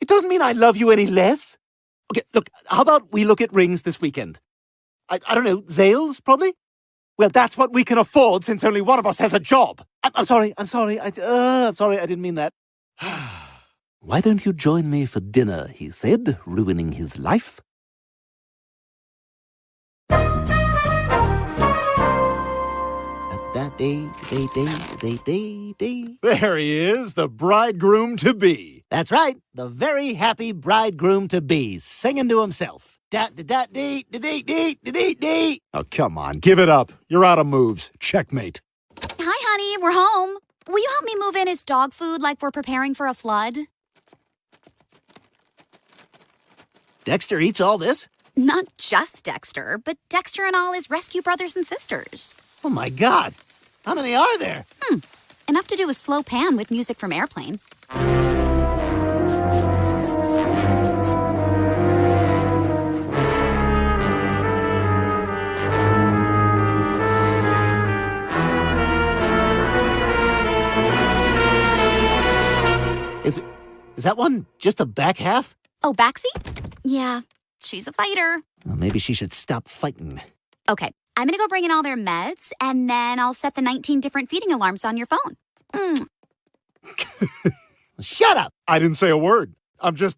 It doesn't mean I love you any less. Okay, look, how about we look at rings this weekend? I don't know, Zales, probably? Well, that's what we can afford since only one of us has a job. I'm sorry, I'm sorry, I didn't mean that. Why don't you join me for dinner, he said, ruining his life. There he is, the bridegroom-to-be. That's right, the very happy bridegroom-to-be, singing to himself. Da-da-da-dee-da-dee-dee-da-dee-dee. Oh, come on, give it up. You're out of moves. Checkmate. Hi, honey. We're home. Will you help me move in his dog food like we're preparing for a flood? Dexter eats all this? Not just Dexter, but Dexter and all his rescue brothers and sisters. Oh, my God. How many are there? Enough to do a slow pan with music from Airplane. Is that one just a back half? Oh, backseat? Yeah, she's a fighter. Well, maybe she should stop fighting. Okay, I'm gonna go bring in all their meds, and then I'll set the 19 different feeding alarms on your phone. Shut up! I didn't say a word. I'm just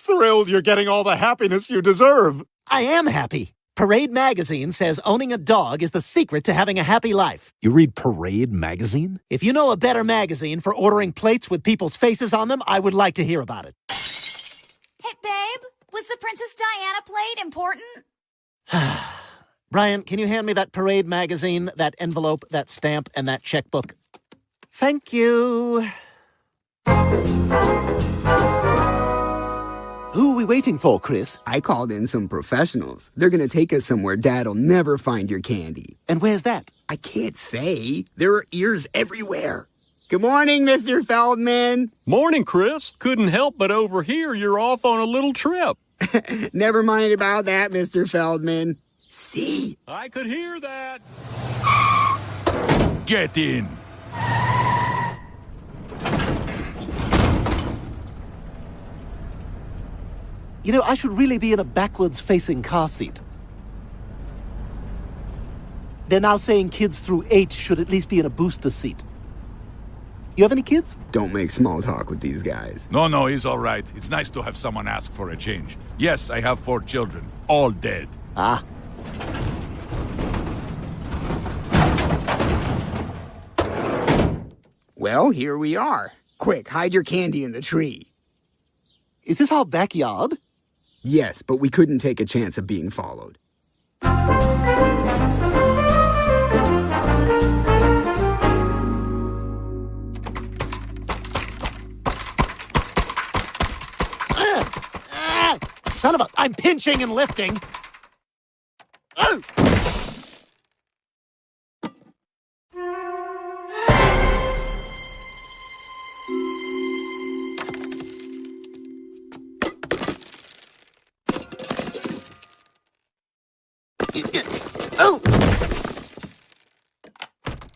thrilled you're getting all the happiness you deserve. I am happy. Parade Magazine says owning a dog is the secret to having a happy life. You read Parade Magazine? If you know a better magazine for ordering plates with people's faces on them, I would like to hear about it. Hey, babe, was the Princess Diana plate important? Brian, can you hand me that Parade Magazine, that envelope, that stamp, and that checkbook? Thank you. Who are we waiting for, Chris? I called in some professionals. They're gonna take us somewhere Dad'll never find your candy. And where's that? I can't say. There are ears everywhere. Good morning, Mr. Feldman. Morning, Chris. Couldn't help but overhear you're off on a little trip. Never mind about that, Mr. Feldman. See? I could hear that. Get in. You know, I should really be in a backwards-facing car seat. They're now saying kids through 8 should at least be in a booster seat. You have any kids? Don't make small talk with these guys. No, he's all right. It's nice to have someone ask for a change. Yes, I have 4 children, all dead. Ah. Well, here we are. Quick, hide your candy in the tree. Is this our backyard? Yes, but we couldn't take a chance of being followed. Son of a... I'm pinching and lifting. Oh! Oh!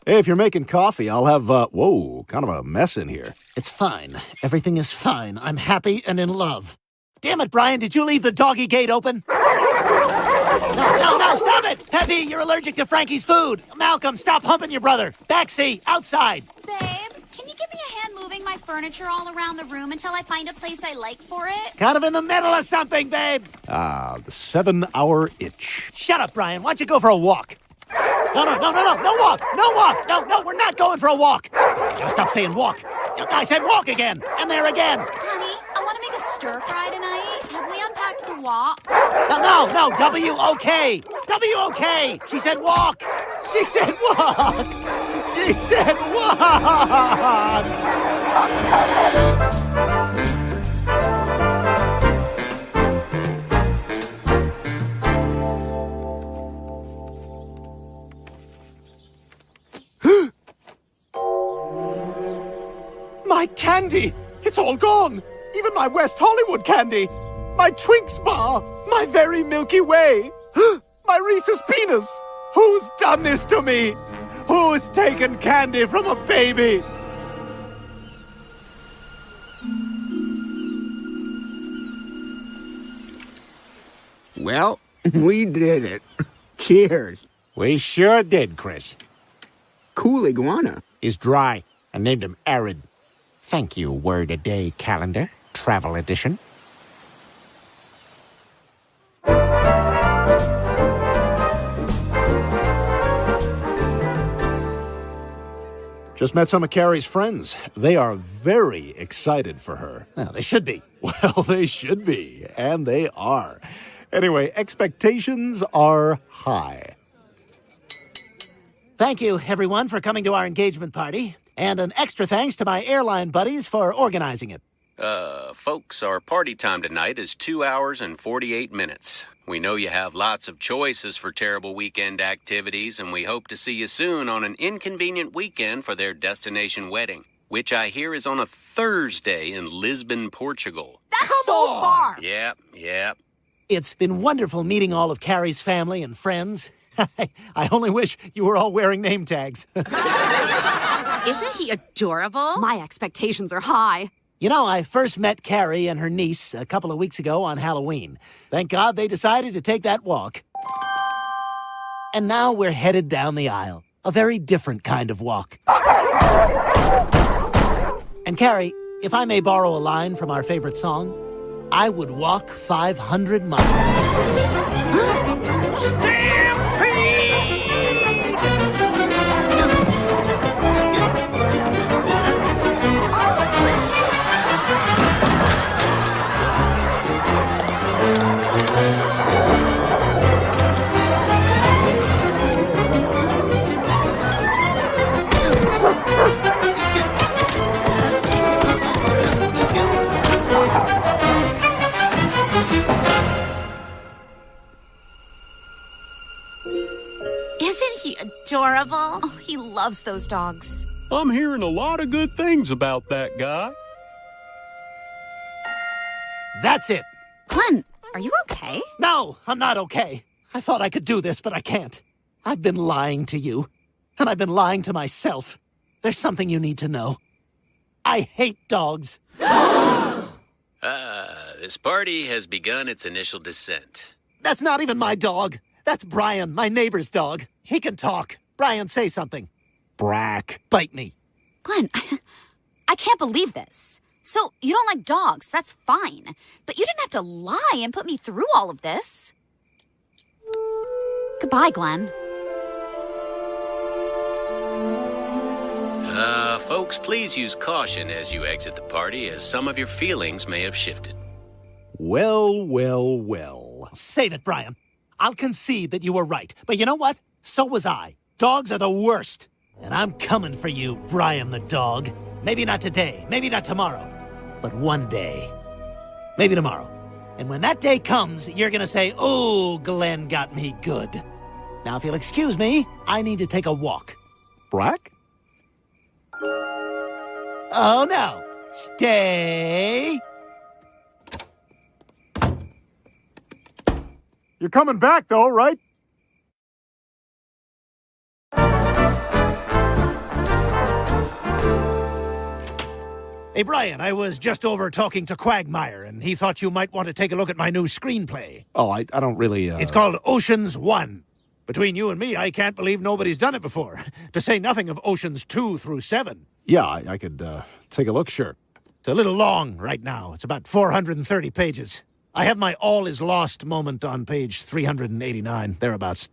Hey, if you're making coffee, I'll have, whoa, kind of a mess in here. It's fine. Everything is fine. I'm happy and in love. Damn it, Brian, did you leave the doggy gate open? No, stop it! Peppy, you're allergic to Frankie's food. Malcolm, stop humping your brother. Backseat, outside. Babe, can you give me a hand moving my furniture all around the room until I find a place I like for it? Kind of in the middle of something, babe. Ah, the 7-hour itch. Shut up, Brian. Why don't you go for a walk? No walk. No, we're not going for a walk. Gotta stop saying walk. I said walk again, and there again. Honey, I want to make a stir fry tonight. Have we unpacked the wok? No, W-O-K. W-O-K. She said walk. She said walk. She said walk. My candy! It's all gone! Even my West Hollywood candy! My Twinks bar! My very Milky Way! My Reese's Peanuts! Who's done this to me? Who's taken candy from a baby? Well, we did it. Cheers. We sure did, Chris. Cool iguana. He's dry. I named him Arid. Thank you, Word a Day Calendar, Travel Edition. Just met some of Carrie's friends. They are very excited for her. Well, they should be. Well, they should be, and they are. Anyway, expectations are high. Thank you, everyone, for coming to our engagement party. And an extra thanks to my airline buddies for organizing it. Folks, our party time tonight is 2 hours and 48 minutes. We know you have lots of choices for terrible weekend activities, and we hope to see you soon on an inconvenient weekend for their destination wedding, which I hear is on a Thursday in Lisbon, Portugal. That's so far! Yep. It's been wonderful meeting all of Carrie's family and friends. I only wish you were all wearing name tags. Isn't he adorable? My expectations are high. You know, I first met Carrie and her niece a couple of weeks ago on Halloween. Thank God they decided to take that walk. And now we're headed down the aisle. A very different kind of walk. And Carrie, if I may borrow a line from our favorite song, I would walk 500 miles. Isn't he adorable? Oh, he loves those dogs. I'm hearing a lot of good things about that guy. That's it. Glenn, are you okay? No, I'm not okay. I thought I could do this, but I can't. I've been lying to you, and I've been lying to myself. There's something you need to know. I hate dogs. This party has begun its initial descent. That's not even my dog. That's Brian, my neighbor's dog. He can talk. Brian, say something. Brack. Bite me. Glenn, I can't believe this. So, you don't like dogs, that's fine. But you didn't have to lie and put me through all of this. Goodbye, Glenn. Folks, please use caution as you exit the party, as some of your feelings may have shifted. Well, well, well. Save it, Brian. I'll concede that you were right. But you know what? So was I. Dogs are the worst. And I'm coming for you, Brian the dog. Maybe not today, maybe not tomorrow. But one day. Maybe tomorrow. And when that day comes, you're gonna say, "Oh, Glenn got me good." Now, if you'll excuse me, I need to take a walk. Brack? Oh, no. Stay. You're coming back, though, right? Hey, Brian, I was just over talking to Quagmire, and he thought you might want to take a look at my new screenplay. Oh, I don't really, It's called Ocean's 1. Between you and me, I can't believe nobody's done it before. To say nothing of Oceans 2 through 7. Yeah, I could, take a look, sure. It's a little long right now. It's about 430 pages. I have my all is lost moment on page 389, thereabouts.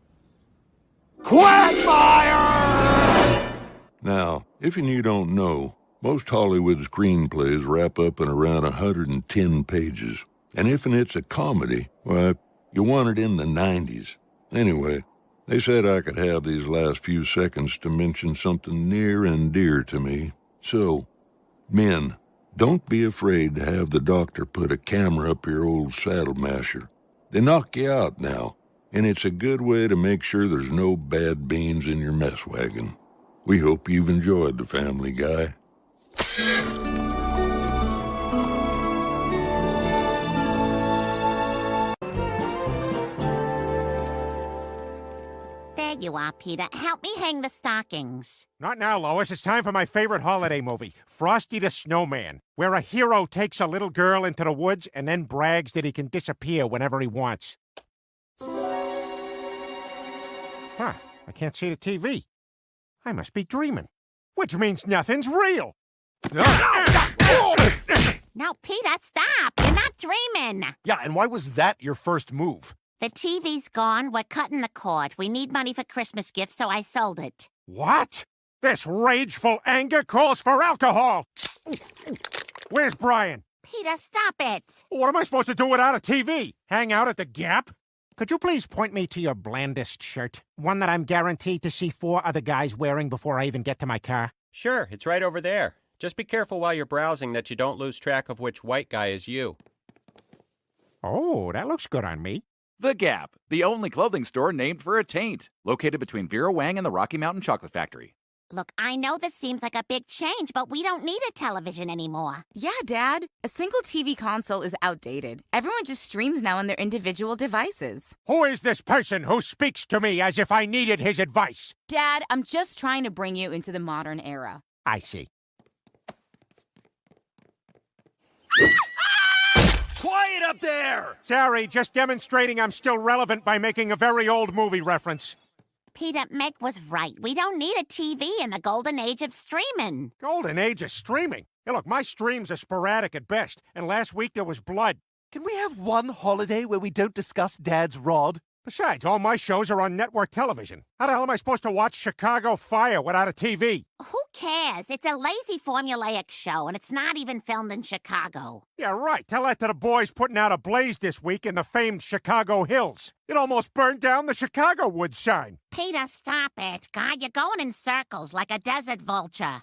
Quagmire! Now, if you don't know, most Hollywood screenplays wrap up in around 110 pages. And if it's a comedy, well, you want it in the 90s. Anyway, they said I could have these last few seconds to mention something near and dear to me. So, men, don't be afraid to have the doctor put a camera up your old saddle masher. They knock you out now, and it's a good way to make sure there's no bad beans in your mess wagon. We hope you've enjoyed The Family Guy. There you are, Peter. Help me hang the stockings. Not now, Lois. It's time for my favorite holiday movie, Frosty the Snowman, where a hero takes a little girl into the woods and then brags that he can disappear whenever he wants. Huh, I can't see the TV. I must be dreaming, which means nothing's real. No, Peter, stop. You're not dreaming. Yeah, and why was that your first move? The TV's gone. We're cutting the cord. We need money for Christmas gifts, so I sold it. What? This rageful anger calls for alcohol. Where's Brian? Peter, stop it. What am I supposed to do without a TV? Hang out at the Gap? Could you please point me to your blandest shirt? One that I'm guaranteed to see 4 other guys wearing before I even get to my car? Sure, it's right over there. Just be careful while you're browsing that you don't lose track of which white guy is you. Oh, that looks good on me. The Gap, the only clothing store named for a taint, located between Vera Wang and the Rocky Mountain Chocolate Factory. Look, I know this seems like a big change, but we don't need a television anymore. Yeah, Dad. A single TV console is outdated. Everyone just streams now on their individual devices. Who is this person who speaks to me as if I needed his advice? Dad, I'm just trying to bring you into the modern era. I see. Quiet up there! Sorry, just demonstrating I'm still relevant by making a very old movie reference. Peter, Meg was right. We don't need a TV in the golden age of streaming. Golden age of streaming? Hey, look, my streams are sporadic at best, and last week there was blood. Can we have one holiday where we don't discuss Dad's rod? Besides, all my shows are on network television. How the hell am I supposed to watch Chicago Fire without a TV? Who cares? It's a lazy formulaic show, and it's not even filmed in Chicago. Yeah, right. Tell that to the boys putting out a blaze this week in the famed Chicago Hills. It almost burned down the Chicago Woods sign. Peter, stop it. God, you're going in circles like a desert vulture.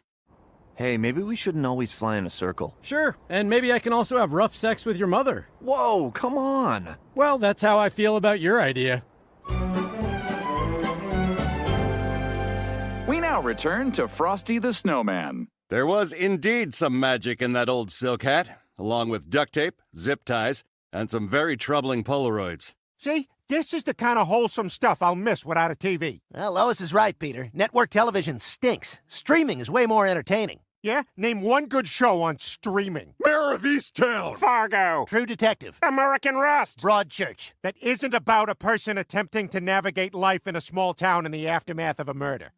Hey, maybe we shouldn't always fly in a circle. Sure, and maybe I can also have rough sex with your mother. Whoa, come on! Well, that's how I feel about your idea. We now return to Frosty the Snowman. There was indeed some magic in that old silk hat, along with duct tape, zip ties, and some very troubling Polaroids. See? This is the kind of wholesome stuff I'll miss without a TV. Well, Lois is right, Peter. Network television stinks. Streaming is way more entertaining. Yeah? Name one good show on streaming. Mayor of Easttown! Fargo! True Detective. American Rust! Broadchurch. That isn't about a person attempting to navigate life in a small town in the aftermath of a murder.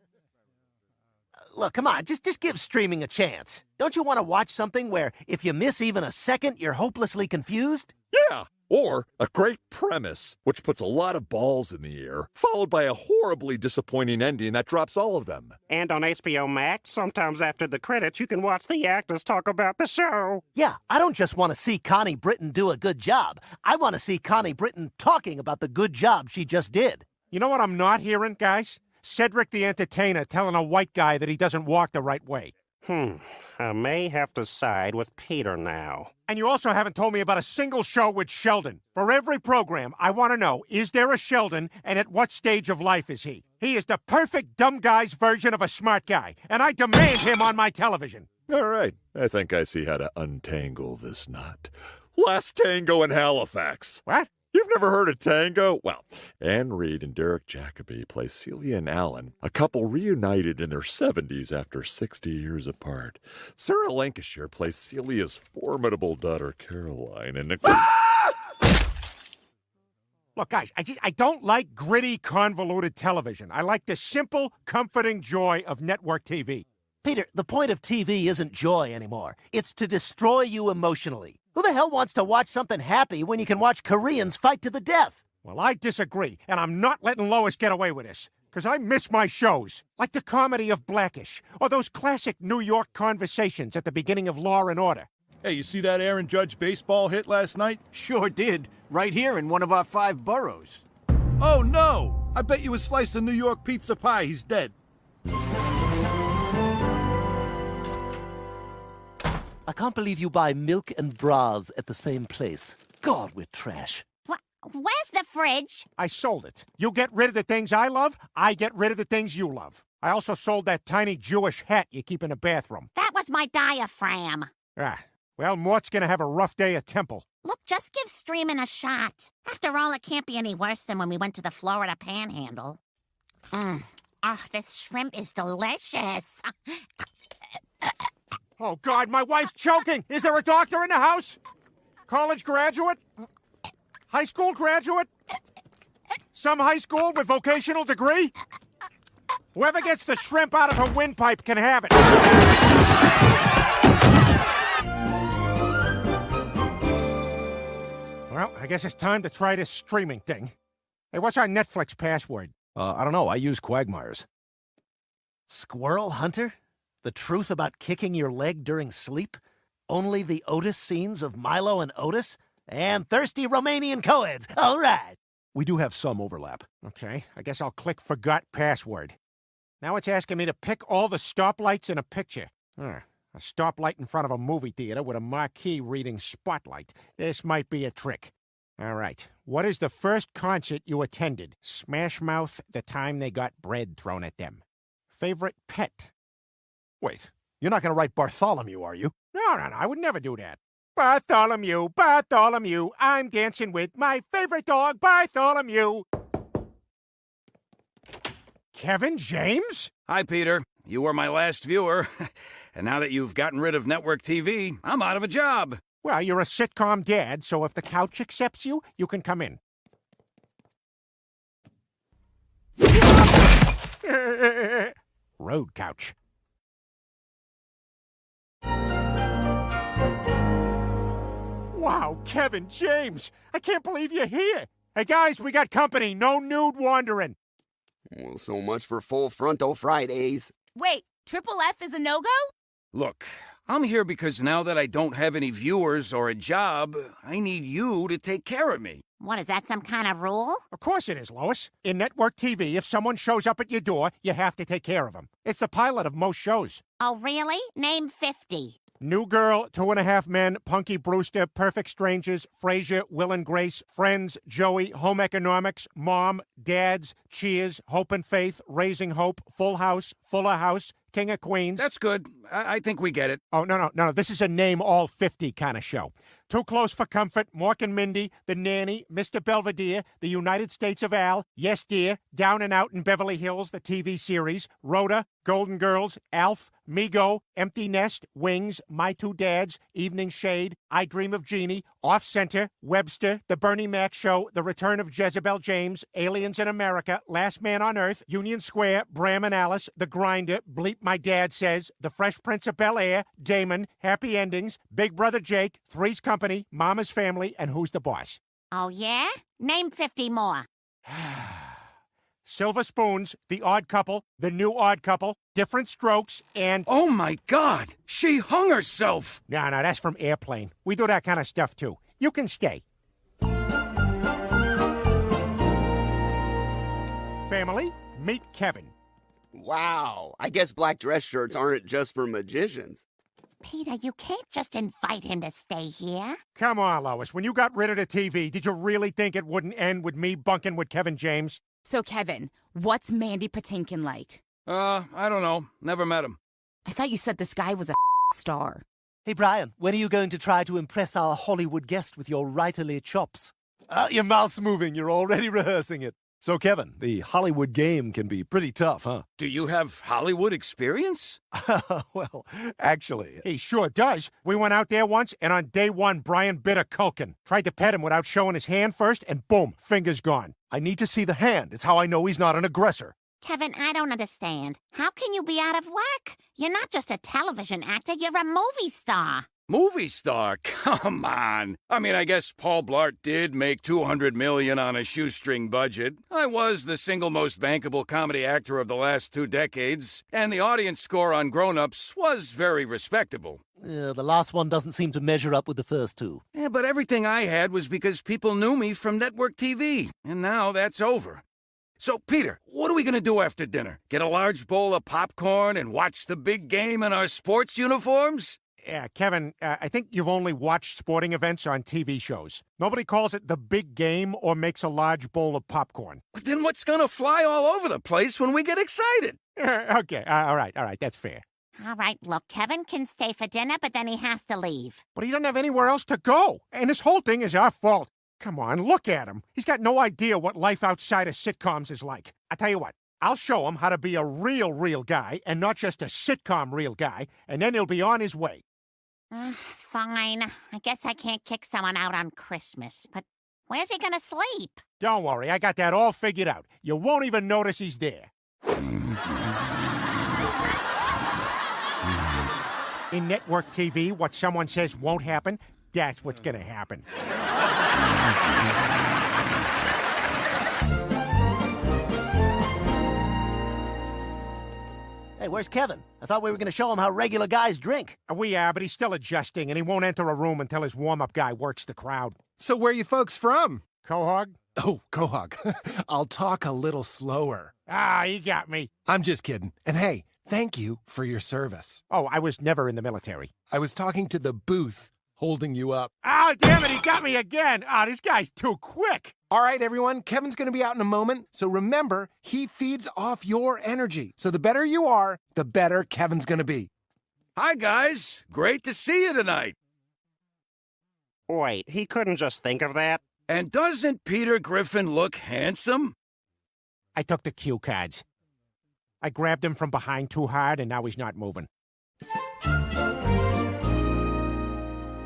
Look, come on, just give streaming a chance. Don't you want to watch something where if you miss even a second, you're hopelessly confused? Yeah, or a great premise, which puts a lot of balls in the air, followed by a horribly disappointing ending that drops all of them. And on HBO Max, sometimes after the credits, you can watch the actors talk about the show. Yeah, I don't just want to see Connie Britton do a good job. I want to see Connie Britton talking about the good job she just did. You know what I'm not hearing, guys? Cedric the Entertainer telling a white guy that he doesn't walk the right way. I may have to side with Peter now. And you also haven't told me about a single show with Sheldon. For every program, I want to know, is there a Sheldon, and at what stage of life is he? He is the perfect dumb guy's version of a smart guy, and I demand him on my television. All right, I think I see how to untangle this knot. Last Tango in Halifax. What? You've never heard of Tango? Well, Anne Reid and Derek Jacobi play Celia and Alan, a couple reunited in their 70s after 60 years apart. Sarah Lancashire plays Celia's formidable daughter Caroline, and Look, guys, I don't like gritty, convoluted television. I like the simple, comforting joy of network TV. Peter, the point of TV isn't joy anymore. It's to destroy you emotionally. Who the hell wants to watch something happy when you can watch Koreans fight to the death? Well, I disagree, and I'm not letting Lois get away with this. Because I miss my shows, like the comedy of Blackish, or those classic New York conversations at the beginning of Law and Order. Hey, you see that Aaron Judge baseball hit last night? Sure did. Right here in one of our 5 boroughs. Oh, no! I bet you a slice of New York pizza pie he's dead. I can't believe you buy milk and bras at the same place. God, we're trash. Where's the fridge? I sold it. You get rid of the things I love, I get rid of the things you love. I also sold that tiny Jewish hat you keep in the bathroom. That was my diaphragm. Well, Mort's gonna have a rough day at Temple. Look, just give streaming a shot. After all, it can't be any worse than when we went to the Florida Panhandle. Oh, this shrimp is delicious. Oh, God, my wife's choking! Is there a doctor in the house? College graduate? High school graduate? Some high school with vocational degree? Whoever gets the shrimp out of her windpipe can have it. Well, I guess it's time to try this streaming thing. Hey, what's our Netflix password? I don't know. I use Quagmire's. Squirrel Hunter? The truth about kicking your leg during sleep? Only the Otis scenes of Milo and Otis? And thirsty Romanian co-eds. All right. We do have some overlap. Okay, I guess I'll click Forgot Password. Now it's asking me to pick all the stoplights in a picture. A stoplight in front of a movie theater with a marquee reading Spotlight. This might be a trick. All right. What is the first concert you attended? Smash Mouth, the time they got bread thrown at them. Favorite pet? Wait, you're not going to write Bartholomew, are you? No, I would never do that. Bartholomew, Bartholomew, I'm dancing with my favorite dog, Bartholomew. Kevin James? Hi, Peter. You were my last viewer. And now that you've gotten rid of network TV, I'm out of a job. Well, you're a sitcom dad, so if the couch accepts you, you can come in. Road couch. Wow, Kevin James! I can't believe you're here! Hey guys, we got company. No nude wandering. Well, so much for full frontal Fridays. Wait, Triple F is a no-go? Look, I'm here because now that I don't have any viewers or a job, I need you to take care of me. What, is that some kind of rule? Of course it is, Lois. In network TV, if someone shows up at your door, you have to take care of them. It's the pilot of most shows. Oh, really? Name 50. New Girl, 2.5 Men, Punky Brewster, Perfect Strangers, Frasier, Will and Grace, Friends, Joey, Home Economics, Mom, Dads, Cheers, Hope and Faith, Raising Hope, Full House, Fuller House, King of Queens. That's good. I think we get it. Oh, no. This is a name all 50 kind of show. Too Close for Comfort, Mork and Mindy, The Nanny, Mr. Belvedere, The United States of Al, Yes Dear, Down and Out in Beverly Hills, the TV series, Rhoda, Golden Girls, Alf, Mego, Empty Nest, Wings, My Two Dads, Evening Shade, I Dream of Jeannie, Off Center, Webster, The Bernie Mac Show, The Return of Jezebel James, Aliens in America, Last Man on Earth, Union Square, Bram and Alice, The Grinder, Bleep My Dad Says, The Fresh Prince of Bel-Air, Damon, Happy Endings, Big Brother Jake, Three's Company, Mama's Family, and Who's the Boss? Oh, yeah? Name 50 more. Silver Spoons, The Odd Couple, The New Odd Couple, Different Strokes, and... Oh, my God! She hung herself! No, that's from Airplane. We do that kind of stuff, too. You can stay. Family, meet Kevin. Wow, I guess black dress shirts aren't just for magicians. Peter, you can't just invite him to stay here. Come on, Lois. When you got rid of the TV, did you really think it wouldn't end with me bunking with Kevin James? So, Kevin, what's Mandy Patinkin like? I don't know. Never met him. I thought you said this guy was a star. Hey, Brian, when are you going to try to impress our Hollywood guest with your writerly chops? Your mouth's moving. You're already rehearsing it. So, Kevin, the Hollywood game can be pretty tough, huh? Do you have Hollywood experience? Well, actually... He sure does. We went out there once, and on day one, Brian bit a Culkin. Tried to pet him without showing his hand first, and boom, finger's gone. I need to see the hand. It's how I know he's not an aggressor. Kevin, I don't understand. How can you be out of work? You're not just a television actor, you're a movie star. Movie star? Come on. I mean, I guess Paul Blart did make $200 million on a shoestring budget. I was the single most bankable comedy actor of the last 2 decades, and the audience score on Grown Ups was very respectable. The last one doesn't seem to measure up with the first two. Yeah, but everything I had was because people knew me from network TV, and now that's over. So, Peter, what are we going to do after dinner? Get a large bowl of popcorn and watch the big game in our sports uniforms? Yeah, Kevin, I think you've only watched sporting events on TV shows. Nobody calls it the big game or makes a large bowl of popcorn. Then what's going to fly all over the place when we get excited? Okay, all right, that's fair. All right, look, Kevin can stay for dinner, but then he has to leave. But he doesn't have anywhere else to go. And this whole thing is our fault. Come on, look at him. He's got no idea what life outside of sitcoms is like. I tell you what, I'll show him how to be a real guy and not just a sitcom real guy, and then he'll be on his way. Fine. I guess I can't kick someone out on Christmas, but where's he gonna sleep? Don't worry, I got that all figured out. You won't even notice he's there. In network TV, what someone says won't happen, that's what's gonna happen. Hey, where's Kevin? I thought we were going to show him how regular guys drink. We are, but he's still adjusting, and he won't enter a room until his warm-up guy works the crowd. So where you folks from? Quahog? Oh, Quahog. I'll talk a little slower. Ah, you got me. I'm just kidding. And hey, thank you for your service. Oh, I was never in the military. I was talking to the booth holding you up. Oh, damn it, he got me again. This guy's too quick. All right, everyone, Kevin's going to be out in a moment, so remember, he feeds off your energy. So the better you are, the better Kevin's going to be. Hi, guys. Great to see you tonight. Wait, he couldn't just think of that? And doesn't Peter Griffin look handsome? I took the cue cards. I grabbed him from behind too hard, and now he's not moving.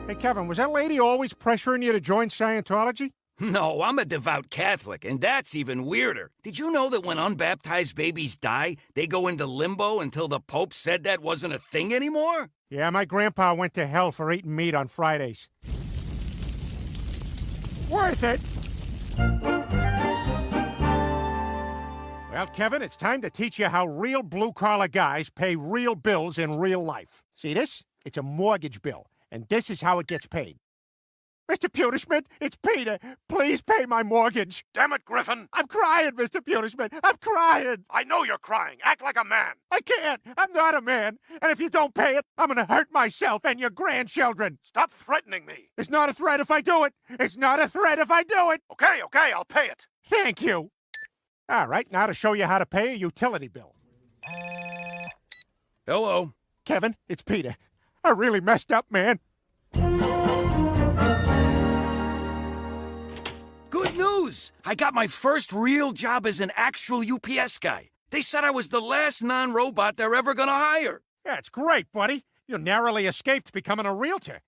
Hey, Kevin, was that lady always pressuring you to join Scientology? No, I'm a devout Catholic, and that's even weirder. Did you know that when unbaptized babies die, they go into limbo until the Pope said that wasn't a thing anymore? Yeah, my grandpa went to hell for eating meat on Fridays. Worth it! Well, Kevin, it's time to teach you how real blue-collar guys pay real bills in real life. See this? It's a mortgage bill, and this is how it gets paid. Mr. Pewterschmidt, it's Peter. Please pay my mortgage. Damn it, Griffin. I'm crying, Mr. Pewterschmidt. I'm crying. I know you're crying. Act like a man. I can't. I'm not a man. And if you don't pay it, I'm going to hurt myself and your grandchildren. Stop threatening me. It's not a threat if I do it. It's not a threat if I do it. Okay, I'll pay it. Thank you. All right, now to show you how to pay a utility bill. Hello. Kevin, it's Peter. I really messed up, man. Good news! I got my first real job as an actual UPS guy. They said I was the last non-robot they're ever gonna hire. That's great, buddy. You narrowly escaped becoming a realtor.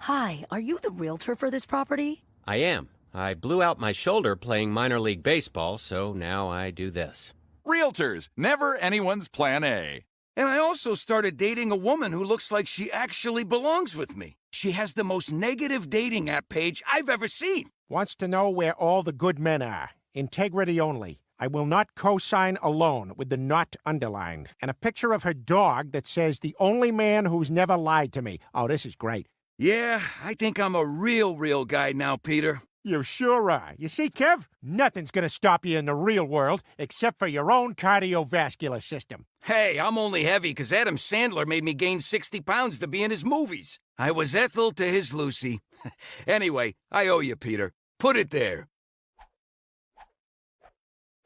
Hi, are you the realtor for this property? I am. I blew out my shoulder playing minor league baseball, so now I do this. Realtors, never anyone's plan A. And I also started dating a woman who looks like she actually belongs with me. She has the most negative dating app page I've ever seen. Wants to know where all the good men are. Integrity only. I will not co-sign a loan with the not underlined. And a picture of her dog that says the only man who's never lied to me. Oh, this is great. Yeah, I think I'm a real guy now, Peter. You sure are. You see, Kev, nothing's gonna stop you in the real world except for your own cardiovascular system. Hey, I'm only heavy because Adam Sandler made me gain 60 pounds to be in his movies. I was Ethel to his Lucy. Anyway, I owe you, Peter. Put it there.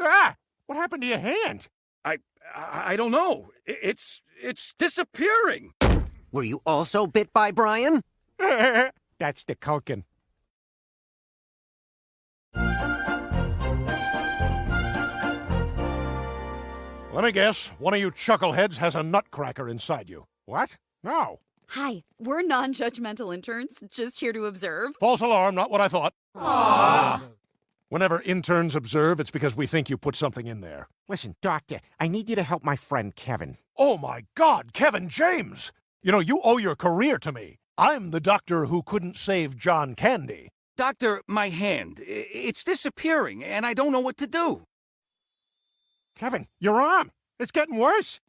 Ah! What happened to your hand? I don't know. It's disappearing. Were you also bit by Brian? That's the Culkin. Let me guess. One of you chuckleheads has a nutcracker inside you. What? No. Hi, we're non-judgmental interns, just here to observe. False alarm, not what I thought. Aww. Whenever interns observe, it's because we think you put something in there. Listen, Doctor, I need you to help my friend Kevin. Oh my God, Kevin James! You know, you owe your career to me. I'm the doctor who couldn't save John Candy. Doctor, my hand, it's disappearing, and I don't know what to do. Kevin, your arm. It's getting worse.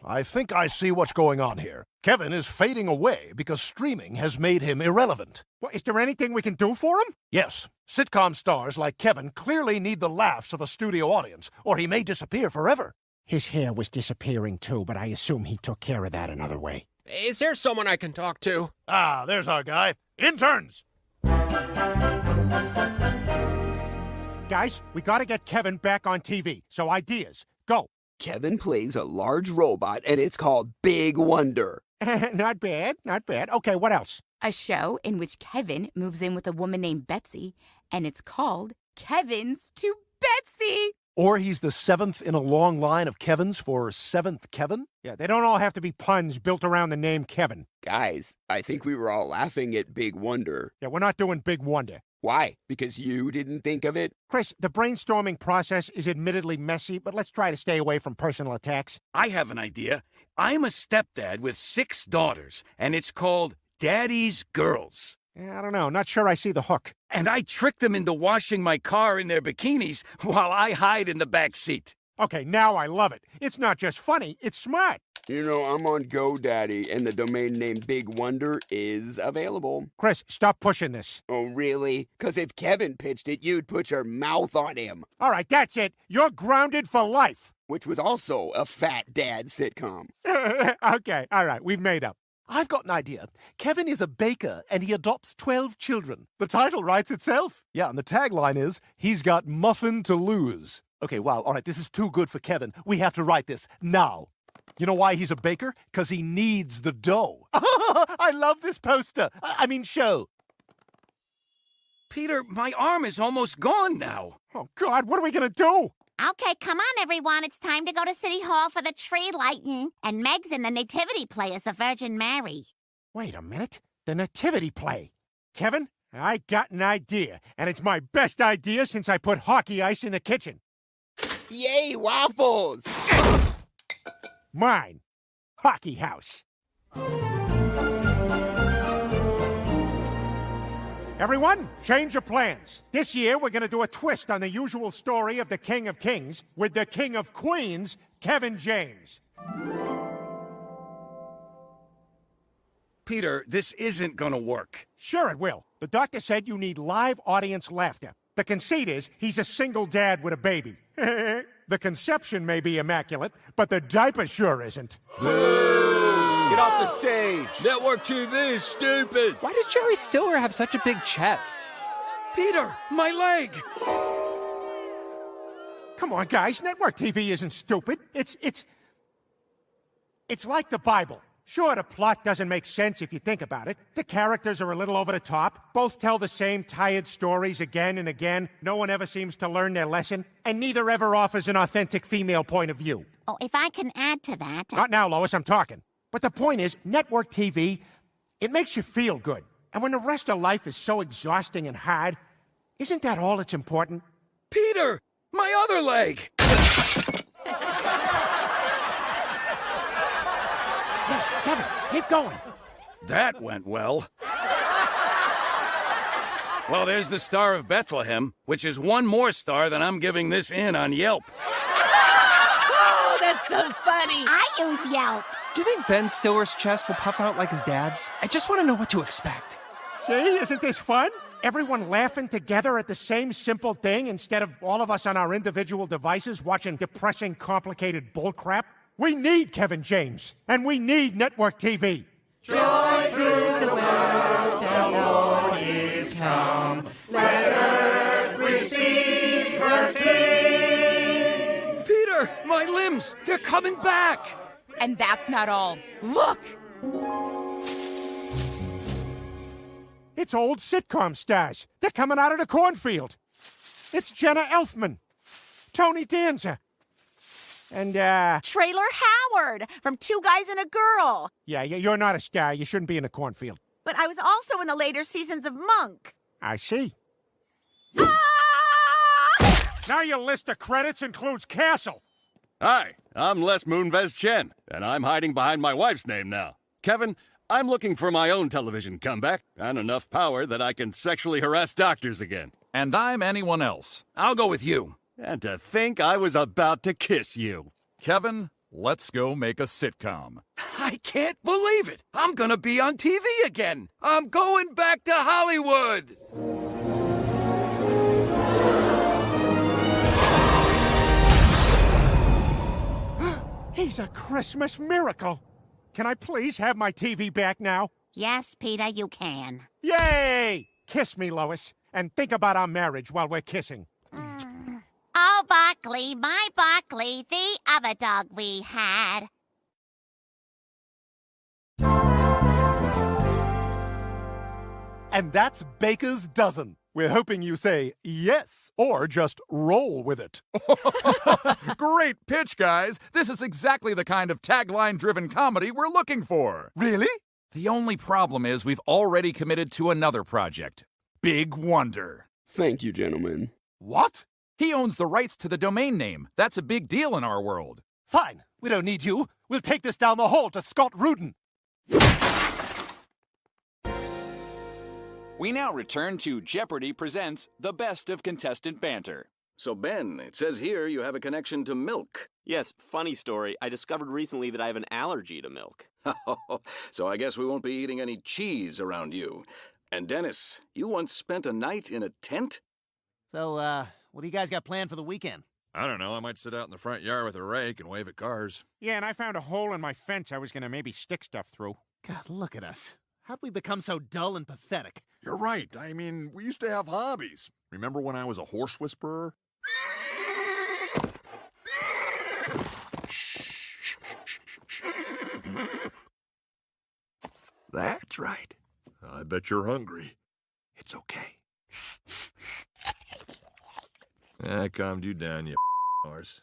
I think I see what's going on here. Kevin is fading away because streaming has made him irrelevant. Well, is there anything we can do for him? Yes. Sitcom stars like Kevin clearly need the laughs of a studio audience, or he may disappear forever. His hair was disappearing too, but I assume he took care of that another way. Is there someone I can talk to? Ah, there's our guy. Interns! Guys, we gotta get Kevin back on TV. So ideas, go. Kevin plays a large robot, and it's called Big Wonder. Not bad, not bad. Okay, what else? A show in which Kevin moves in with a woman named Betsy, and it's called Kevin's to Betsy. Or he's the seventh in a long line of Kevins for seventh Kevin? Yeah, they don't all have to be puns built around the name Kevin. Guys, I think we were all laughing at Big Wonder. Yeah, we're not doing Big Wonder. Why? Because you didn't think of it? Chris, the brainstorming process is admittedly messy, but let's try to stay away from personal attacks. I have an idea. I'm a stepdad with 6 daughters, and it's called Daddy's Girls. I don't know. Not sure I see the hook. And I trick them into washing my car in their bikinis while I hide in the back seat. Okay, now I love it. It's not just funny, it's smart. You know, I'm on GoDaddy, and the domain name Big Wonder is available. Chris, stop pushing this. Oh, really? Because if Kevin pitched it, you'd put your mouth on him. All right, that's it. You're grounded for life. Which was also a fat dad sitcom. Okay, all right, we've made up. I've got an idea. Kevin is a baker, and he adopts 12 children. The title writes itself. Yeah, and the tagline is, he's got muffin to lose. Okay, wow, all right, this is too good for Kevin. We have to write this now. You know why he's a baker? Because he needs the dough. I love this poster. I mean show. Peter, my arm is almost gone now. Oh, God, what are we going to do? Okay, come on, everyone. It's time to go to City Hall for the tree lighting. And Meg's in the nativity play as the Virgin Mary. Wait a minute. The nativity play. Kevin, I got an idea. And it's my best idea since I put hockey ice in the kitchen. Yay, waffles! Mine. Hockey house. Everyone, change your plans. This year, we're going to do a twist on the usual story of the King of Kings with the King of Queens, Kevin James. Peter, this isn't gonna work. Sure it will. The doctor said you need live audience laughter. The conceit is he's a single dad with a baby. The conception may be immaculate, but the diaper sure isn't. Get off the stage! Network TV is stupid! Why does Jerry Stiller have such a big chest? Peter, my leg! Come on, guys. Network TV isn't stupid. It's like the Bible. Sure, the plot doesn't make sense if you think about it. The characters are a little over the top. Both tell the same tired stories again and again. No one ever seems to learn their lesson. And neither ever offers an authentic female point of view. Oh, if I can add to that... Not now, Lois, I'm talking. But the point is, network TV, it makes you feel good. And when the rest of life is so exhausting and hard, isn't that all that's important? Peter! My other leg! Yes, Kevin, keep going. That went well. Well, there's the Star of Bethlehem, which is one more star than I'm giving this inn on Yelp. Oh, that's so funny. I use Yelp. Do you think Ben Stiller's chest will puff out like his dad's? I just want to know what to expect. See, isn't this fun? Everyone laughing together at the same simple thing instead of all of us on our individual devices watching depressing, complicated bullcrap. We need Kevin James, and we need network TV. Joy to the world, the Lord is come. Let earth receive her King. Peter, my limbs, they're coming back. And that's not all. Look! It's old sitcom stars. They're coming out of the cornfield. It's Jenna Elfman, Tony Danza, and, Trailer Howard from Two Guys and a Girl. Yeah, you're not a star. You shouldn't be in the cornfield. But I was also in the later seasons of Monk. I see. Now your list of credits includes Castle. Hi, I'm Les Moonves Chen, and I'm hiding behind my wife's name now. Kevin, I'm looking for my own television comeback and enough power that I can sexually harass doctors again. And I'm anyone else. I'll go with you. And to think I was about to kiss you. Kevin, let's go make a sitcom. I can't believe it. I'm gonna be on TV again. I'm going back to Hollywood. He's a Christmas miracle. Can I please have my TV back now? Yes, Peter, you can. Yay! Kiss me, Lois, and think about our marriage while we're kissing. Oh, Barkley, my Barkley, the other dog we had. And that's Baker's Dozen. We're hoping you say yes, or just roll with it. Great pitch, guys. This is exactly the kind of tagline-driven comedy we're looking for. Really? The only problem is we've already committed to another project, Big Wonder. Thank you, gentlemen. What? He owns the rights to the domain name. That's a big deal in our world. Fine. We don't need you. We'll take this down the hall to Scott Rudin. We now return to Jeopardy! Presents the best of contestant banter. So, Ben, it says here you have a connection to milk. Yes, funny story. I discovered recently that I have an allergy to milk. So I guess we won't be eating any cheese around you. And Dennis, you once spent a night in a tent? So, what do you guys got planned for the weekend? I don't know. I might sit out in the front yard with a rake and wave at cars. Yeah, and I found a hole in my fence I was going to maybe stick stuff through. God, look at us. How'd we become so dull and pathetic? You're right. I mean, we used to have hobbies. Remember when I was a horse whisperer? That's right. I bet you're hungry. It's okay. I calmed you down, you horse.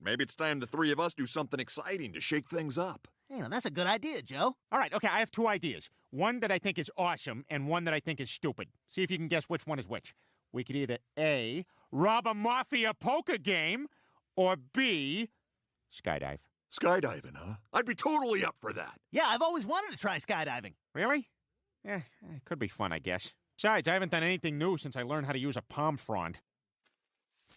Maybe it's time the three of us do something exciting to shake things up. Hey, now that's a good idea, Joe. All right, okay, I have two ideas. One that I think is awesome and one that I think is stupid. See if you can guess which one is which. We could either A, rob a mafia poker game, or B, skydive. Skydiving, huh? I'd be totally up for that. Yeah, I've always wanted to try skydiving. Really? Yeah, it could be fun, I guess. Besides, I haven't done anything new since I learned how to use a palm frond.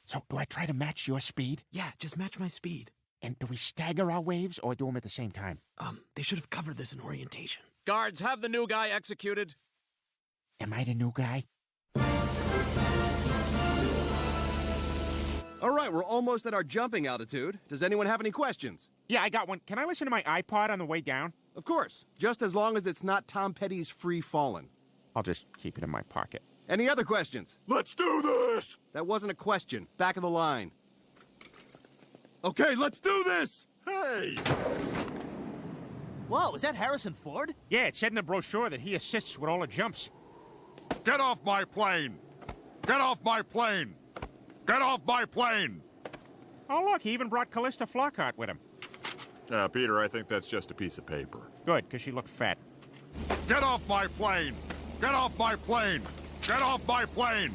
So, do I try to match your speed? Yeah, just match my speed. And do we stagger our waves or do them at the same time? They should have covered this in orientation. Guards, have the new guy executed. Am I the new guy? All right, we're almost at our jumping altitude. Does anyone have any questions? Yeah, I got one. Can I listen to my iPod on the way down? Of course, just as long as it's not Tom Petty's Free Fallin'. I'll just keep it in my pocket. Any other questions? Let's do this! That wasn't a question. Back of the line. Okay, let's do this! Hey! Whoa, is that Harrison Ford? Yeah, it said in the brochure that he assists with all the jumps. Get off my plane! Get off my plane! Get off my plane! Oh, look, he even brought Callista Flockhart with him. Peter, I think that's just a piece of paper. Good, because she looked fat. Get off my plane! Get off my plane! Get off my plane!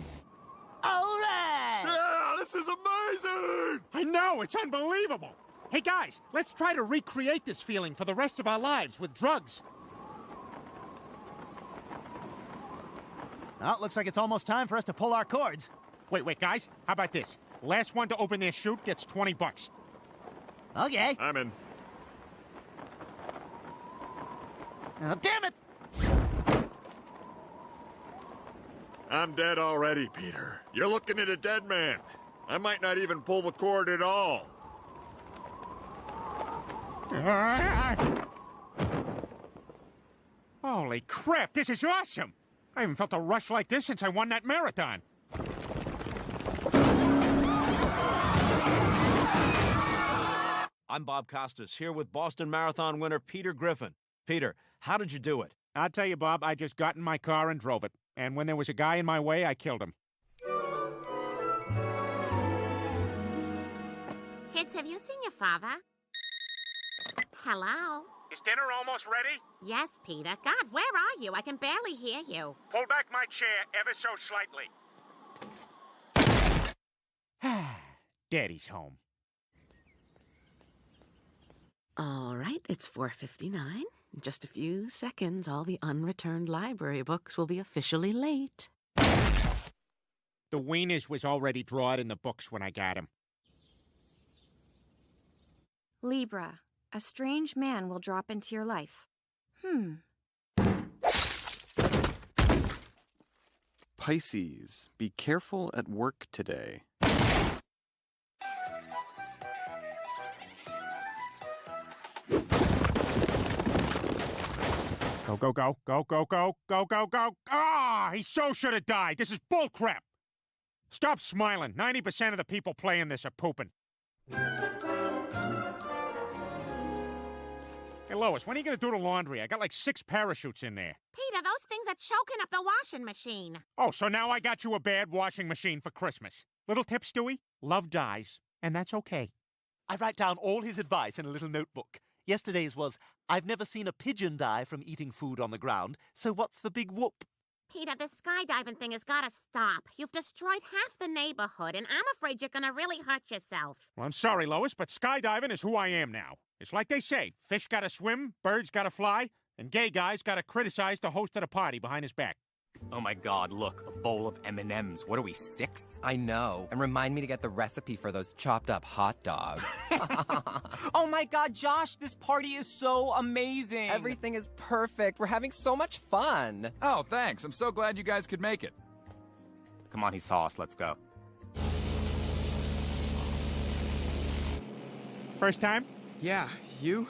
All right! Yeah, this is amazing! I know, it's unbelievable! Hey, guys, let's try to recreate this feeling for the rest of our lives with drugs. Well, it looks like it's almost time for us to pull our cords. Wait, guys, how about this? Last one to open their chute gets $20. Okay. I'm in. Oh, damn it! I'm dead already, Peter. You're looking at a dead man. I might not even pull the cord at all. Holy crap, this is awesome! I haven't felt a rush like this since I won that marathon. I'm Bob Costas, here with Boston Marathon winner Peter Griffin. Peter, how did you do it? I'll tell you, Bob, I just got in my car and drove it. And when there was a guy in my way, I killed him. Kids, have you seen your father? Hello? Is dinner almost ready? Yes, Peter. God, where are you? I can barely hear you. Pull back my chair ever so slightly. Daddy's home. All right, it's 4:59. In just a few seconds, all the unreturned library books will be officially late. The wieners was already drawed in the books when I got him. Libra, a strange man will drop into your life. Pisces, be careful at work today. Go. Ah, he so should have died. This is bullcrap. Stop smiling. 90% of the people playing this are pooping. Hey, Lois, when are you going to do the laundry? I got like 6 parachutes in there. Peter, those things are choking up the washing machine. Oh, so now I got you a bad washing machine for Christmas. Little tip, Stewie? Love dies, and that's okay. I write down all his advice in a little notebook. Yesterday's was, I've never seen a pigeon die from eating food on the ground, so what's the big whoop? Peter, this skydiving thing has got to stop. You've destroyed half the neighborhood, and I'm afraid you're going to really hurt yourself. Well, I'm sorry, Lois, but skydiving is who I am now. It's like they say, fish gotta swim, birds gotta fly, and gay guys gotta criticize the host of the party behind his back. Oh my god, look, a bowl of M&Ms. What are we, 6? I know. And remind me to get the recipe for those chopped up hot dogs. Oh my god, Josh, this party is so amazing. Everything is perfect. We're having so much fun. Oh, thanks. I'm so glad you guys could make it. Come on, he saw us. Let's go. First time? Yeah, you?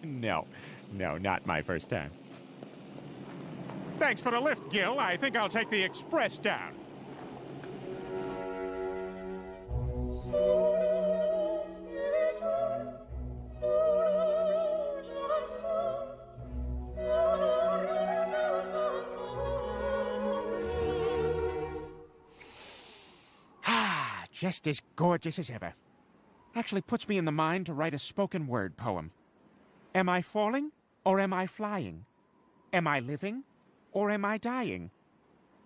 No, not my first time. Thanks for the lift, Gil. I think I'll take the express down. Just as gorgeous as ever. Actually puts me in the mind to write a spoken word poem. Am I falling or am I flying? Am I living or am I dying?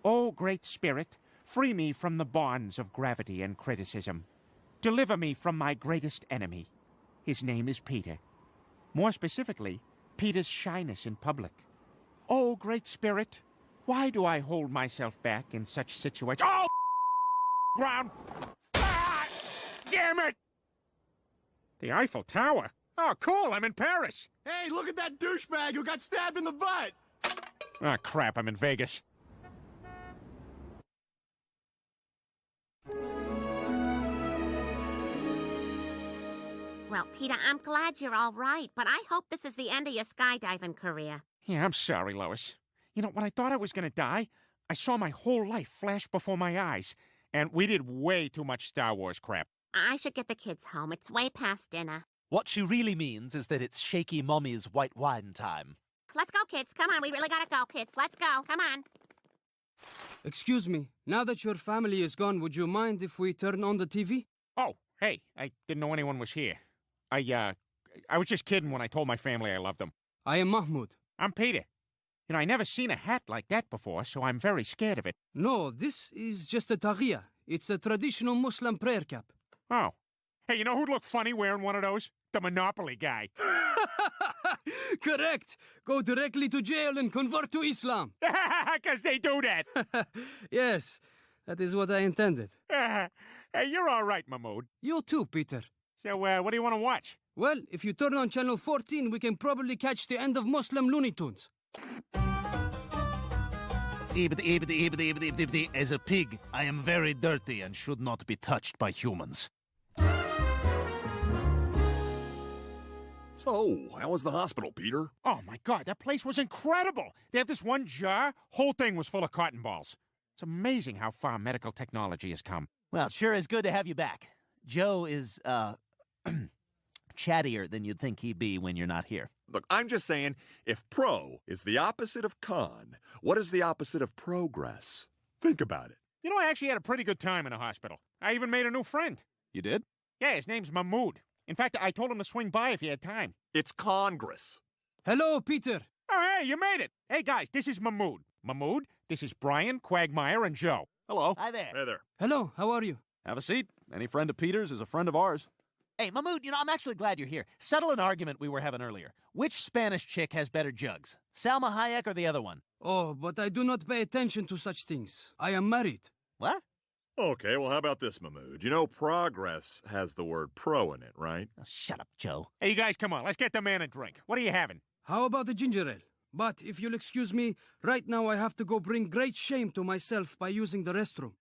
O Great Spirit, free me from the bonds of gravity and criticism. Deliver me from my greatest enemy. His name is Peter. More specifically, Peter's shyness in public. O Great Spirit, why do I hold myself back in such situations? Oh, ground! Ah, damn it! The Eiffel Tower? Oh, cool, I'm in Paris. Hey, look at that douchebag who got stabbed in the butt! Ah, crap, I'm in Vegas. Well, Peter, I'm glad you're all right, but I hope this is the end of your skydiving career. Yeah, I'm sorry, Lois. You know, when I thought I was gonna die, I saw my whole life flash before my eyes, and we did way too much Star Wars crap. I should get the kids home. It's way past dinner. What she really means is that it's Shaky Mommy's white wine time. Let's go, kids. Come on, we really gotta go, kids. Let's go. Come on. Excuse me, now that your family is gone, would you mind if we turn on the TV? Oh, hey, I didn't know anyone was here. I was just kidding when I told my family I loved them. I am Mahmoud. I'm Peter. You know, I never seen a hat like that before, so I'm very scared of it. No, this is just a taghiya. It's a traditional Muslim prayer cap. Oh. Hey, you know who'd look funny wearing one of those? The Monopoly guy. Correct. Go directly to jail and convert to Islam. Because they do that. Yes, that is what I intended. Hey, you're all right, Mahmoud. You too, Peter. So, what do you want to watch? Well, if you turn on channel 14, we can probably catch the end of Muslim Looney Tunes. As a pig, I am very dirty and should not be touched by humans. So, how was the hospital, Peter? Oh, my God, that place was incredible. They have this one jar, whole thing was full of cotton balls. It's amazing how far medical technology has come. Well, it sure is good to have you back. Joe is, chattier than you'd think he'd be when you're not here. Look, I'm just saying, if pro is the opposite of con, what is the opposite of progress? Think about it. You know, I actually had a pretty good time in the hospital. I even made a new friend. You did? Yeah, his name's Mahmoud. In fact, I told him to swing by if he had time. It's Congress. Hello, Peter. Oh, hey, you made it. Hey, guys, this is Mahmoud. Mahmoud, this is Brian, Quagmire, and Joe. Hello. Hi there. Hey there. Hello, how are you? Have a seat. Any friend of Peter's is a friend of ours. Hey, Mahmoud, you know, I'm actually glad you're here. Settle an argument we were having earlier. Which Spanish chick has better jugs? Salma Hayek or the other one? Oh, but I do not pay attention to such things. I am married. What? Okay, well, how about this, Mahmoud? You know, progress has the word pro in it, right? Oh, shut up, Joe. Hey, you guys, come on. Let's get the man a drink. What are you having? How about the ginger ale? But if you'll excuse me, right now I have to go bring great shame to myself by using the restroom.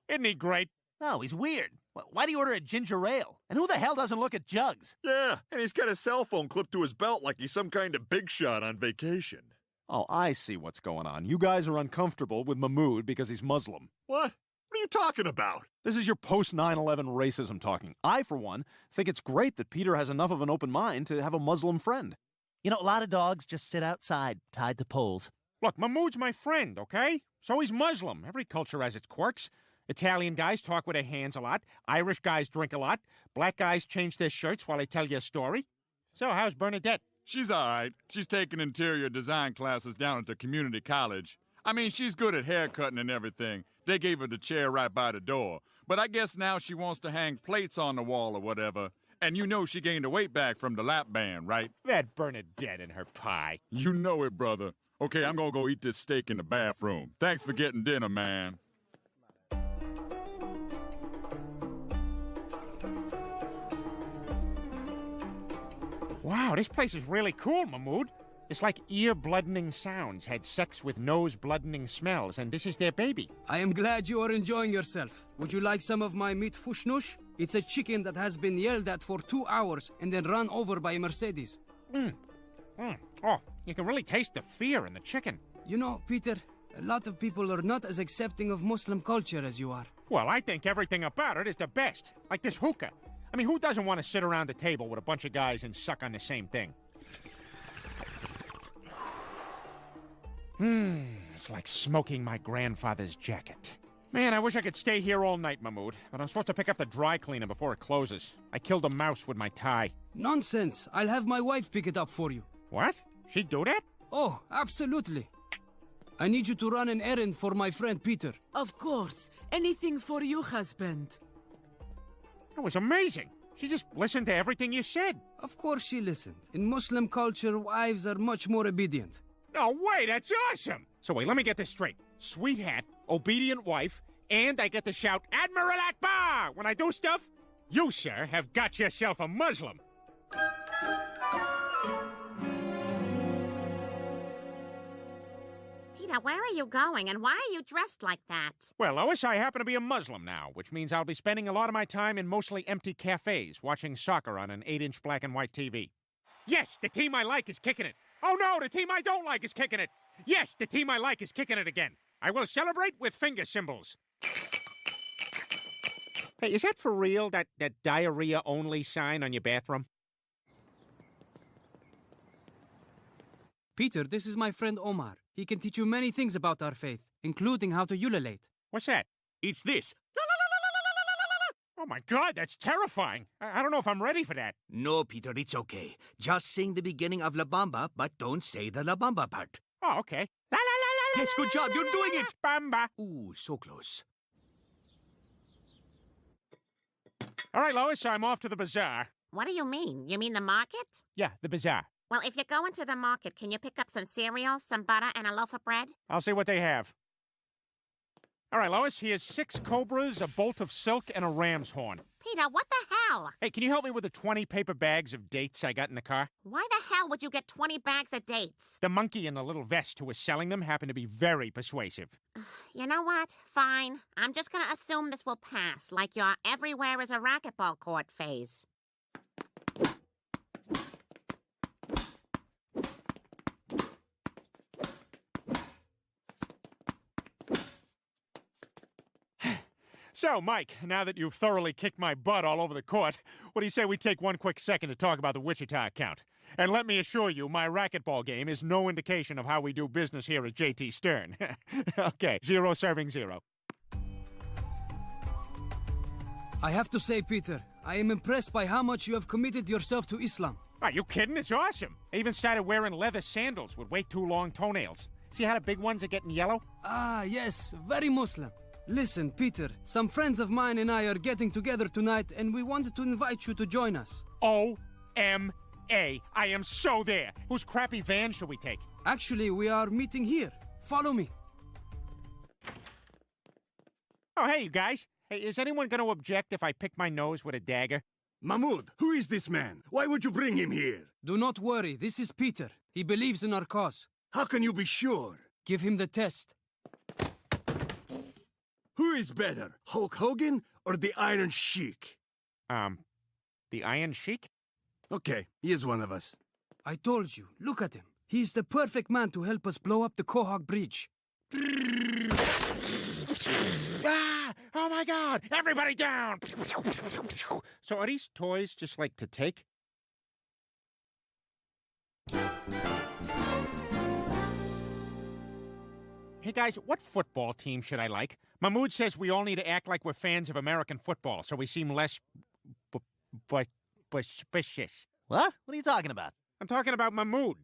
Isn't he great? Oh, he's weird. Why do you order a ginger ale? And who the hell doesn't look at jugs? Yeah, and he's got his cell phone clipped to his belt like he's some kind of big shot on vacation. Oh, I see what's going on. You guys are uncomfortable with Mahmoud because he's Muslim. What? What are you talking about? This is your post-9/11 racism talking. I, for one, think it's great that Peter has enough of an open mind to have a Muslim friend. You know, a lot of dogs just sit outside, tied to poles. Look, Mahmoud's my friend, okay? So he's Muslim. Every culture has its quirks. Italian guys talk with their hands a lot. Irish guys drink a lot. Black guys change their shirts while they tell you a story. So how's Bernadette? She's all right. She's taking interior design classes down at the community college. I mean, she's good at haircutting and everything. They gave her the chair right by the door. But I guess now she wants to hang plates on the wall or whatever. And you know she gained the weight back from the lap band, right? That Bernadette and her pie. You know it, brother. Okay, I'm gonna go eat this steak in the bathroom. Thanks for getting dinner, man. Wow, this place is really cool, Mahmoud. It's like ear-bloodening sounds had sex with nose-bloodening smells, and this is their baby. I am glad you are enjoying yourself. Would you like some of my meat fushnush? It's a chicken that has been yelled at for 2 hours and then run over by a Mercedes. Oh, you can really taste the fear in the chicken. You know, Peter, a lot of people are not as accepting of Muslim culture as you are. Well, I think everything about it is the best. Like this hookah. I mean, who doesn't want to sit around a table with a bunch of guys and suck on the same thing? It's like smoking my grandfather's jacket. Man, I wish I could stay here all night, Mahmoud, but I'm supposed to pick up the dry cleaner before it closes. I killed a mouse with my tie. Nonsense! I'll have my wife pick it up for you. What? She'd do that? Oh, absolutely. I need you to run an errand for my friend Peter. Of course. Anything for you, husband. That was amazing. She just listened to everything you said. Of course she listened. In Muslim culture, wives are much more obedient. No way, that's awesome! So wait, let me get this straight. Sweet hat, obedient wife, and I get to shout, Admiral Akbar! When I do stuff? You, sir, have got yourself a Muslim. Peter, where are you going, and why are you dressed like that? Well, Lois, I happen to be a Muslim now, which means I'll be spending a lot of my time in mostly empty cafes watching soccer on an 8-inch black and white TV. Yes, the team I like is kicking it. Oh no, the team I don't like is kicking it. Yes, the team I like is kicking it again. I will celebrate with finger cymbals. Hey, is that for real, that diarrhea-only sign on your bathroom? Peter, this is my friend Omar. He can teach you many things about our faith, including how to ululate. What's that? It's this. Oh my God, that's terrifying. I don't know if I'm ready for that. No, Peter, it's okay. Just sing the beginning of La Bamba, but don't say the La Bamba part. Oh, okay. La la la la. Yes, good job. You're doing it. Bamba. Ooh, so close. All right, Lois, I'm off to the bazaar. What do you mean? You mean the market? Yeah, the bazaar. Well, if you're going to the market, can you pick up some cereal, some butter, and a loaf of bread? I'll see what they have. All right, Lois, here's 6 cobras, a bolt of silk, and a ram's horn. Peter, what the hell? Hey, can you help me with the 20 paper bags of dates I got in the car? Why the hell would you get 20 bags of dates? The monkey in the little vest who was selling them happened to be very persuasive. You know what? Fine. I'm just gonna assume this will pass, like your everywhere is a racquetball court phase. So, Mike, now that you've thoroughly kicked my butt all over the court, what do you say we take one quick second to talk about the Wichita account? And let me assure you, my racquetball game is no indication of how we do business here at J.T. Stern. Okay, 0 serving 0. I have to say, Peter, I am impressed by how much you have committed yourself to Islam. Are you kidding? It's awesome. I even started wearing leather sandals with way too long toenails. See how the big ones are getting yellow? Ah, yes, very Muslim. Listen, Peter, some friends of mine and I are getting together tonight, and we wanted to invite you to join us. O-M-A. I am so there. Whose crappy van should we take? Actually, we are meeting here. Follow me. Oh, hey, you guys. Hey, is anyone going to object if I pick my nose with a dagger? Mahmoud, who is this man? Why would you bring him here? Do not worry, this is Peter. He believes in our cause. How can you be sure? Give him the test. Who is better, Hulk Hogan or the Iron Sheik? The Iron Sheik? Okay, he is one of us. I told you, look at him. He's the perfect man to help us blow up the Quahog Bridge. Ah! Oh my God! Everybody down! So are these toys just like to take? Hey guys, what football team should I like? Mahmoud says we all need to act like we're fans of American football so we seem less suspicious. What? What are you talking about? I'm talking about Mahmoud.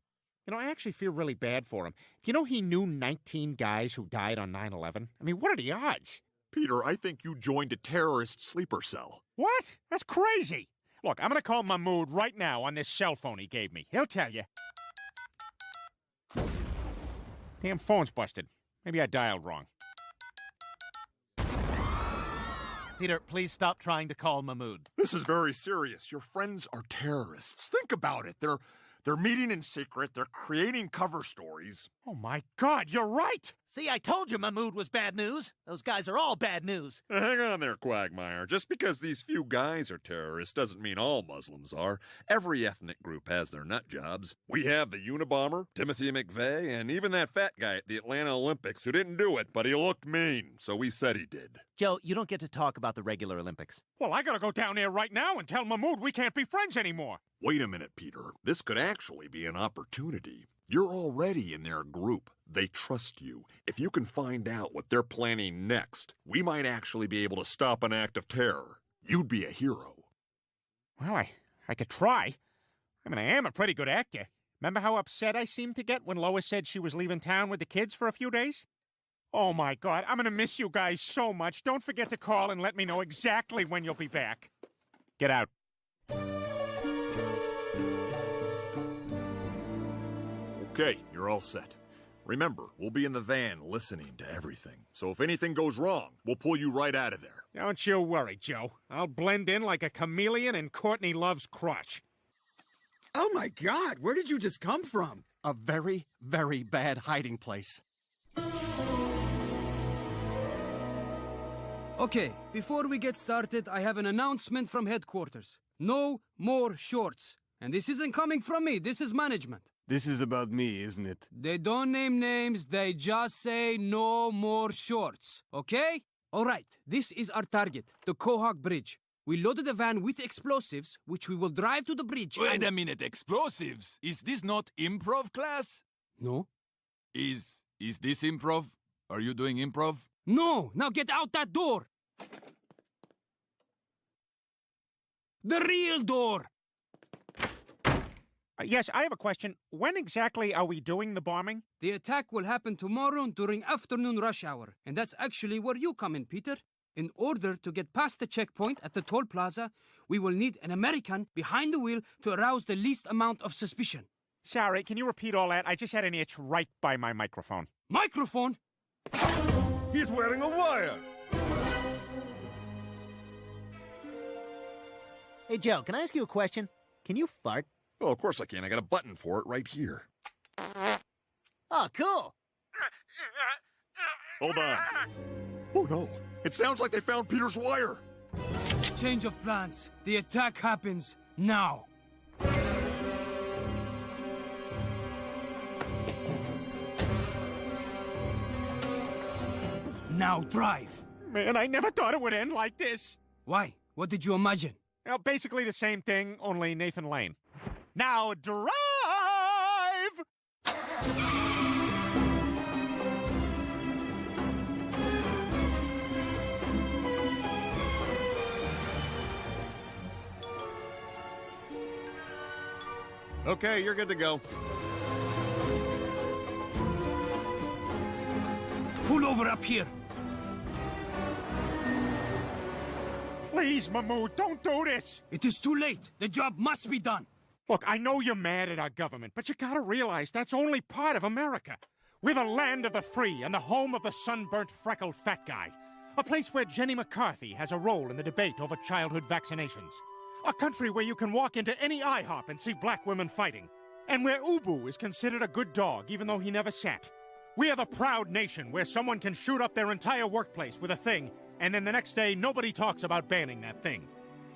You know, I actually feel really bad for him. Do you know he knew 19 guys who died on 9/11? I mean, what are the odds? Peter, I think you joined a terrorist sleeper cell. What? That's crazy. Look, I'm gonna call Mahmoud right now on this cell phone he gave me. He'll tell you. Damn phone's busted. Maybe I dialed wrong. Peter, please stop trying to call Mahmoud. This is very serious. Your friends are terrorists. Think about it. They're meeting in secret. They're creating cover stories. Oh my God, you're right! See, I told you Mahmoud was bad news. Those guys are all bad news. Hang on there, Quagmire. Just because these few guys are terrorists doesn't mean all Muslims are. Every ethnic group has their nut jobs. We have the Unabomber, Timothy McVeigh, and even that fat guy at the Atlanta Olympics who didn't do it, but he looked mean, so we said he did. Joe, you don't get to talk about the regular Olympics. Well, I gotta go down there right now and tell Mahmoud we can't be friends anymore. Wait a minute, Peter. This could actually be an opportunity. You're already in their group. They trust you. If you can find out what they're planning next, we might actually be able to stop an act of terror. You'd be a hero. Well, I could try. I mean, I am a pretty good actor. Remember how upset I seemed to get when Lois said she was leaving town with the kids for a few days? Oh my God, I'm gonna miss you guys so much. Don't forget to call and let me know exactly when you'll be back. Get out. Okay, you're all set. Remember, we'll be in the van listening to everything. So if anything goes wrong, we'll pull you right out of there. Don't you worry, Joe. I'll blend in like a chameleon in Courtney Love's crotch. Oh my God, where did you just come from? A very, very bad hiding place. Okay, before we get started, I have an announcement from headquarters. No more shorts. And this isn't coming from me, this is management. This is about me, isn't it? They don't name names, they just say no more shorts, okay? All right, this is our target, the Quahog Bridge. We loaded the van with explosives, which we will drive to the bridge. Wait a minute, explosives? Is this not improv class? No. Is this improv? Are you doing improv? No! Now get out that door! The real door! Yes, I have a question. When exactly are we doing the bombing? The attack will happen tomorrow during afternoon rush hour. And that's actually where you come in, Peter. In order to get past the checkpoint at the toll plaza, we will need an American behind the wheel to arouse the least amount of suspicion. Sorry, can you repeat all that? I just had an itch right by my microphone. Microphone? He's wearing a wire! Hey, Joe, can I ask you a question? Can you fart? Oh, of course I can. I got a button for it right here. Oh, cool! Hold on. Oh, no. It sounds like they found Peter's wire. Change of plans. The attack happens now. Now drive. Man, I never thought it would end like this. Why? What did you imagine? Well, basically the same thing, only Nathan Lane. Now drive! Okay, you're good to go. Pull over up here. Please, Mahmood, don't do this! It is too late. The job must be done. Look, I know you're mad at our government, but you gotta realize that's only part of America. We're the land of the free and the home of the sunburnt, freckled fat guy. A place where Jenny McCarthy has a role in the debate over childhood vaccinations. A country where you can walk into any IHOP and see black women fighting. And where Ubu is considered a good dog, even though he never sat. We are the proud nation where someone can shoot up their entire workplace with a thing, and then the next day nobody talks about banning that thing.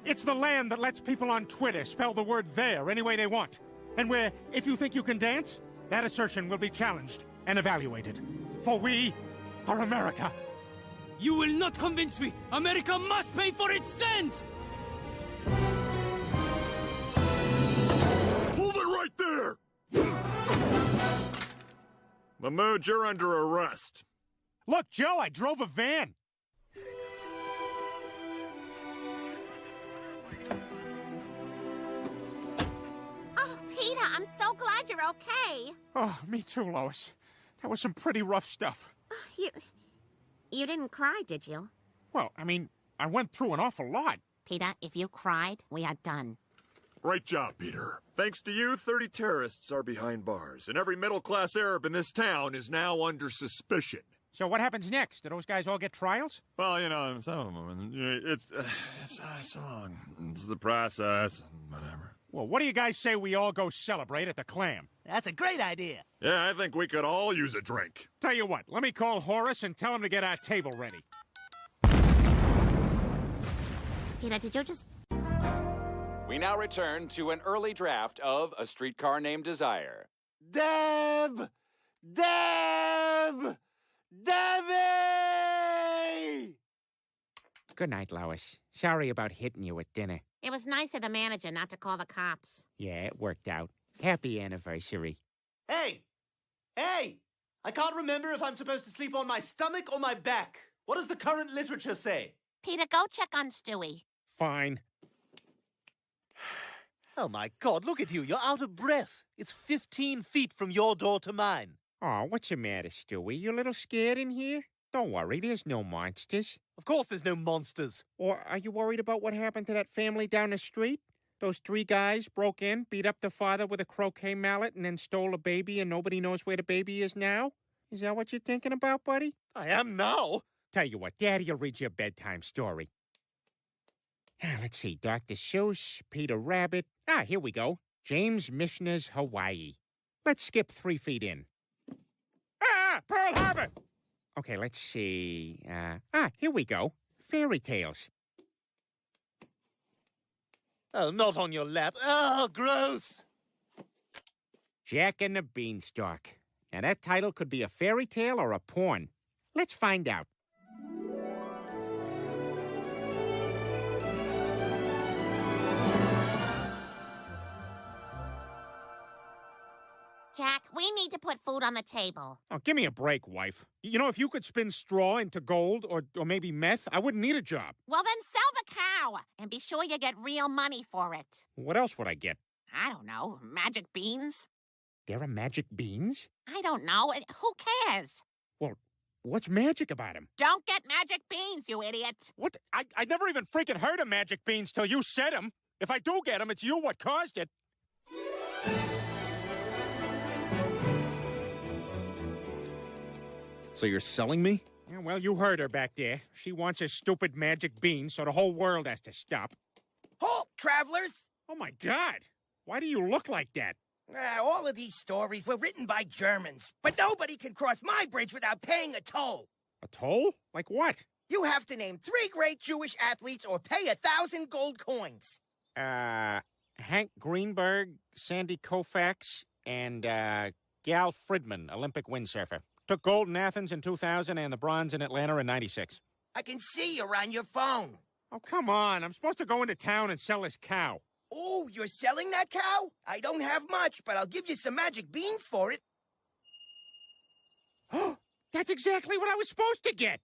It's the land that lets people on Twitter spell the word there any way they want. And where, if you think you can dance, that assertion will be challenged and evaluated. For we are America. You will not convince me! America must pay for its sins! Hold it right there! Mahmood, you're under arrest. Look, Joe, I drove a van. Oh, Peter, I'm so glad you're okay. Oh, me too, Lois. That was some pretty rough stuff. You didn't cry, did you? Well, I mean, I went through an awful lot. Peter, if you cried, we are done. Great job, Peter. Thanks to you, 30 terrorists are behind bars, and every middle-class Arab in this town is now under suspicion. So what happens next? Do those guys all get trials? Well, you know, some of them, it's long. It's the process, whatever. Well, what do you guys say we all go celebrate at the Clam? That's a great idea. Yeah, I think we could all use a drink. Tell you what, let me call Horace and tell him to get our table ready. Peter, did you just... We now return to an early draft of A Streetcar Named Desire. Deb! Deb! Debbie! Good night, Lois. Sorry about hitting you at dinner. It was nice of the manager not to call the cops. Yeah, it worked out. Happy anniversary. Hey! Hey! I can't remember if I'm supposed to sleep on my stomach or my back. What does the current literature say? Peter, go check on Stewie. Fine. Oh my God, look at you. You're out of breath. It's 15 feet from your door to mine. Oh, what's the matter, Stewie? You a little scared in here? Don't worry, there's no monsters. Of course there's no monsters. Or are you worried about what happened to that family down the street? Those 3 guys broke in, beat up the father with a croquet mallet, and then stole a baby, and nobody knows where the baby is now? Is that what you're thinking about, buddy? I am now. Tell you what, Daddy will read you a bedtime story. Let's see, Dr. Seuss, Peter Rabbit. Here we go. James Michener's Hawaii. Let's skip 3 feet in. Pearl Harbor! Okay, let's see. Here we go. Fairy tales. Oh, not on your lap. Oh, gross. Jack and the Beanstalk. Now, that title could be a fairy tale or a porn. Let's find out. Jack, we need to put food on the table. Oh, give me a break, wife. You know, if you could spin straw into gold or maybe meth, I wouldn't need a job. Well, then sell the cow and be sure you get real money for it. What else would I get? I don't know. Magic beans? There are magic beans? I don't know. Who cares? Well, what's magic about them? Don't get magic beans, you idiot. What? I never even freaking heard of magic beans till you said them. If I do get them, it's you what caused it. So you're selling me? Yeah, well, you heard her back there. She wants her stupid magic beans, so the whole world has to stop. Halt, travelers! Oh, my God. Why do you look like that? All of these stories were written by Germans, but nobody can cross my bridge without paying a toll. A toll? Like what? You have to name 3 great Jewish athletes or pay 1,000 gold coins. Hank Greenberg, Sandy Koufax, and, Gal Fridman, Olympic windsurfer. Took gold in Athens in 2000 and the bronze in Atlanta in 96. I can see you're on your phone. Oh, come on. I'm supposed to go into town and sell this cow. Oh, you're selling that cow? I don't have much, but I'll give you some magic beans for it. That's exactly what I was supposed to get.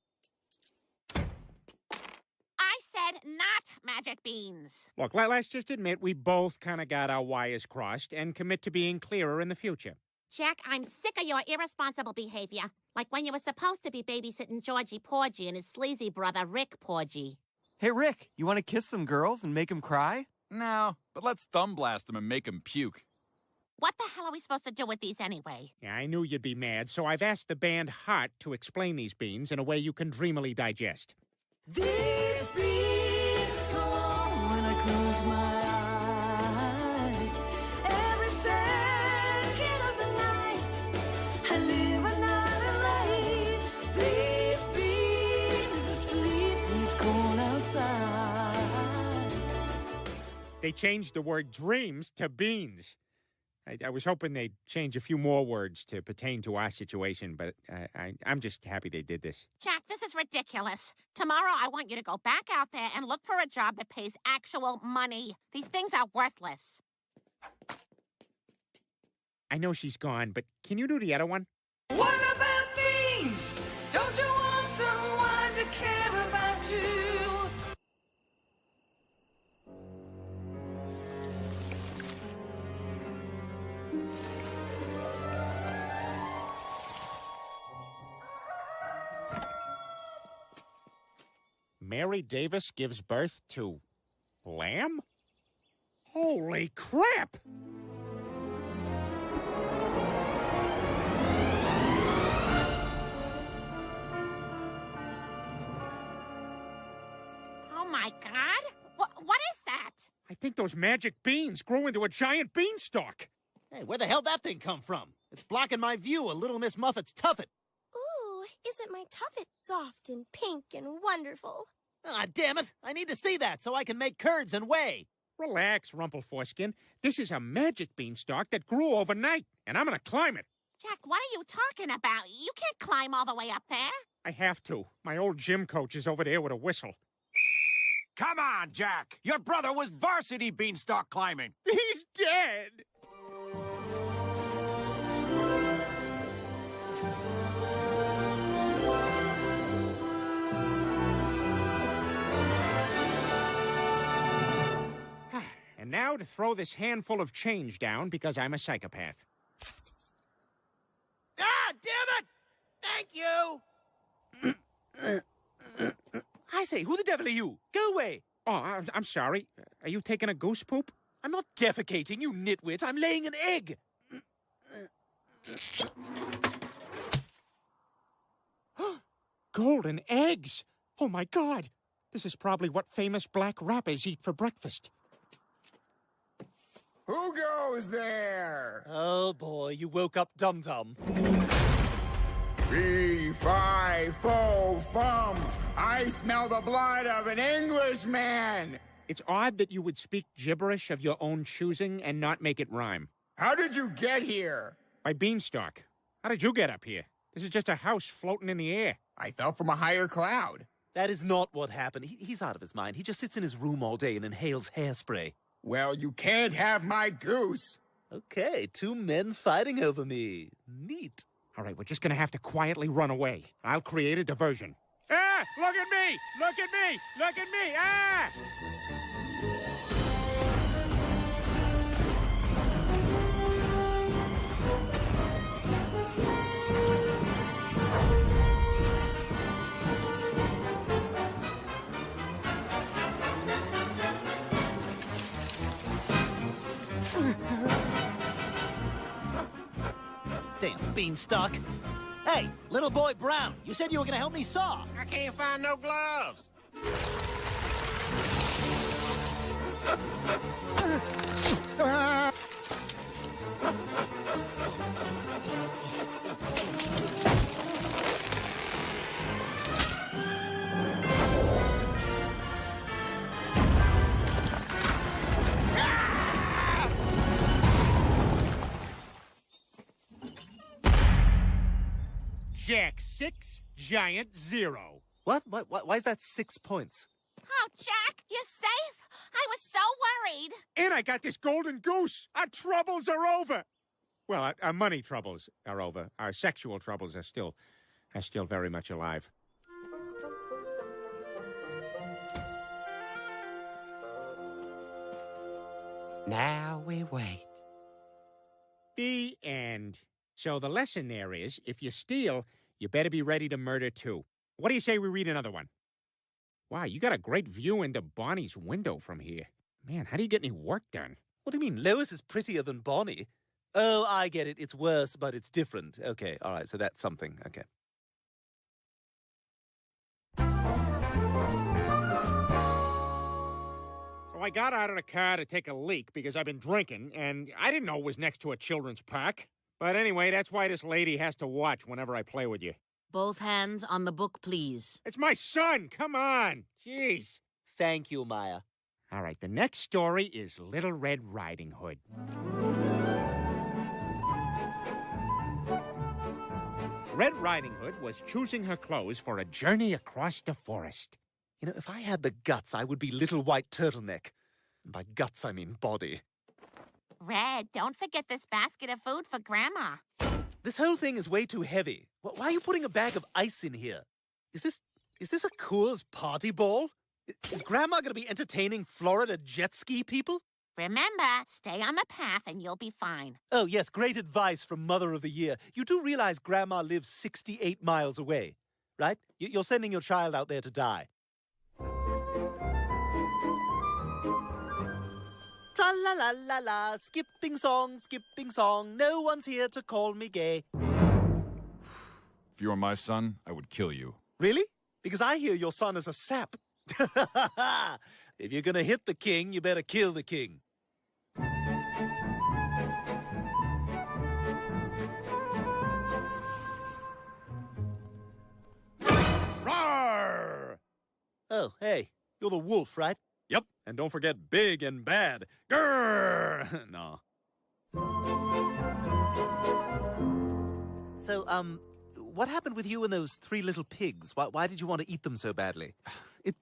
I said not magic beans. Look, let's just admit we both kind of got our wires crossed and commit to being clearer in the future. Jack, I'm sick of your irresponsible behavior. Like when you were supposed to be babysitting Georgie Porgy and his sleazy brother, Rick Porgy. Hey, Rick, you want to kiss some girls and make them cry? No, but let's thumb blast them and make them puke. What the hell are we supposed to do with these anyway? Yeah, I knew you'd be mad, so I've asked the band Heart to explain these beans in a way you can dreamily digest. These beans go on when I close my eyes. Every second of the night, I live another life. These beans asleep, these cold outside. They changed the word dreams to beans. I was hoping they'd change a few more words to pertain to our situation, but I'm just happy they did this. Jack, this is ridiculous. Tomorrow I want you to go back out there and look for a job that pays actual money. These things are worthless. I know she's gone, but can you do the other one? What about beans? Don't you want someone to care about you? Mary Davis gives birth to lamb? Holy crap! Oh, my God. What is that? I think those magic beans grew into a giant beanstalk. Hey, where the hell that thing come from? It's blocking my view of Little Miss Muffet's tuffet. Ooh, isn't my tuffet soft and pink and wonderful? Ah, damn it. I need to see that so I can make curds and whey. Relax, Rumpleforeskin. This is a magic beanstalk that grew overnight, and I'm gonna climb it. Jack, what are you talking about? You can't climb all the way up there. I have to. My old gym coach is over there with a whistle. Come on, Jack. Your brother was varsity beanstalk climbing. He's dead. And now to throw this handful of change down because I'm a psychopath. Ah, damn it! Thank you! I say, who the devil are you? Go away! Oh, I'm sorry. Are you taking a goose poop? I'm not defecating, you nitwit. I'm laying an egg. Golden eggs! Oh, my God. This is probably what famous black rappers eat for breakfast. Who goes there? Oh, boy, you woke up Dum-Dum. 3, 5, 4, fum. I smell the blood of an Englishman. It's odd that you would speak gibberish of your own choosing and not make it rhyme. How did you get here? By beanstalk. How did you get up here? This is just a house floating in the air. I fell from a higher cloud. That is not what happened. He's out of his mind. He just sits in his room all day and inhales hairspray. Well, you can't have my goose. Okay, two men fighting over me. Neat. All right, we're just gonna have to quietly run away. I'll create a diversion. Ah! Look at me! Look at me! Look at me! Ah! Damn beanstalk. Hey, little boy Brown, you said you were gonna help me saw. I can't find no gloves. Jack 6, Giant 0. What? Why is that 6 points? Oh, Jack, you're safe? I was so worried. And I got this golden goose. Our troubles are over. Well, our money troubles are over. Our sexual troubles are still very much alive. Now we wait. The end. So the lesson there is, if you steal, you better be ready to murder too. What do you say we read another one? Wow, you got a great view into Bonnie's window from here. Man, how do you get any work done? What do you mean? Lois is prettier than Bonnie. Oh, I get it. It's worse, but it's different. Okay, all right, so that's something. Okay. So I got out of the car to take a leak because I've been drinking, and I didn't know it was next to a children's park. But anyway, that's why this lady has to watch whenever I play with you. Both hands on the book, please. It's my son! Come on! Jeez! Thank you, Maya. All right, the next story is Little Red Riding Hood. Red Riding Hood was choosing her clothes for a journey across the forest. You know, if I had the guts, I would be Little White Turtleneck. And by guts, I mean body. Red, don't forget this basket of food for Grandma. This whole thing is way too heavy. Why are you putting a bag of ice in here? Is this a Coors party ball? Is Grandma going to be entertaining Florida jet ski people? Remember, stay on the path and you'll be fine. Oh, yes, great advice from Mother of the Year. You do realize Grandma lives 68 miles away, right? You're sending your child out there to die. Tra-la-la-la-la, skipping song, no one's here to call me gay. If you were my son, I would kill you. Really? Because I hear your son is a sap. If you're gonna hit the king, you better kill the king. Roar! Oh, hey, you're the wolf, right? Yep, and don't forget big and bad. Grrr! No. So, what happened with you and those 3 little pigs? Why did you want to eat them so badly?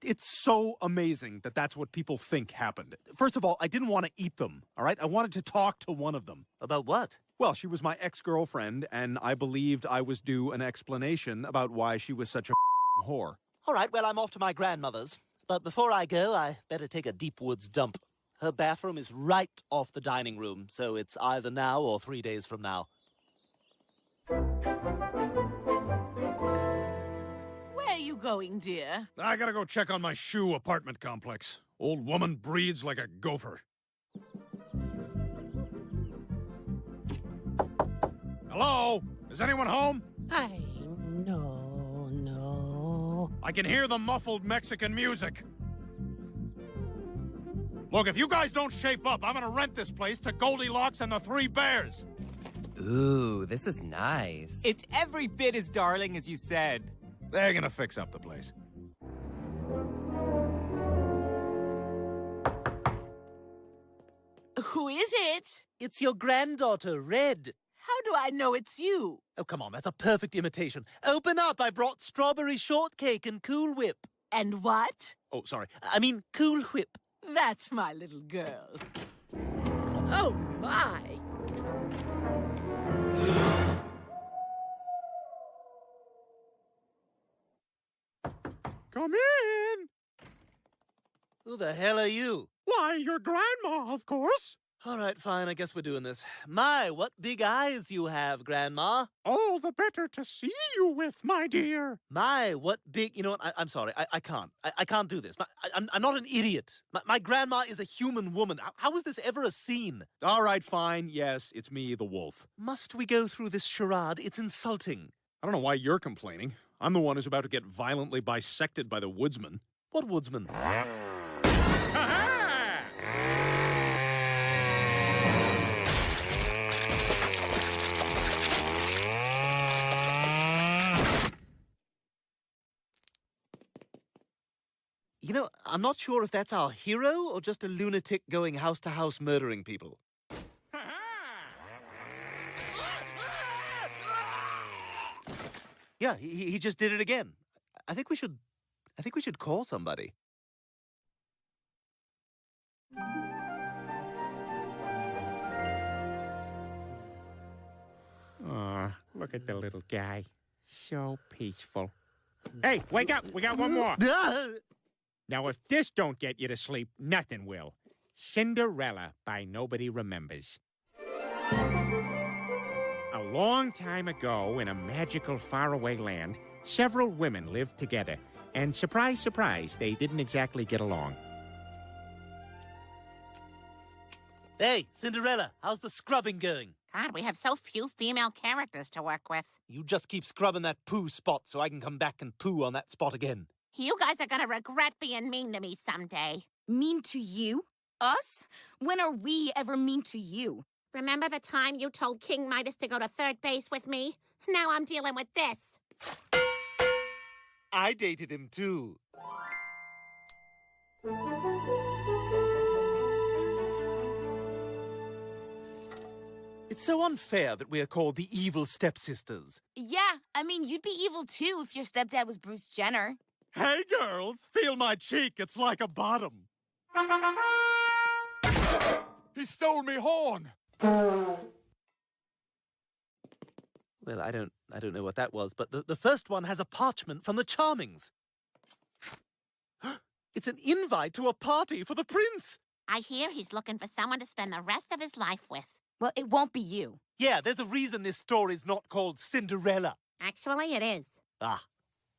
It's so amazing that that's what people think happened. First of all, I didn't want to eat them, all right? I wanted to talk to one of them. About what? Well, she was my ex-girlfriend, and I believed I was due an explanation about why she was such a whore. All right, well, I'm off to my grandmother's. But before I go, I better take a deep woods dump. Her bathroom is right off the dining room, so it's either now or 3 days from now. Where are you going, dear? I gotta go check on my shoe apartment complex. Old woman breeds like a gopher. Hello? Is anyone home? No. I can hear the muffled Mexican music. Look, if you guys don't shape up, I'm gonna rent this place to Goldilocks and the 3 Bears. Ooh, this is nice. It's every bit as darling as you said. They're gonna fix up the place. Who is it? It's your granddaughter, Red. How do I know it's you? Oh, come on, that's a perfect imitation. Open up, I brought strawberry shortcake and Cool Whip. And what? Oh, sorry. I mean, Cool Whip. That's my little girl. Oh, my. the hell are you? Why, your grandma, of course. All right, fine. I guess we're doing this. My, what big eyes you have, Grandma. All the better to see you with, my dear. My, what big... You know what? I'm sorry. I can't. I can't do this. I'm not an idiot. My grandma is a human woman. How is this ever a scene? All right, fine. Yes, it's me, the wolf. Must we go through this charade? It's insulting. I don't know why you're complaining. I'm the one who's about to get violently bisected by the woodsman. What woodsman? You know, I'm not sure if that's our hero or just a lunatic going house to house murdering people. Yeah, he just did it again. I think we should call somebody. Aw, look at the little guy. So peaceful. Hey, wake up! We got one more. Now, if this don't get you to sleep, nothing will. Cinderella by Nobody Remembers. A long time ago, in a magical faraway land, several women lived together. And surprise, surprise, they didn't exactly get along. Hey, Cinderella, how's the scrubbing going? God, we have so few female characters to work with. You just keep scrubbing that poo spot so I can come back and poo on that spot again. You guys are gonna regret being mean to me someday. Mean to you? Us? When are we ever mean to you? Remember the time you told King Midas to go to third base with me? Now I'm dealing with this. I dated him too. It's so unfair that we are called the evil stepsisters. Yeah, I mean, you'd be evil too if your stepdad was Bruce Jenner. Hey, girls, feel my cheek. It's like a bottom. He stole me horn. Well, I don't know what that was, but the first one has a parchment from the Charmings. It's an invite to a party for the prince. I hear he's looking for someone to spend the rest of his life with. Well, it won't be you. Yeah, there's a reason this story's not called Cinderella. Actually, it is. Ah,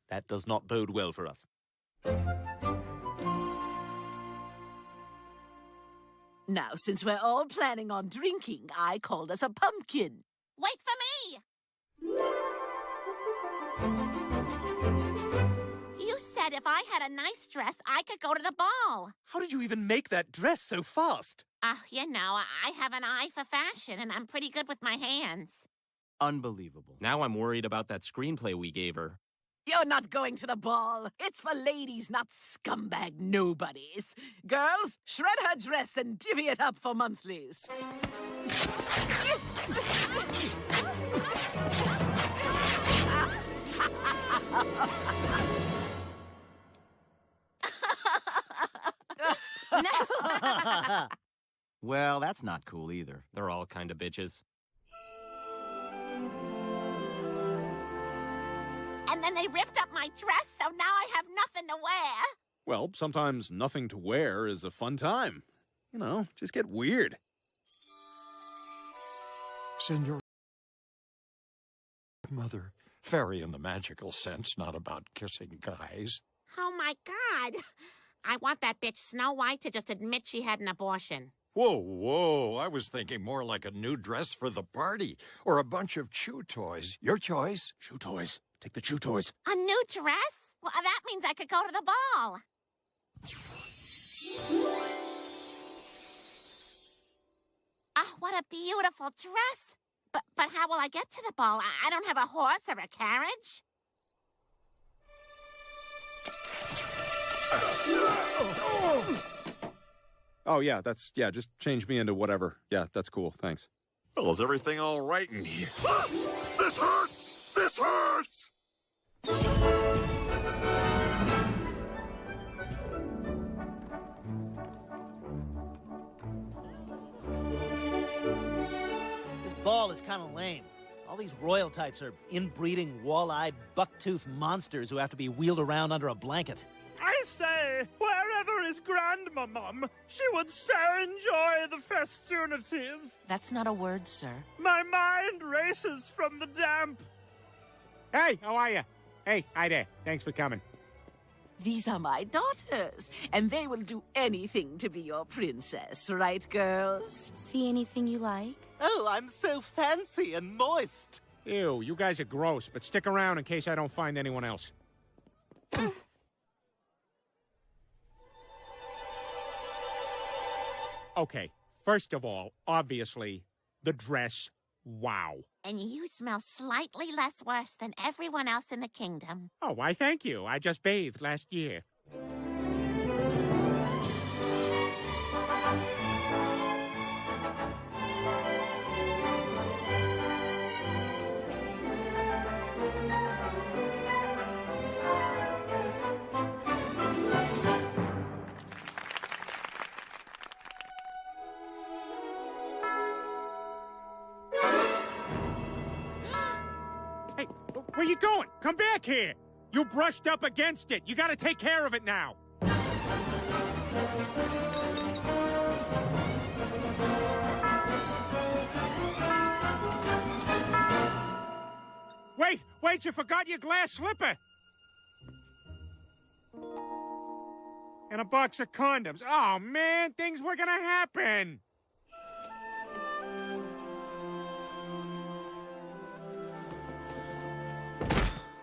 that does not bode well for us. Now, since we're all planning on drinking, I called us a pumpkin. Wait for me! You said if I had a nice dress, I could go to the ball. How did you even make that dress so fast? You know, I have an eye for fashion, and I'm pretty good with my hands. Unbelievable. Now I'm worried about that screenplay we gave her. You're not going to the ball. It's for ladies, not scumbag nobodies. Girls, shred her dress and divvy it up for monthlies. Well, that's not cool either. They're all kind of bitches. And then they ripped up my dress, so now I have nothing to wear. Well, sometimes nothing to wear is a fun time. You know, just get weird. Senor Mother, fairy in the magical sense, not about kissing guys. Oh, my God. I want that bitch Snow White to just admit she had an abortion. Whoa, I was thinking more like a new dress for the party, or a bunch of chew toys. Your choice. Chew toys. Take the chew toys. A new dress? Well, that means I could go to the ball. What a beautiful dress. But how will I get to the ball? I don't have a horse or a carriage. Oh, yeah, just change me into whatever. Yeah, that's cool, thanks. Well, is everything all right in here? This hurts! This hurts! This ball is kind of lame. All these royal types are inbreeding, wall-eyed, buck-toothed monsters who have to be wheeled around under a blanket. I say, where weather is grandma, Mum. She would so enjoy the festivities. That's not a word, sir. My mind races from the damp. Hey, how are you? Hey, hi there. Thanks for coming. These are my daughters, and they will do anything to be your princess, right, girls? See anything you like? Oh, I'm so fancy and moist. Ew, you guys are gross, but stick around in case I don't find anyone else. Okay, first of all, obviously, the dress, wow. And you smell slightly less worse than everyone else in the kingdom. Oh, why thank you. I just bathed last year. Hey, where you going? Come back here! You brushed up against it. You gotta take care of it now. Wait, you forgot your glass slipper. And a box of condoms. Oh, man, things were gonna happen.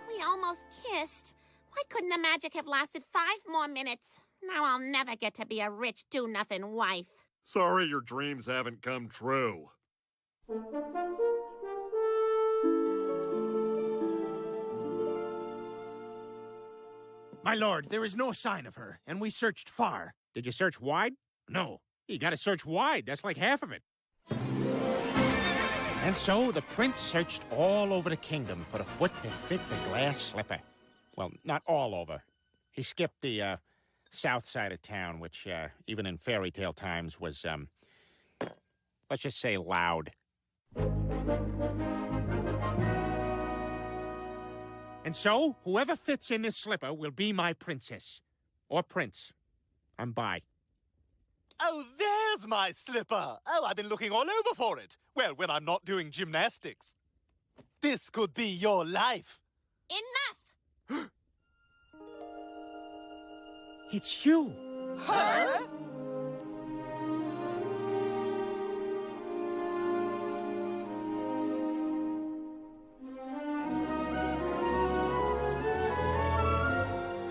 We almost kissed. Why couldn't the magic have lasted 5 more minutes? Now I'll never get to be a rich do-nothing wife. Sorry your dreams haven't come true. My lord, there is no sign of her, and we searched far. Did you search wide? No. You gotta search wide. That's like half of it. And so the prince searched all over the kingdom for the foot that fit the glass slipper. Well, not all over. He skipped the south side of town, which even in fairy tale times was, let's just say loud. And so, whoever fits in this slipper will be my princess. Or prince. I'm bi. Oh, there's my slipper. Oh, I've been looking all over for it. Well, when I'm not doing gymnastics. This could be your life. Enough! It's you. Her?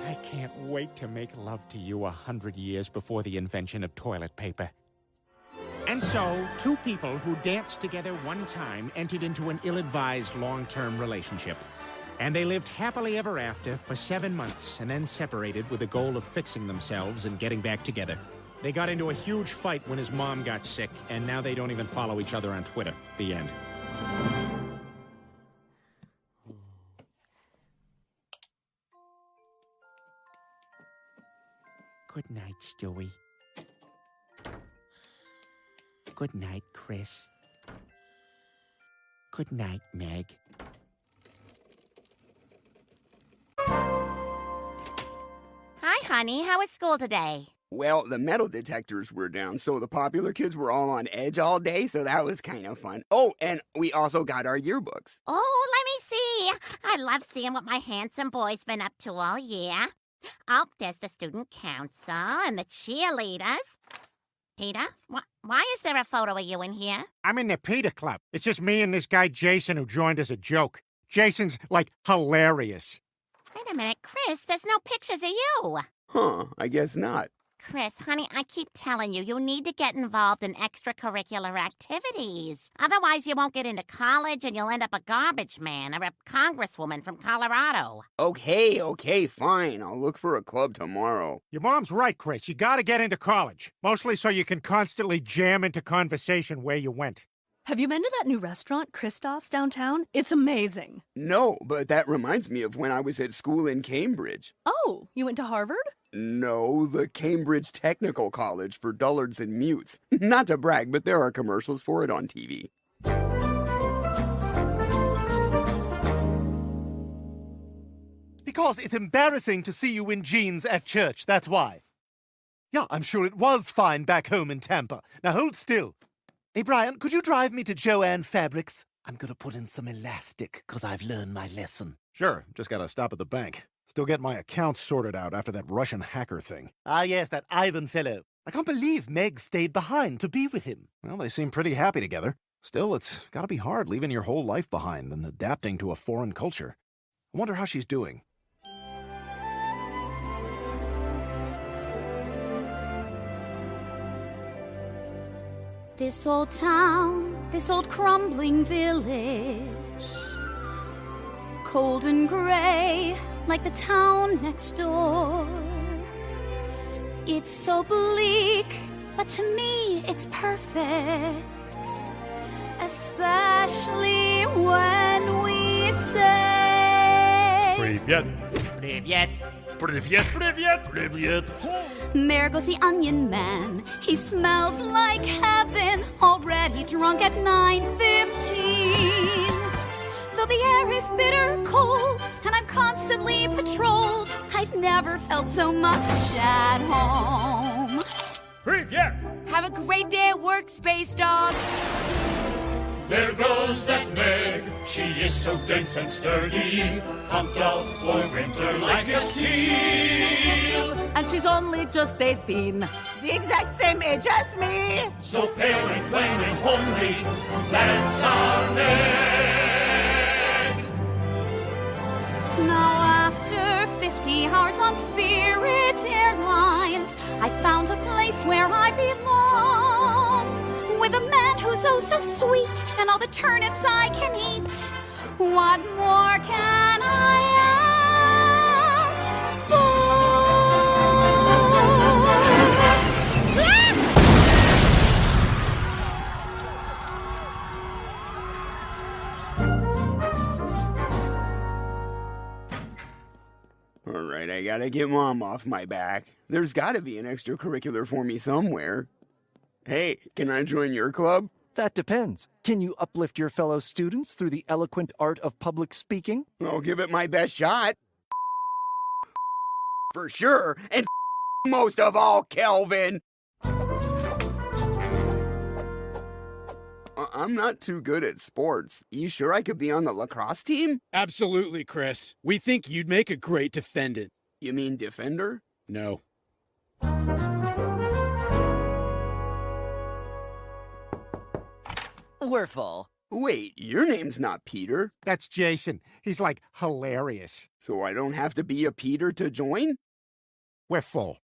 I can't wait to make love to you 100 years before the invention of toilet paper. And so, 2 people who danced together one time entered into an ill-advised long-term relationship. And they lived happily ever after for 7 months and then separated with the goal of fixing themselves and getting back together. They got into a huge fight when his mom got sick, and now they don't even follow each other on Twitter. The end. Good night, Stewie. Good night, Chris. Good night, Meg. Hi, honey. How was school today? Well, the metal detectors were down, so the popular kids were all on edge all day, so that was kind of fun. Oh, and we also got our yearbooks. Oh, let me see. I love seeing what my handsome boy's been up to all year. Oh, there's the student council and the cheerleaders. Peter, why is there a photo of you in here? I'm in the Peter Club. It's just me and this guy Jason who joined as a joke. Jason's, like, hilarious. Wait a minute, Chris, there's no pictures of you. Huh, I guess not. Chris, honey, I keep telling you, you need to get involved in extracurricular activities. Otherwise, you won't get into college and you'll end up a garbage man or a congresswoman from Colorado. Okay, fine. I'll look for a club tomorrow. Your mom's right, Chris. You gotta get into college. Mostly so you can constantly jam into conversation where you went. Have you been to that new restaurant, Christoph's, downtown? It's amazing. No, but that reminds me of when I was at school in Cambridge. Oh, you went to Harvard? No, the Cambridge Technical College for Dullards and Mutes. Not to brag, but there are commercials for it on TV. Because it's embarrassing to see you in jeans at church, that's why. Yeah, I'm sure it was fine back home in Tampa. Now hold still. Hey, Brian, could you drive me to Joanne Fabrics? I'm gonna put in some elastic, 'cause I've learned my lesson. Sure, just gotta stop at the bank. Still get my accounts sorted out after that Russian hacker thing. Ah, yes, that Ivan fellow. I can't believe Meg stayed behind to be with him. Well, they seem pretty happy together. Still, it's gotta be hard leaving your whole life behind and adapting to a foreign culture. I wonder how she's doing. This old town, this old crumbling village, cold and gray like the town next door. It's so bleak, but to me it's perfect, especially when we say Привет. Привет. Привет. Привет. Привет. There goes the onion man. He smells like heaven, already drunk at 9:15. Though the air is bitter cold and I'm constantly patrolled, I've never felt so much at home. Привет. Have a great day at work, Space Dog. There goes that Meg. She is so dense and sturdy, pumped out for winter like a seal. And she's only just 18. The exact same age as me. So pale and plain and homely, that's our Meg. Now after 50 hours on Spirit Airlines, I found a place where I belong, with a man who's oh so sweet and all the turnips I can eat. What more can I ask All right, I gotta get Mom off my back. There's gotta be an extracurricular for me somewhere. Hey, can I join your club? That depends. Can you uplift your fellow students through the eloquent art of public speaking? I'll give it my best shot. For sure, and most of all, Kelvin. I'm not too good at sports. You sure I could be on the lacrosse team? Absolutely, Chris. We think you'd make a great defendant. You mean defender? No. We're full. Wait, your name's not Peter. That's Jason. He's like hilarious. So I don't have to be a Peter to join? We're full.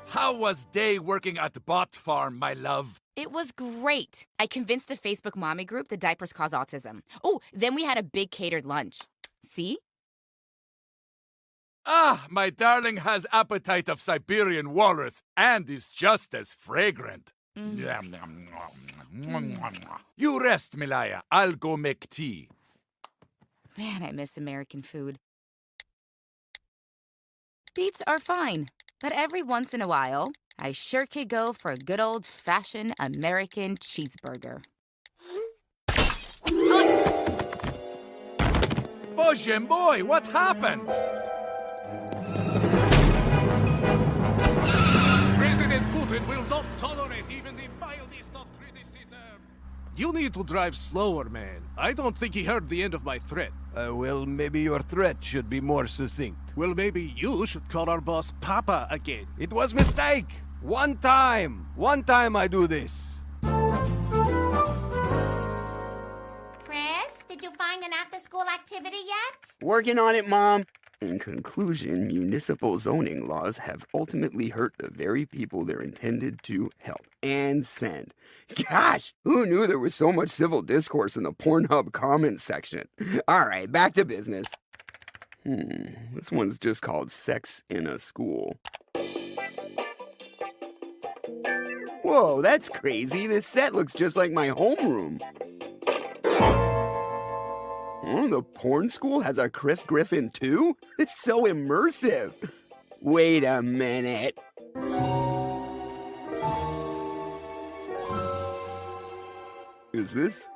How was day working at the bot farm, my love? It was great. I convinced a Facebook mommy group that diapers cause autism. Oh, then we had a big catered lunch. See? Ah, my darling has appetite of Siberian walrus and is just as fragrant. You rest, Milaya. I'll go make tea. Man, I miss American food. Beets are fine, but every once in a while, I sure could go for a good old-fashioned American cheeseburger. Boże boy, what happened? President Putin will not tolerate even the mildest of criticism. You need to drive slower, man. I don't think he heard the end of my threat. Well, maybe your threat should be more succinct. Well, maybe you should call our boss Papa again. It was mistake. One time I do this. Chris, did you find an after-school activity yet? Working on it, Mom. In conclusion, municipal zoning laws have ultimately hurt the very people they're intended to help and send. Gosh, who knew there was so much civil discourse in the Pornhub comments section? All right, back to business. This one's just called Sex in a School. Whoa, that's crazy. This set looks just like my homeroom. Oh, the porn school has a Chris Griffin too? It's so immersive. Wait a minute. Is this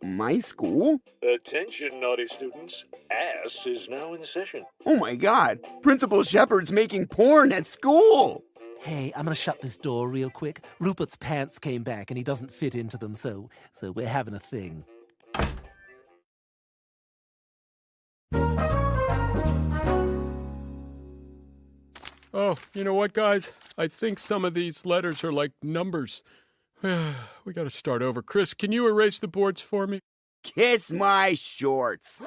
My school? Attention, naughty students. Ass is now in session. Oh my god, Principal Shepard's making porn at school! Hey, I'm gonna shut this door real quick. Rupert's pants came back and he doesn't fit into them, so we're having a thing. Oh, you know what, guys? I think some of these letters are like numbers. We gotta start over. Chris, can you erase the boards for me? Kiss my shorts.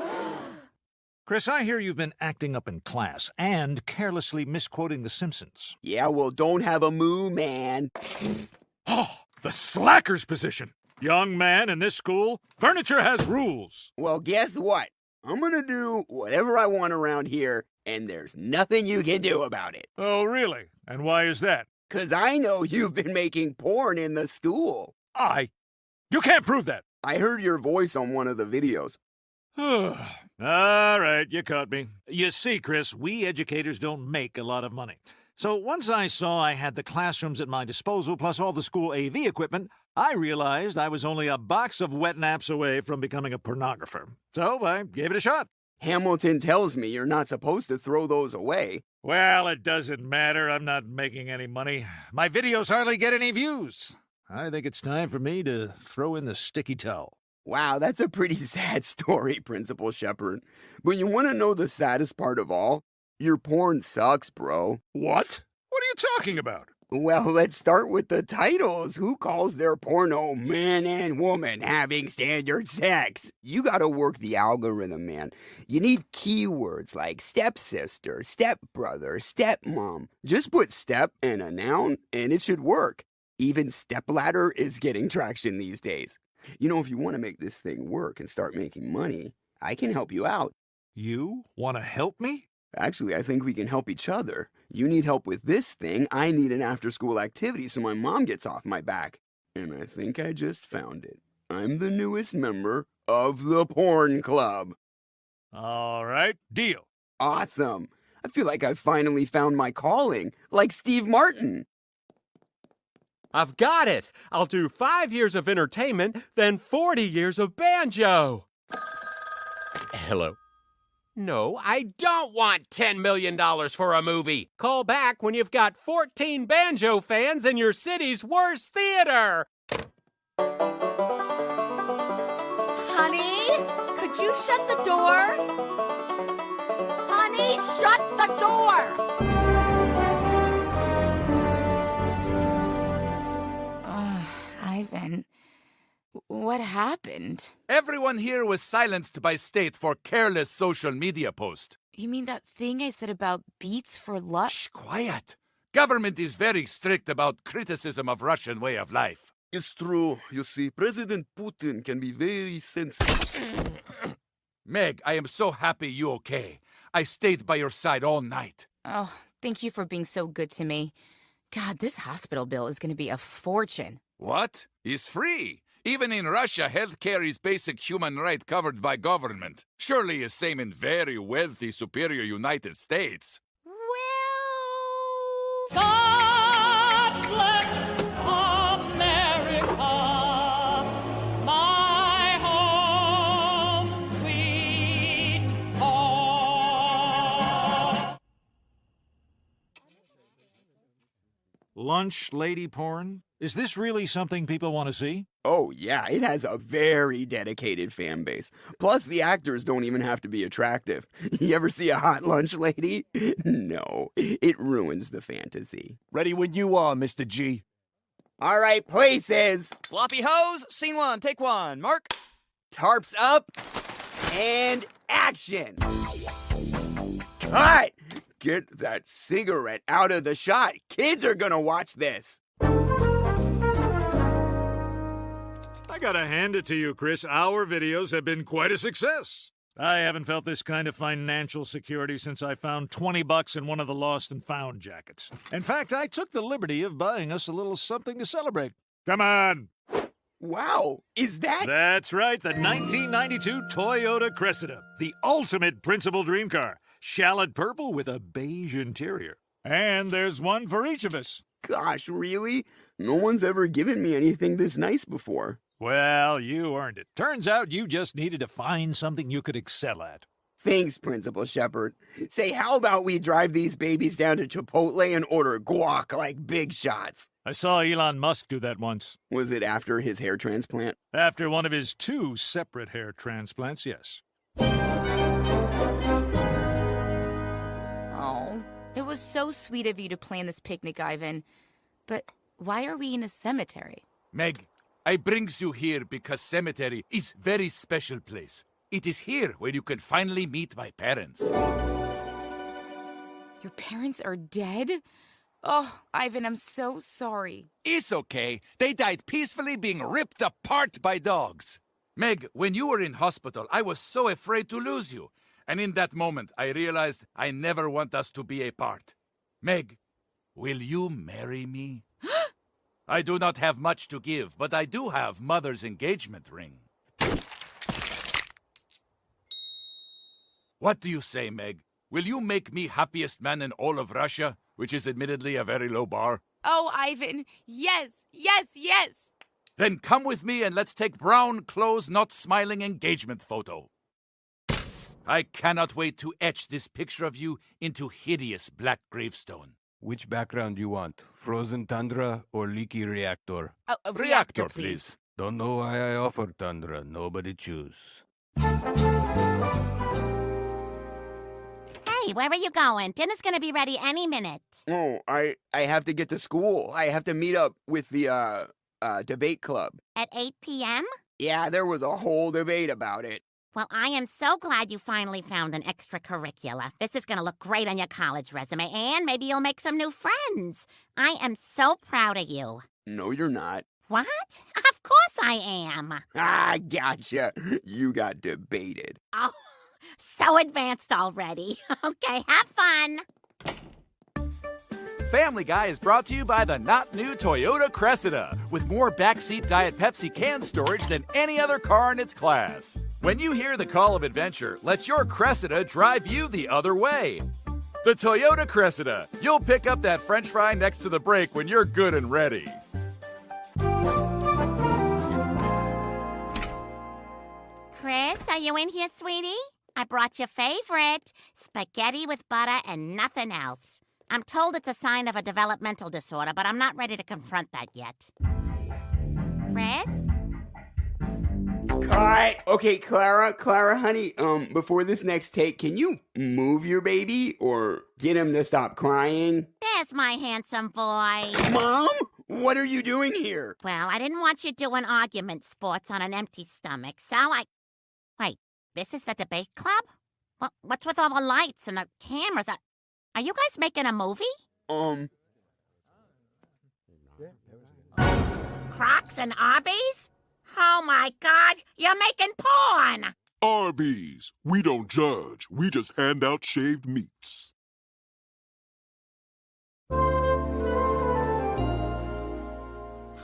Chris, I hear you've been acting up in class and carelessly misquoting The Simpsons. Yeah, well, don't have a moo, man. Oh, the slacker's position. Young man in this school, furniture has rules. Well, guess what? I'm gonna do whatever I want around here, and there's nothing you can do about it. Oh, really? And why is that? 'Cause I know you've been making porn in the school. You can't prove that. I heard your voice on one of the videos. All right, you caught me. You see, Chris, we educators don't make a lot of money. So once I saw I had the classrooms at my disposal plus all the school AV equipment, I realized I was only a box of wet naps away from becoming a pornographer. So I gave it a shot. Hamilton tells me you're not supposed to throw those away. Well, it doesn't matter. I'm not making any money. My videos hardly get any views. I think it's time for me to throw in the sticky towel. Wow, that's a pretty sad story, Principal Shepard. But you want to know the saddest part of all? Your porn sucks, bro. What? What are you talking about? Well, let's start with the titles. Who calls their porno man and woman having standard sex? You gotta work the algorithm, man. You need keywords like stepsister, stepbrother, stepmom. Just put step and a noun, and it should work. Even stepladder is getting traction these days. You know, if you want to make this thing work and start making money, I can help you out. You want to help me? Actually, I think we can help each other. You need help with this thing. I need an after-school activity so my mom gets off my back. And I think I just found it. I'm the newest member of the Porn Club. All right, deal. Awesome. I feel like I finally found my calling, like Steve Martin. I've got it. I'll do 5 years of entertainment, then 40 years of banjo. Hello? No, I don't want $10 million for a movie. Call back when you've got 14 banjo fans in your city's worst theater. Honey, could you shut the door? Honey, shut the door! Ivan, what happened? Everyone here was silenced by state for careless social media post. You mean that thing I said about beats for luck? Shh, quiet. Government is very strict about criticism of Russian way of life. It's true. You see, President Putin can be very sensitive. Meg, I am so happy you okay. I stayed by your side all night. Oh, thank you for being so good to me. God, this hospital bill is going to be a fortune. What? It's free. Even in Russia, healthcare is basic human right covered by government. Surely it's same in very wealthy, superior United States. God bless America, my home, sweet home. Lunch lady porn? Is this really something people want to see? Oh, yeah, it has a very dedicated fan base. Plus, the actors don't even have to be attractive. You ever see a hot lunch lady? No, it ruins the fantasy. Ready when you are, Mr. G. All right, places. Sloppy hose, scene one, take one. Mark. Tarps up, and action. Cut! Get that cigarette out of the shot. Kids are gonna watch this. I gotta hand it to you, Chris. Our videos have been quite a success. I haven't felt this kind of financial security since I found $20 in one of the lost and found jackets. In fact, I took the liberty of buying us a little something to celebrate. Come on. Wow, is that? That's right, the 1992 Toyota Cressida, the ultimate principal dream car. Shallot purple with a beige interior. And there's one for each of us. Gosh, really? No one's ever given me anything this nice before. Well, you earned it. Turns out you just needed to find something you could excel at. Thanks, Principal Shepard. Say, how about we drive these babies down to Chipotle and order guac like big shots? I saw Elon Musk do that once. Was it after his hair transplant? After one of his 2 separate hair transplants, yes. Oh, it was so sweet of you to plan this picnic, Ivan. But why are we in a cemetery? Meg, I brings you here because cemetery is very special place. It is here where you can finally meet my parents. Your parents are dead? Oh, Ivan, I'm so sorry. It's okay. They died peacefully being ripped apart by dogs. Meg, when you were in hospital, I was so afraid to lose you. And in that moment, I realized I never want us to be apart. Meg, will you marry me? I do not have much to give, but I do have mother's engagement ring. What do you say, Meg? Will you make me happiest man in all of Russia, which is admittedly a very low bar? Oh, Ivan, yes, yes, yes. Then come with me and let's take brown clothes, not smiling engagement photo. I cannot wait to etch this picture of you into hideous black gravestone. Which background you want? Frozen tundra or leaky reactor? A reactor, please. Don't know why I offer tundra. Nobody choose. Hey, where are you going? Dinner's gonna be ready any minute. Oh, I have to get to school. I have to meet up with the, debate club. At 8 p.m.? Yeah, there was a whole debate about it. Well, I am so glad you finally found an extracurricular. This is gonna look great on your college resume, and maybe you'll make some new friends. I am so proud of you. No, you're not. What? Of course I am. I gotcha. You got debated. Oh, so advanced already. Okay, have fun. Family Guy is brought to you by the not new Toyota Cressida, with more backseat Diet Pepsi can storage than any other car in its class. When you hear the call of adventure, let your Cressida drive you the other way. The Toyota Cressida. You'll pick up that French fry next to the brake when you're good and ready. Chris, are you in here, sweetie? I brought your favorite, spaghetti with butter and nothing else. I'm told it's a sign of a developmental disorder, but I'm not ready to confront that yet. Chris? Cut! Okay, Clara, honey, before this next take, can you move your baby or get him to stop crying? There's my handsome boy. Mom? What are you doing here? Well, I didn't want you doing argument sports on an empty stomach, so Wait, this is the debate club? Well, what's with all the lights and the cameras? Are you guys making a movie? Crocs and Arby's? Oh my God, you're making porn! Arby's. We don't judge. We just hand out shaved meats.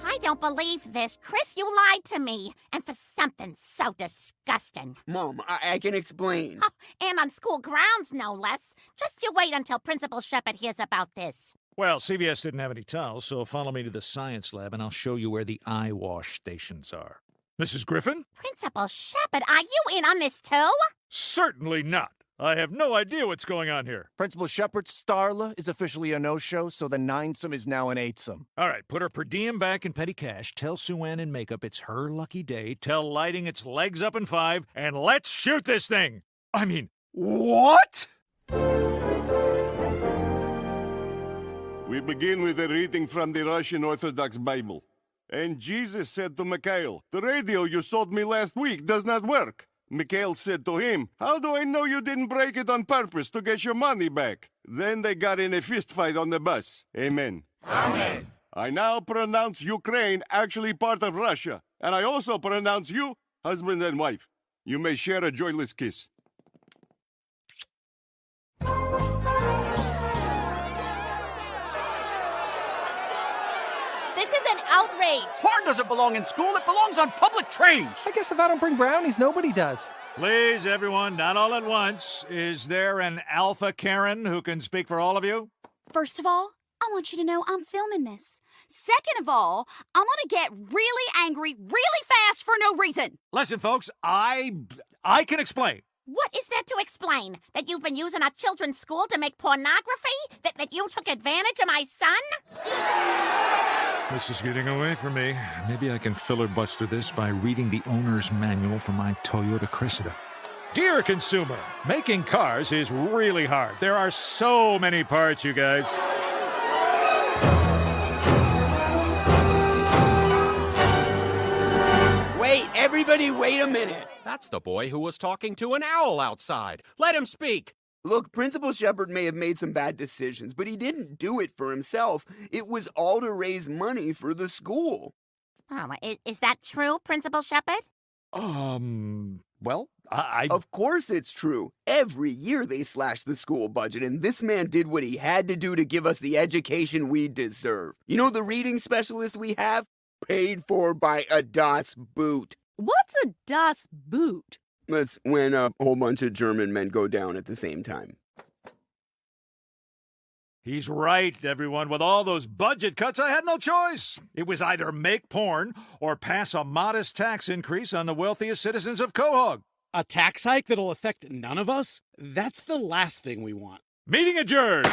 I don't believe this. Chris, you lied to me. And for something so disgusting. Mom, I can explain. Oh, and on school grounds, no less. Just you wait until Principal Shepard hears about this. Well, CVS didn't have any towels, so follow me to the science lab and I'll show you where the eye wash stations are. Mrs. Griffin? Principal Shepard, are you in on this too? Certainly not. I have no idea what's going on here. Principal Shepard, Starla is officially a no-show, so the 9-some is now an 8-some. All right, put her per diem back in petty cash, tell Sue-Ann in makeup it's her lucky day, tell Lighting its legs up in 5, and let's shoot this thing! I mean, what? We begin with a reading from the Russian Orthodox Bible. And Jesus said to Mikhail, "The radio you sold me last week does not work." Mikhail said to him, "How do I know you didn't break it on purpose to get your money back?" Then they got in a fist fight on the bus. Amen. Amen. I now pronounce Ukraine actually part of Russia. And I also pronounce you husband and wife. You may share a joyless kiss. This is an outrage. Porn doesn't belong in school. It belongs on public trains. I guess if I don't bring brownies, nobody does. Please, everyone, not all at once. Is there an alpha Karen who can speak for all of you? First of all, I want you to know I'm filming this. Second of all, I'm gonna get really angry really fast for no reason. Listen, folks, I can explain. What is there to explain? That you've been using our children's school to make pornography? That you took advantage of my son? This is getting away from me. Maybe I can filibuster this by reading the owner's manual for my Toyota Cressida. Dear consumer, making cars is really hard. There are so many parts, you guys. Wait, everybody wait a minute. That's the boy who was talking to an owl outside. Let him speak. Look, Principal Shepard may have made some bad decisions, but he didn't do it for himself. It was all to raise money for the school. Oh, is that true, Principal Shepard? Well, I... Of course it's true. Every year they slash the school budget, and this man did what he had to do to give us the education we deserve. You know the reading specialist we have? Paid for by a Das Boot. What's a Das Boot? That's when a whole bunch of German men go down at the same time. He's right, everyone. With all those budget cuts, I had no choice. It was either make porn or pass a modest tax increase on the wealthiest citizens of Quahog. A tax hike that'll affect none of us? That's the last thing we want. Meeting adjourned.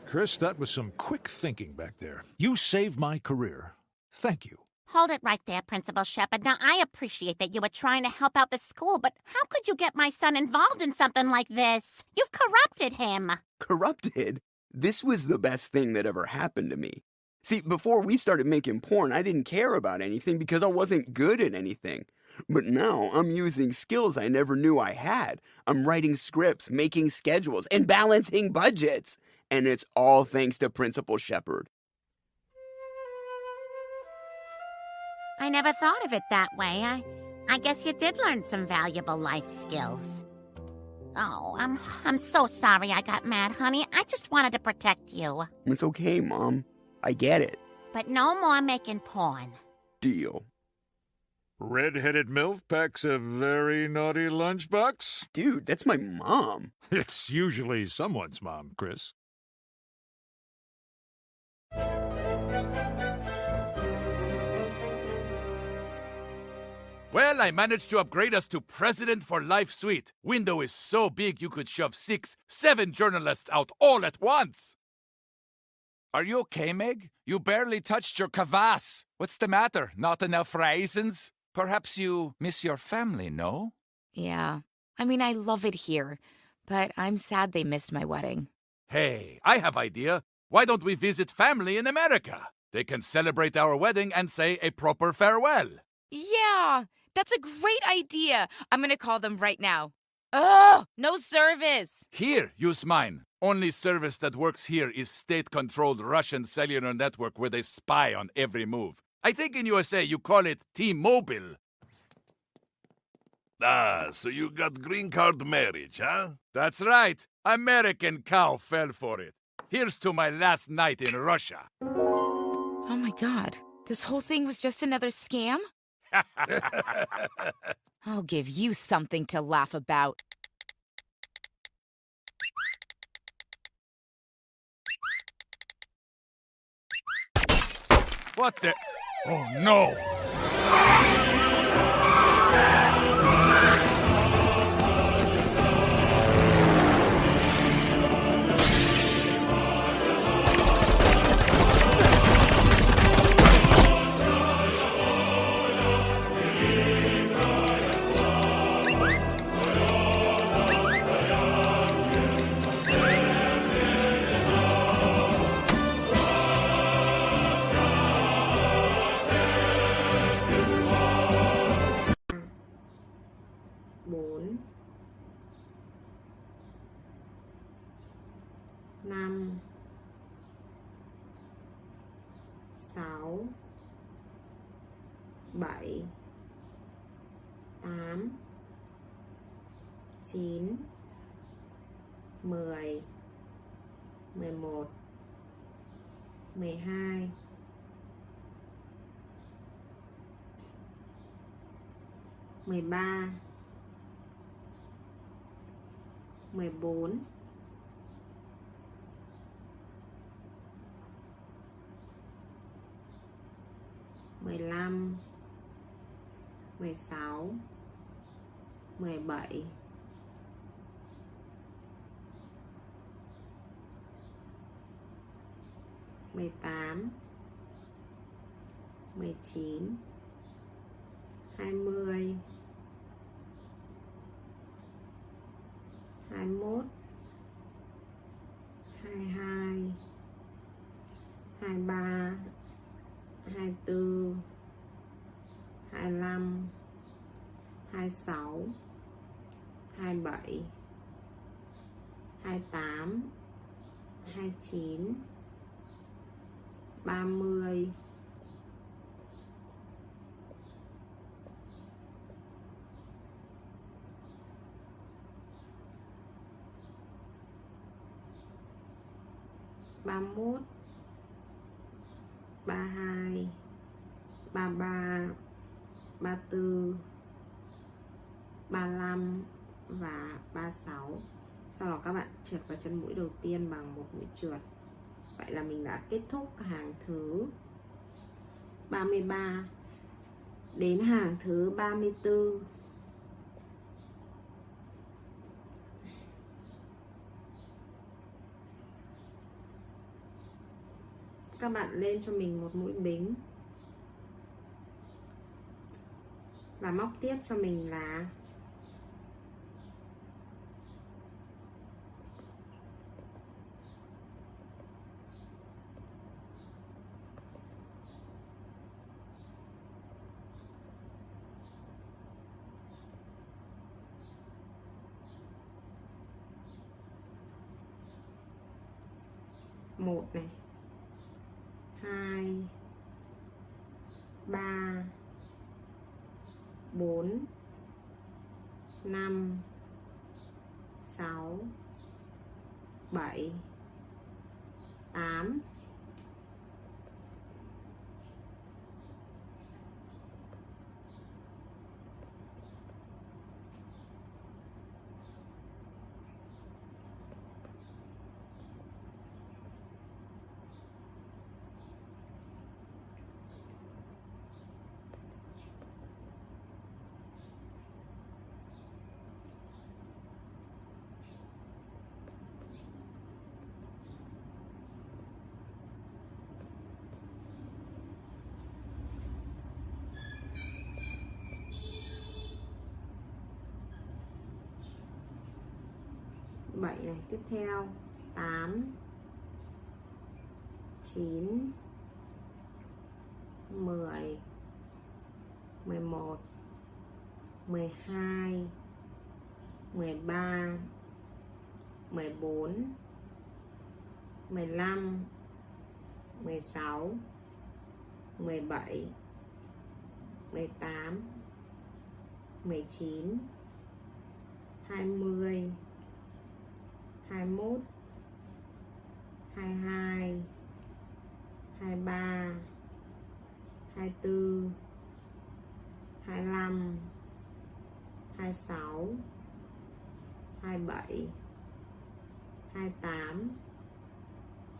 Chris, that was some quick thinking back there. You saved my career. Thank you. Hold it right there, Principal Shepard. Now, I appreciate that you were trying to help out the school, but how could you get my son involved in something like this? You've corrupted him. Corrupted? This was the best thing that ever happened to me. See, before we started making porn, I didn't care about anything because I wasn't good at anything. But now I'm using skills I never knew I had. I'm writing scripts, making schedules, and balancing budgets. And it's all thanks to Principal Shepard. I never thought of it that way. I guess you did learn some valuable life skills. Oh, I'm so sorry I got mad, honey. I just wanted to protect you. It's okay, Mom. I get it. But no more making porn. Deal. Red-headed MILF packs a very naughty lunchbox? Dude, that's my mom. It's usually someone's mom, Chris. Well, I managed to upgrade us to President for Life Suite. Window is so big you could shove 6, 7 journalists out all at once. Are you okay, Meg? You barely touched your kvass. What's the matter? Not enough raisins? Perhaps you miss your family, no? Yeah. I mean, I love it here, but I'm sad they missed my wedding. Hey, I have idea. Why don't we visit family in America? They can celebrate our wedding and say a proper farewell. Yeah, that's a great idea. I'm gonna call them right now. Ugh, no service. Here, use mine. Only service that works here is state-controlled Russian cellular network where they spy on every move. I think in USA you call it T-Mobile. Ah, so you got green card marriage, huh? That's right. American cow fell for it. Here's to my last night in Russia. Oh my God, this whole thing was just another scam? I'll give you something to laugh about. What the? Oh no! năm sáu bảy tám chín 10 11 12 13 14 15, 16, 17, 18, 19, 20, 21, 22, 23, 24, 25, 26, 27, 28, 29, 30, 31, 32, 33, 34, 35 và 36. Sau đó các bạn trượt vào chân mũi đầu tiên bằng một mũi trượt. Vậy là mình đã kết thúc hàng thứ 33 đến hàng thứ 34. Các bạn lên cho mình một mũi bính và móc tiếp cho mình là một này, 2, 3, 4, 5, 6, 7, 8, 7 này, tiếp theo 8, 9, 10, 11, 12, 13, 14, 15, 16, 17, 18, 19, 20, 21, 22, 23, 24, 25, 26, 27, 28,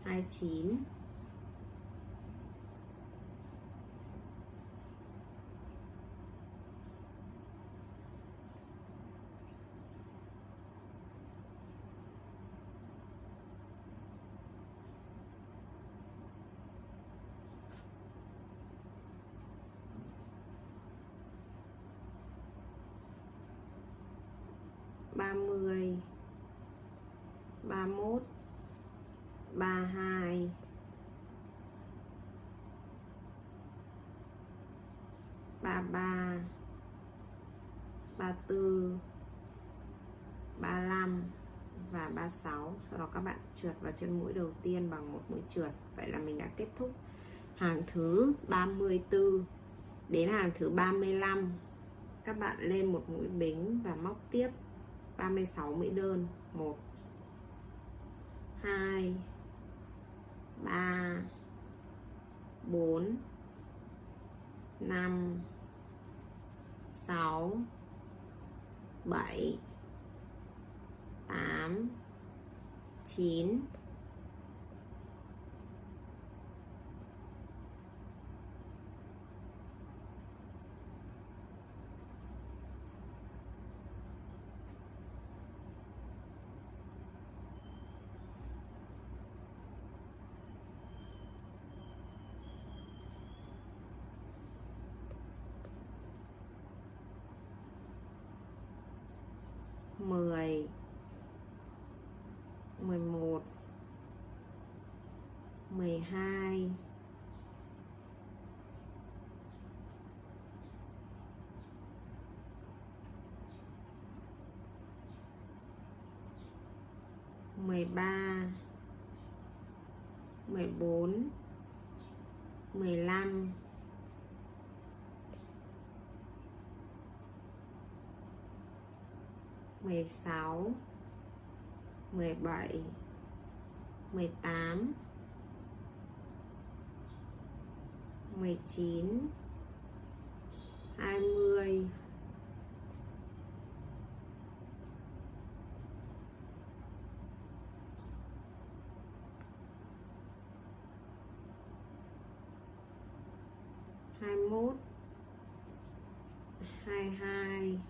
29, 30, 31, 32, 33, 34, 35 và 36. Sau đó các bạn trượt vào chân mũi đầu tiên bằng một mũi trượt. Vậy là mình đã kết thúc hàng thứ 34 đến hàng thứ 35. Các bạn lên một mũi bính và móc tiếp 36 mũi đơn. 1, 2, 3, 4, 5, 6, 7, 8, 9, 10, 10, 11, 12, 13, 14, 15, 16, 17, 18, 19, 20, 21, 22,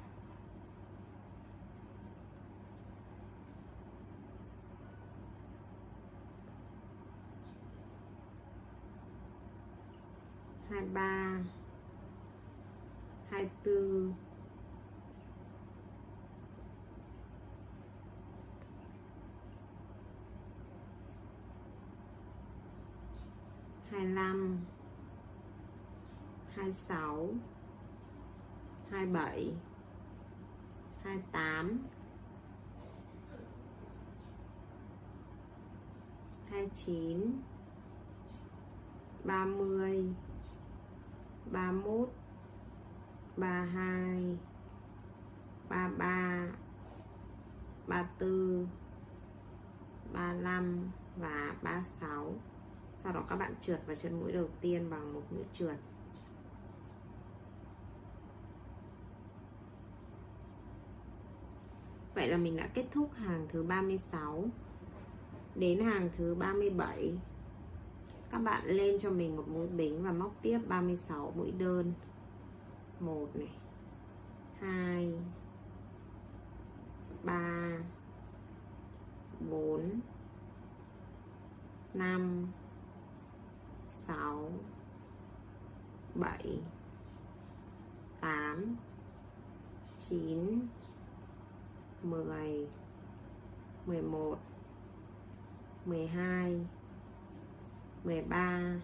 23, 24, 25, 26, 27, 28, 29, 30, 31, 32, 33, 34, 35 và 36. Sau đó các bạn trượt vào chân mũi đầu tiên bằng một mũi trượt. Vậy là mình đã kết thúc hàng thứ 36. Đến hàng thứ 37, các bạn lên cho mình một mũi bính và móc tiếp 36 mũi đơn. 1 này, 2, 3, 4, 5, 6, 7, 8, 9, 10, 11, 12, 13,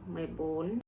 14